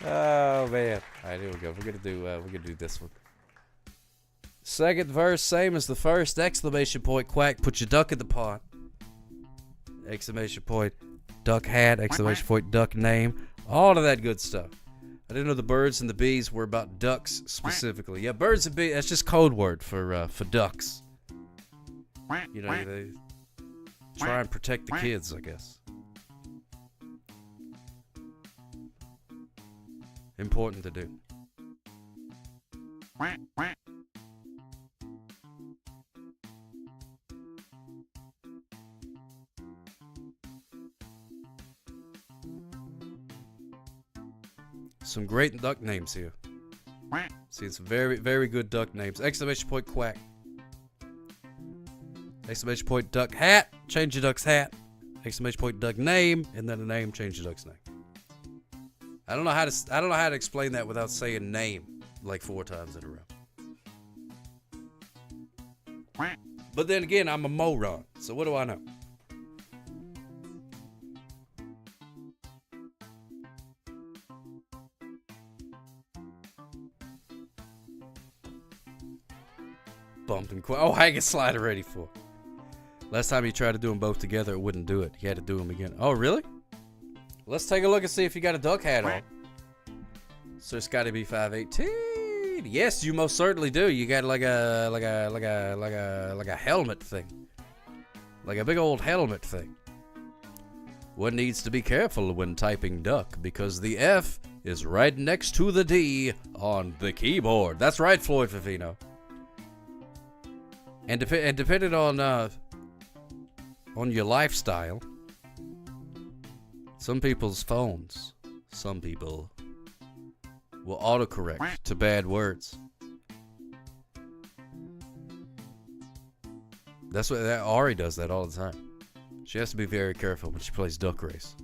Oh, man. All right, here we go. We're gonna do this one. Second verse, same as the first. Exclamation point, quack. Put your duck in the pond. Exclamation point, duck hat. Exclamation point, duck name. All of that good stuff. I didn't know the birds and the bees were about ducks specifically. Yeah, birds and bees, that's just code word for ducks. You know, they try and protect the kids, I guess. Important to do. Some great duck names here. See, it's very, very good duck names. Exclamation point, quack. Exclamation point, duck hat. Change your duck's hat. Exclamation point, duck name, and then a name. Change your duck's name. I don't know how to explain that without saying name like 4 times in a row. But then again, I'm a moron, so what do I know? Bumped and quack. Oh, hang a slide already for. Last time you tried to do them both together, it wouldn't do it. You had to do them again. Oh, really? Let's take a look and see if you got a duck hat on. So it's got to be 518. Yes, you most certainly do. You got like a helmet thing, like a big old helmet thing. One needs to be careful when typing duck because the F is right next to the D on the keyboard. That's right, Floyd Favino. And depending on your lifestyle. Some people's phones, some people will autocorrect to bad words. That's what Ari does that all the time. She has to be very careful when she plays Duck Race,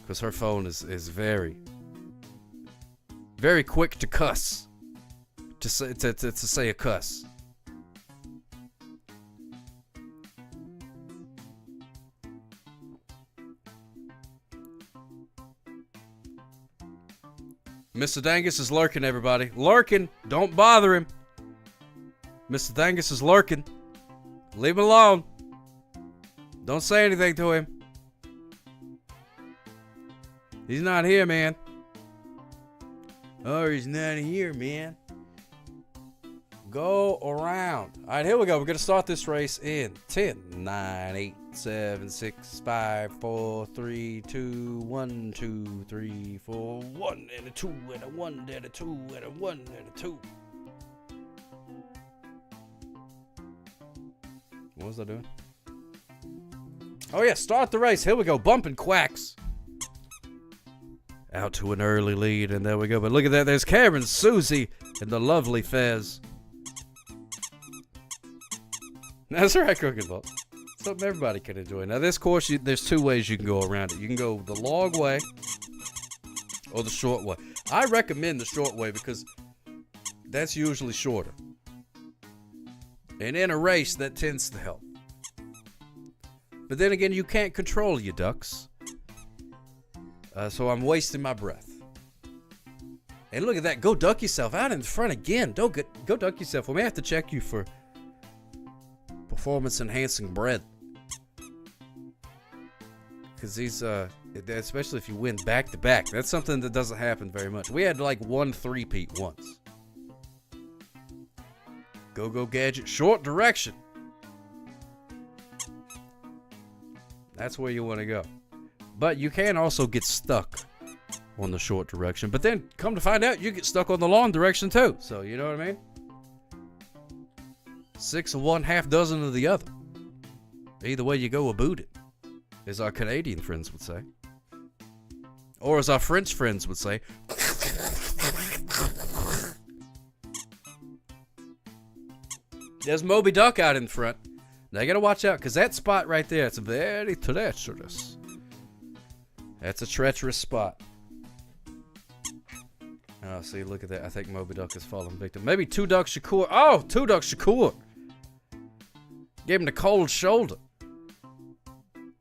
because her phone is very, very quick to cuss, to say a cuss. Mr. Dangus is lurking, everybody. Lurking. Don't bother him. Mr. Dangus is lurking. Leave him alone. Don't say anything to him. He's not here, man. Oh, he's not here, man. Go around. All right, here we go. We're going to start this race in 10, 9, 8, 7, 6, 5, 4, 3, 2, 1, 2, 3, 4, 1 and a 2 and a 1 and a 2 and a 1 and a 2. What was I doing? Oh yeah, start the race. Here we go. Bumping quacks. Out to an early lead, and there we go. But look at that. There's Karen, Susie, and the lovely Fez. That's right, Crooked Ball. Something everybody can enjoy. Now, this course, there's 2 ways you can go around it. You can go the long way or the short way. I recommend the short way because that's usually shorter. And in a race, that tends to help. But then again, you can't control your ducks. So I'm wasting my breath. And look at that. Go duck yourself out in front again. Go duck yourself. We may have to check you for performance-enhancing bread. Because these, especially if you win back-to-back, that's something that doesn't happen very much. We had like 1 3-peat once. Go gadget, short direction. That's where you want to go. But you can also get stuck on the short direction. But then, come to find out, you get stuck on the long direction too. So, you know what I mean? 6 of one, half dozen of the other. Either way you go about it, as our Canadian friends would say. Or as our French friends would say. There's Moby Duck out in front. Now you gotta watch out, because that spot right there, it's very treacherous. That's a treacherous spot. Oh, see, look at that. I think Moby Duck has fallen victim. Maybe Two Duck Shakur. Oh, Two Duck Shakur. Gave him the cold shoulder.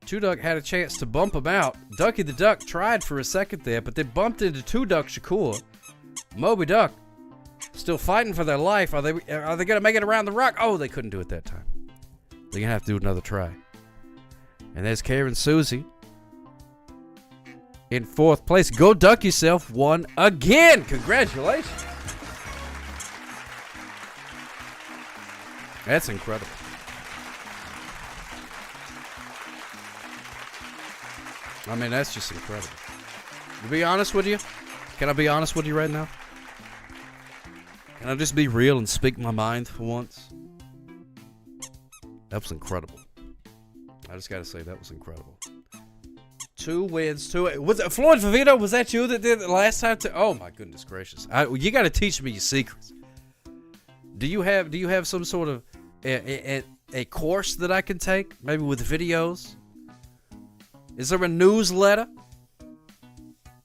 Two Duck had a chance to bump him out. Ducky the Duck tried for a second there, but they bumped into Two Duck Shakur. Moby Duck still fighting for their life. Are they going to make it around the rock? Oh, they couldn't do it that time. They're going to have to do another try. And there's Karen Susie in 4th place. Go Duck Yourself won again. Congratulations. That's incredible. I mean, that's just incredible. To be honest with you, can I be honest with you right now? Can I just be real and speak my mind for once? That was incredible. I just got to say, that was incredible. 2 wins, was it Floyd Vivito? Was that you that did it last time? Oh my goodness gracious! You got to teach me your secrets. Do you have some sort of a course that I can take, maybe with videos? Is there a newsletter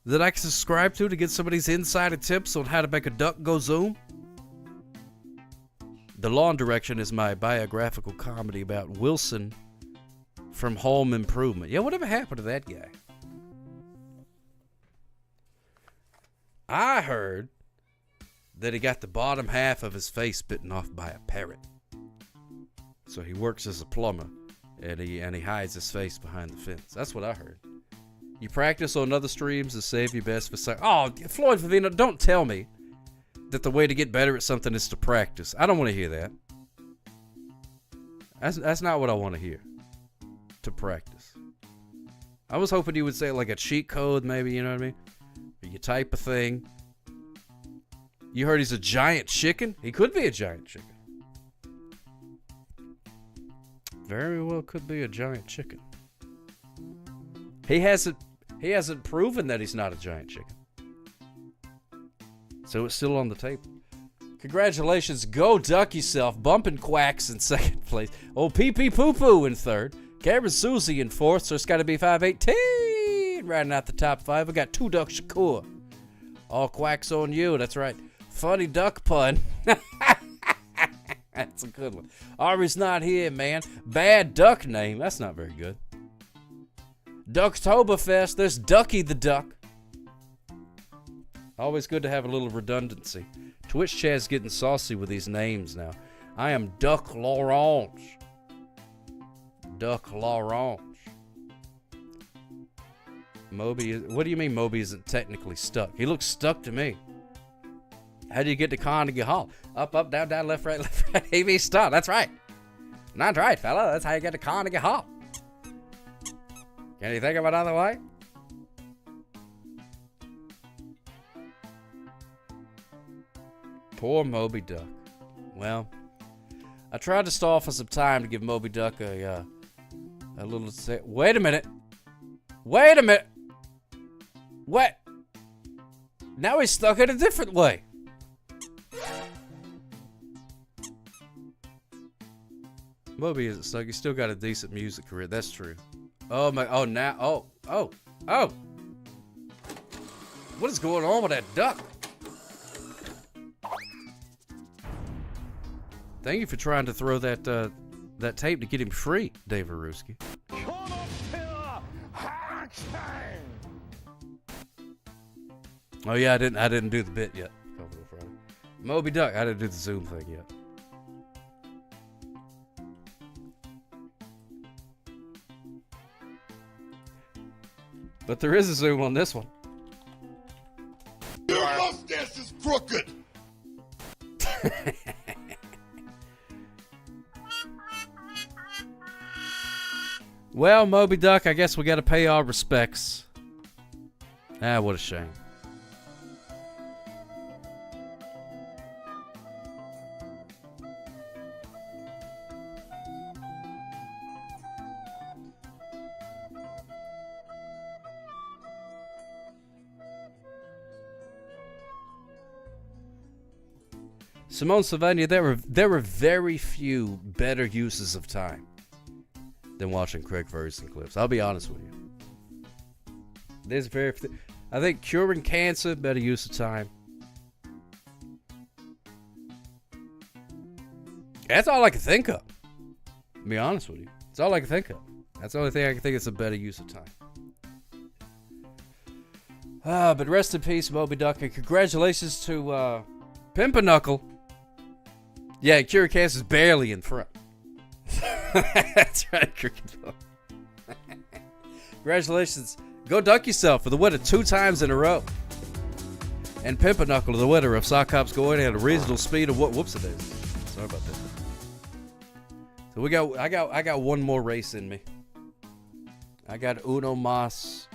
that I can subscribe to get some of these insider tips on how to make a duck go zoom? The Lawn Direction is my biographical comedy about Wilson from Home Improvement. Yeah, whatever happened to that guy? I heard that he got the bottom half of his face bitten off by a parrot. So he works as a plumber, and he hides his face behind the fence. That's what I heard. You practice on other streams to save your best for Oh, Floyd Vivino, don't tell me that the way to get better at something is to practice. I don't want to hear that. That's not what I want to hear. To practice. I was hoping you would say like a cheat code, maybe, you know what I mean? Or you type a thing. You heard he's a giant chicken? He could be a giant chicken. Very well could be a giant chicken. He hasn't proven that he's not a giant chicken. So it's still on the table. Congratulations, Go Duck Yourself, bumping Quacks in 2nd place. Oh, Pee Pee Poo Poo in 3rd. Cameron Susie in 4th, so it's got to be 518. Riding out the top 5. We got Two Duck Shakur. All Quacks on you, that's right. Funny duck pun. That's a good one. Ari's not here, man. Bad duck name. That's not very good. Ducktoberfest. There's Ducky the Duck. Always good to have a little redundancy. Twitch chat's getting saucy with these names now. I am Duck L'Orange. Duck L'Orange. Moby, what do you mean Moby isn't technically stuck? He looks stuck to me. How do you get to Carnegie Hall? Up, up, down, down, left, right, AV start. That's right. That's right, fella. That's how you get to Carnegie Hall. Can you think of another way? Poor Moby Duck. Well, I tried to stall for some time to give Moby Duck a little... Wait a minute. Wait a minute. What? Now he's stuck in a different way. Moby isn't stuck. He's still got a decent music career. That's true. Oh my. Oh, now. Oh. What is going on with that duck? Thank you for trying to throw that tape to get him free, Dave Aruski. Oh yeah, I didn't do the bit yet. Moby Duck, I didn't do the Zoom thing yet. But there is a Zoom on this one. Your mustache is crooked. Well, Moby Duck, I guess we got to pay our respects. Ah, what a shame. Simone Sylvania, there were very few better uses of time than watching Craig Ferguson clips. I'll be honest with you. There's I think curing cancer, better use of time. That's all I can think of. To be honest with you. That's all I can think of. That's the only thing I can think is a better use of time. But rest in peace, Moby Duck, and congratulations to Pimpernel. Yeah, Curacast is barely in front. That's right, Cricket Ball. Congratulations. Go duck yourself for the winner 2 times in a row. And Pimpernel, the winner of Sock Hops going at a reasonable speed of what? Whoops, it is. Sorry about that. So I got one more race in me. I got uno mas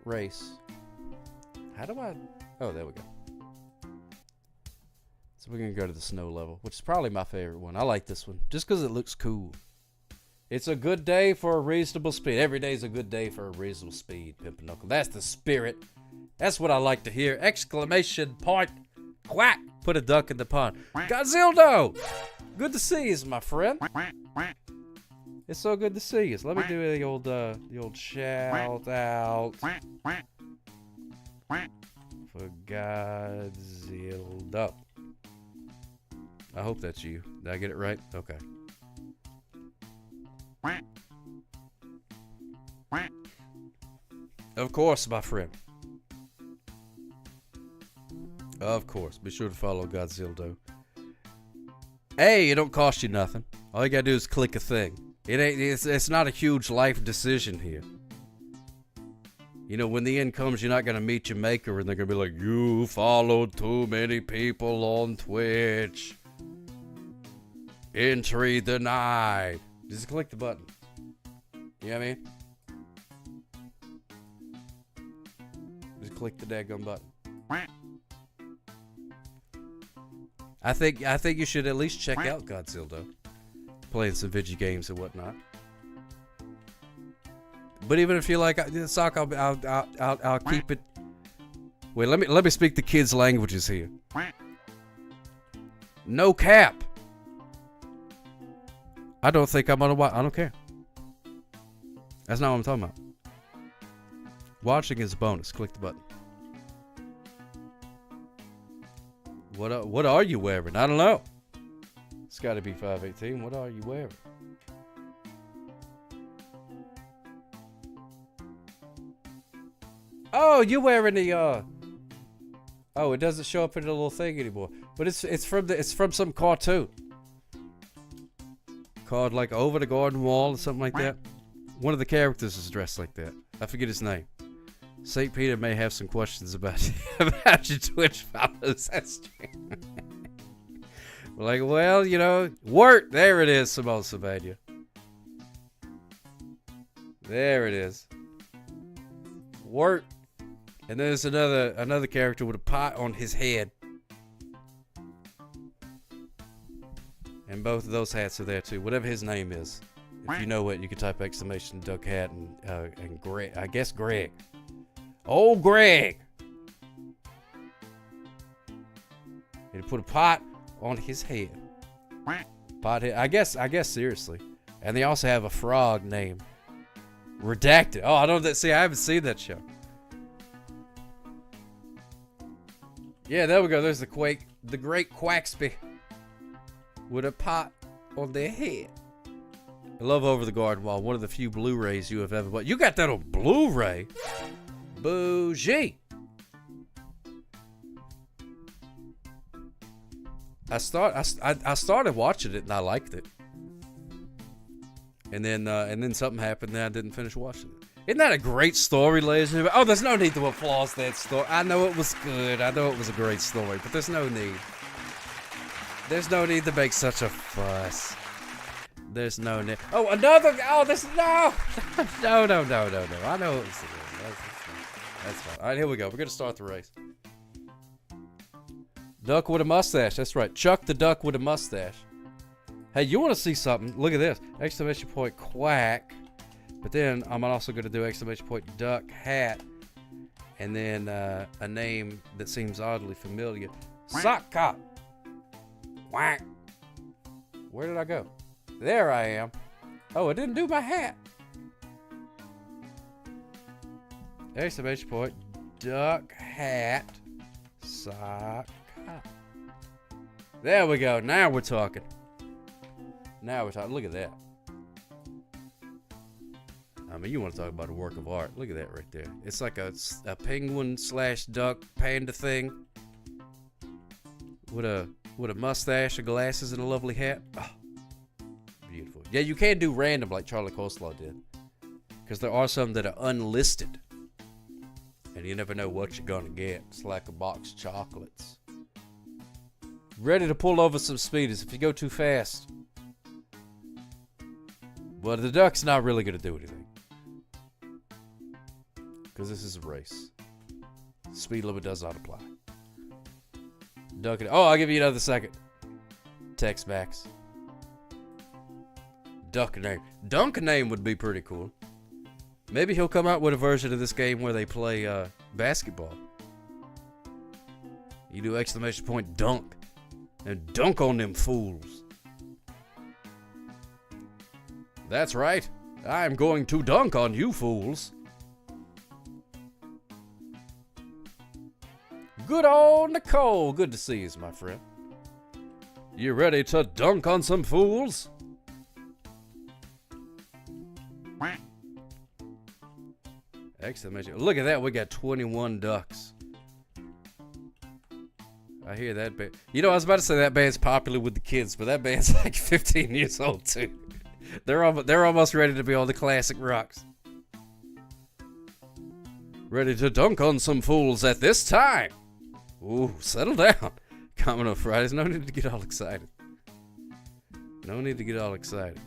race. How do I? Oh, there we go. So we're gonna go to the snow level, which is probably my favorite one. I like this one just because it looks cool. It's a good day for a reasonable speed. Every day is a good day for a reasonable speed, Pimpernel. That's the spirit. That's what I like to hear. Exclamation point. Quack. Put a duck in the pond. Godzildo! Good to see you, my friend. It's so good to see you. Let me do the old shout out for Godzildo. I hope that's you. Did I get it right? Okay. Of course, my friend. Of course. Be sure to follow Godzildo. Hey, it don't cost you nothing. All you gotta do is click a thing. It's not a huge life decision here. You know, when the end comes, you're not gonna meet your maker and they're gonna be like, you followed too many people on Twitch. Entry denied. Just click the button. You know what I mean? Just click the daggone button. I think you should at least check out Godzildo. Playing some video games and whatnot. But even if you like Sock, I'll keep it. Wait, let me speak the kids' languages here. No cap. I don't think I'm gonna watch. I don't care. That's not what I'm talking about. Watching is a bonus. Click the button. What are you wearing? I don't know. It's got to be 518. What are you wearing? Oh, you wearing the Oh, it doesn't show up in the little thing anymore. But it's from some cartoon. Called like Over the Garden Wall or something like that. One of the characters is dressed like that. I forget his name. St. Peter may have some questions about your Twitch follows. That's true. Like, well, you know, work. There it is, Simone Savania. There it is. Work. And there's another character with a pot on his head. And both of those hats are there too. Whatever his name is. If you know it, you can type exclamation duck hat and Greg. I guess Greg. Oh, Greg! And he put a pot on his head. Pot head. I guess seriously. And they also have a frog named Redacted. Oh, I don't see. I haven't seen that show. Yeah, there we go. There's the Great Quaxby with a pot on their head. I love Over the Garden Wall. One of the few Blu-rays you have ever bought. You got that on Blu-ray? Bougie. I started watching it and I liked it. And then something happened and I didn't finish watching it. Isn't that a great story, ladies and gentlemen? Oh, there's no need to applause that story. I know it was good. I know it was a great story, but there's no need. There's no need to make such a fuss. There's no need. Oh, another. Oh, this. No. No. I know it was good. That's fine. All right, here we go. We're going to start the race. Duck with a mustache. That's right. Chuck the duck with a mustache. Hey, you want to see something? Look at this. Exclamation point quack. But then I'm also going to do exclamation point duck hat. And then a name that seems oddly familiar. Sock Cop. Quack. Where did I go? There I am. Oh, it didn't do my hat. Exclamation point duck hat. Sock Cop. There we go. Now we're talking. Now we're talking. Look at that. I mean, you want to talk about a work of art. Look at that right there. It's like a penguin / duck panda thing with a mustache, and glasses, and a lovely hat. Oh, beautiful. Yeah, you can't do random like Charlie Coleslaw did, because there are some that are unlisted, and you never know what you're gonna get. It's like a box of chocolates. Ready to pull over some speeders. If you go too fast, well, the duck's not really gonna do anything, because this is a race. Speed limit does not apply. Duck it. Oh, I'll give you another second. Text backs. Duck name. Dunk name would be pretty cool. Maybe he'll come out with a version of this game where they play basketball. You do exclamation point dunk. And dunk on them fools. That's right. I'm going to dunk on you fools. Good old Nicole. Good to see you, my friend. You ready to dunk on some fools? Exclamation. Look at that. We got 21 ducks. I hear that band. You know, I was about to say that band's popular with the kids, but that band's like 15 years old too. They're almost ready to be on the classic rocks. Ready to dunk on some fools at this time. Ooh, settle down. Coming on Fridays. No need to get all excited. No need to get all excited.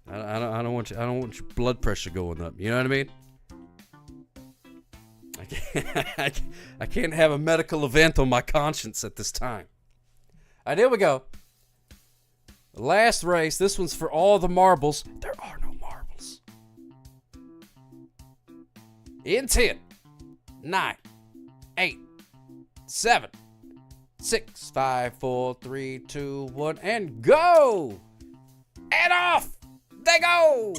I don't want your blood pressure going up. You know what I mean? I can't have a medical event on my conscience at this time. All right, here we go. Last race. This one's for all the marbles. There are no marbles. In 10, 9, 8, 7, 6, 5, 4, 3, 2, 1, and go! And off! They go!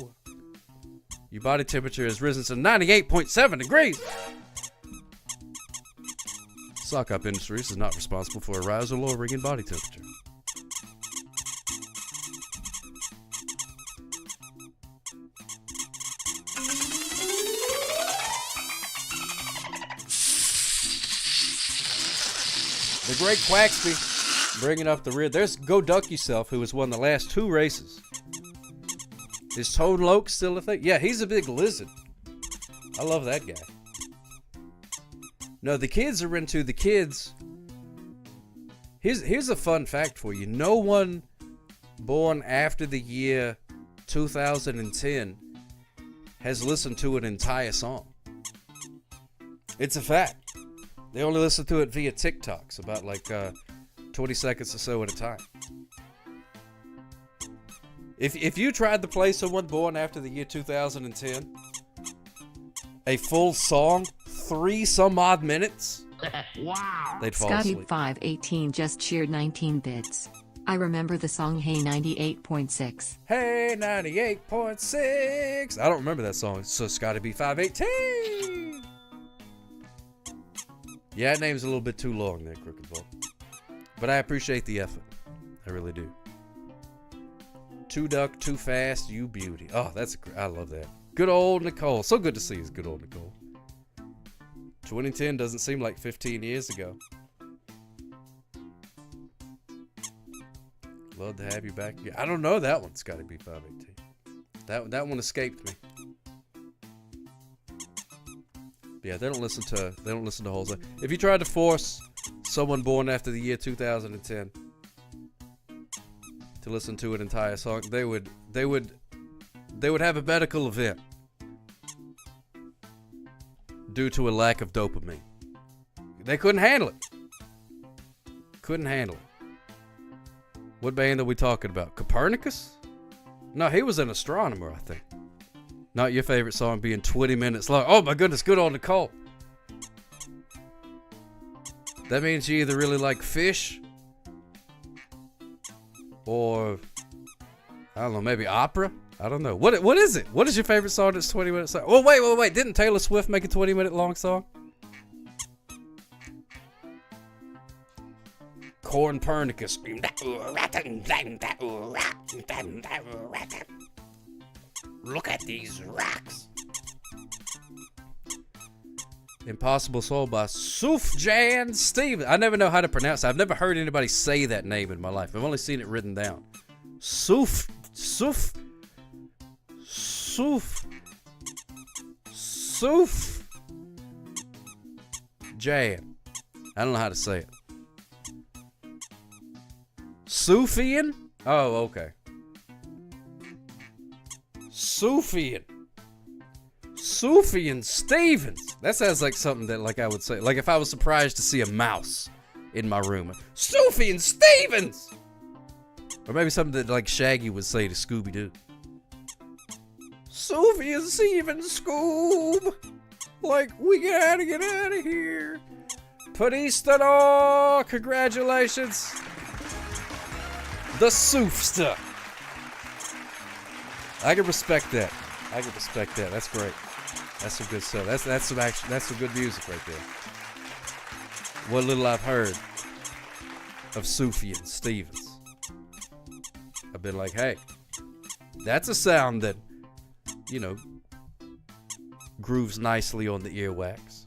Your body temperature has risen to 98.7 degrees. Sock Up Industries is not responsible for a rise or lowering in body temperature. The Great Quaxby bringing up the rear. There's Go Duck Yourself, who has won the last 2 races. Is Toad Loke still a thing? Yeah, he's a big lizard. I love that guy. No, the kids are into the kids. Here's a fun fact for you. No one born after the year 2010 has listened to an entire song. It's a fact. They only listen to it via TikToks, about like 20 seconds or so at a time. If you tried to play someone born after the year 2010, a full song, 3 some odd minutes, Wow. they'd fall Scotty asleep. 518 just cheered 19 bits. I remember the song Hey 98.6. Hey 98.6. I don't remember that song, so it's gotta be 518. Yeah, that name's a little bit too long there, Crooked Ball. But I appreciate the effort. I really do. Too duck, too fast, you beauty. Oh, I love that. Good old Nicole. So good to see you, good old Nicole. 2010 doesn't seem like 15 years ago. Love to have you back again. I don't know that one's got to be 518. That one escaped me. Yeah, they don't listen to whole song. If you tried to force someone born after the year 2010 to listen to an entire song, they would have a medical event due to a lack of dopamine. They couldn't handle it. Couldn't handle it. What band are we talking about? Copernicus? No, he was an astronomer, I think. Not your favorite song being 20 minutes long. Oh my goodness, good old Nicole. That means you either really like Fish or, I don't know, maybe opera? I don't know. What is it? What is your favorite song that's 20 minutes long? Oh, wait. Didn't Taylor Swift make a 20-minute long song? Cornpernicus. Look at these rocks. Impossible Soul by Sufjan Stevens. I never know how to pronounce it. I've never heard anybody say that name in my life. I've only seen it written down. Sufjan. I don't know how to say it. Sufjan? Oh, okay. Sufjan Stevens. That sounds like something that like I would say. Like if I was surprised to see a mouse in my room. Sufjan Stevens! Or maybe something that like Shaggy would say to Scooby-Doo. Sufjan Stevens, Scoob! Like, we gotta get out of here. Padistador! Congratulations! The Soofster. I can respect that. That's great. That's some good stuff. That's some good music right there. What little I've heard of Sufjan Stevens, I've been like, hey, that's a sound that, you know, grooves nicely on the earwax.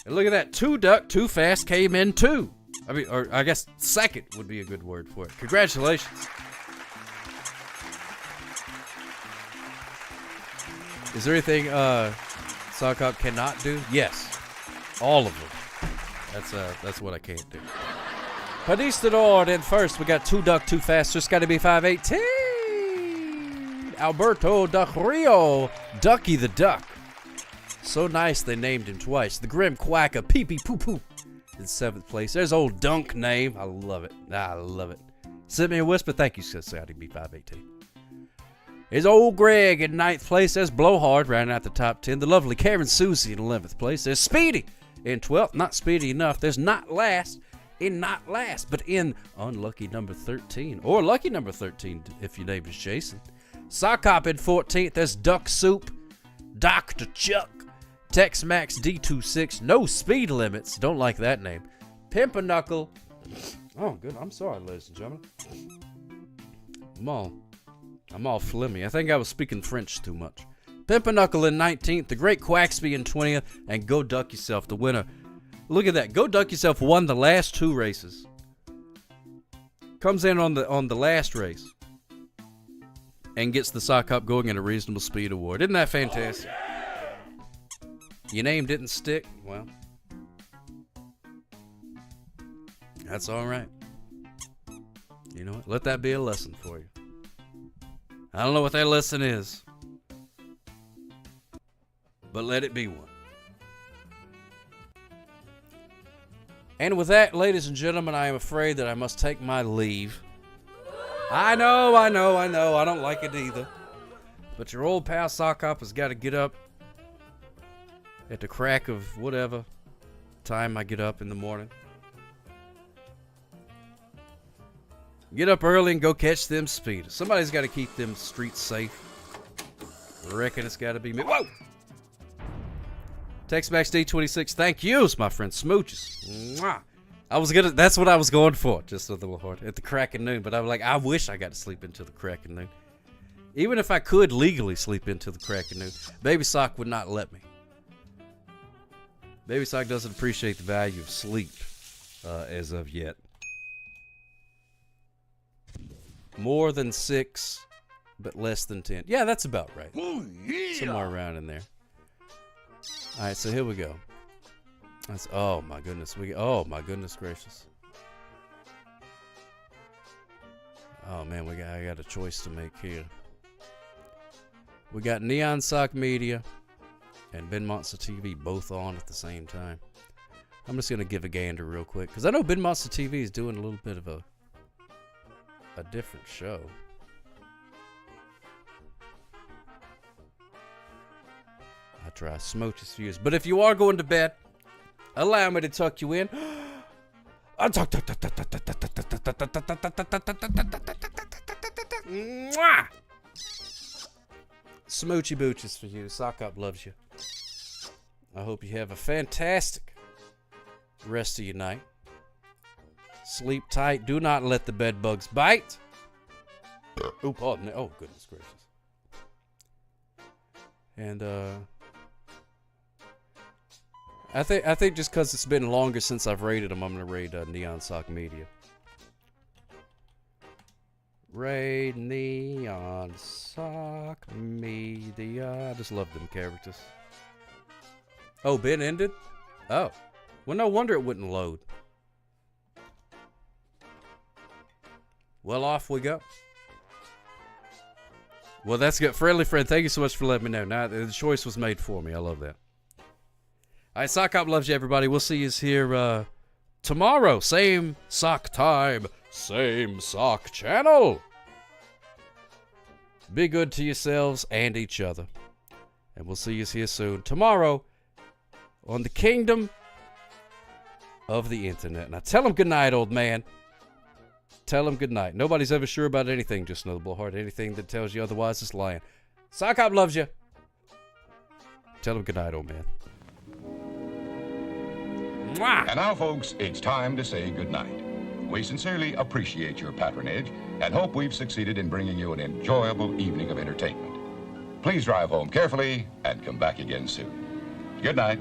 And look at that. Too Duck, Too Fast came in too. I mean, or I guess second would be a good word for it. Congratulations. Is there anything Sock Hop cannot do? Yes. All of them. That's what I can't do. Padistador, then first we got Too Duck, Too Fast, just gotta be 518. Alberto Del Rio, Ducky the Duck. So nice they named him twice. The Grim Quacker, Pee Pee Poo Poo. In 7th place. There's old Dunk name. I love it. Send me a whisper. Thank you, Society B518. There's old Greg in 9th place. There's Blowhard rounding out the top 10. The lovely Karen Susie in 11th place. There's Speedy in 12th. Not speedy enough. There's Not Last in Not Last, but in unlucky number 13. Or lucky number 13 if your name is Jason. Sock Hop in 14th. There's Duck Soup. Dr. Chuck. Tex-Max D26, no speed limits. Don't like that name. Pimpernukle. Oh, good. I'm sorry, ladies and gentlemen. I'm all flimmy. I think I was speaking French too much. Pimpernukle in 19th. The Great Quaxby in 20th. And Go Duck Yourself, the winner. Look at that. Go Duck Yourself won the last 2 races. Comes in on the last race. And gets the Sock Hop going at a reasonable speed award. Isn't that fantastic? Oh, yeah. Your name didn't stick? Well, that's all right. You know what? Let that be a lesson for you. I don't know what that lesson is, but let it be one. And with that, ladies and gentlemen, I am afraid that I must take my leave. I know. I don't like it either. But your old pal Sock Hop has got to get up at the crack of whatever time I get up in the morning. Get up early and go catch them speeders. Somebody's got to keep them streets safe. I reckon it's got to be me. Whoa! Tex-Max D26, thank yous, my friend. Smooches. Mwah. That's what I was going for, just a little hard, at the crack of noon. But I was like, I wish I got to sleep until the crack of noon. Even if I could legally sleep until the crack of noon, Baby Sock would not let me. Baby Sock doesn't appreciate the value of sleep as of yet. More than 6, but less than 10. Yeah, that's about right. Oh, yeah. Somewhere around in there. All right, so here we go. Oh my goodness, oh my goodness gracious. Oh man, I got a choice to make here. We got Neon Sock Media and Ben Monster TV both on at the same time. I'm just gonna give a gander real quick because I know Ben Monster TV is doing a little bit of a different show. I try Smooches Fuse, but if you are going to bed, allow me to tuck you in. Smoochy booches for you. Sock Hop loves you. I hope you have a fantastic rest of your night. Sleep tight. Do not let the bed bugs bite. Oh, pardon me. Oh, goodness gracious. And I think just because it's been longer since I've rated them, I'm gonna raid Neon Sock Media. Raid Neon Sock Media. I just love them characters. Oh, Ben ended? Oh. Well, no wonder it wouldn't load. Well, off we go. Well, that's good. Friendly friend, thank you so much for letting me know. Now, the choice was made for me. I love that. All right, Sock Hop loves you, everybody. We'll see you here tomorrow. Same sock time, same sock channel. Be good to yourselves and each other. And we'll see you here soon. Tomorrow on the Kingdom of the Internet. Now, tell him goodnight, old man. Tell him goodnight. Nobody's ever sure about anything, just know the bullheart. Anything that tells you otherwise is lying. Sock Hop loves you. Tell him goodnight, old man. Mwah! And now, folks, it's time to say goodnight. We sincerely appreciate your patronage and hope we've succeeded in bringing you an enjoyable evening of entertainment. Please drive home carefully and come back again soon. Good night.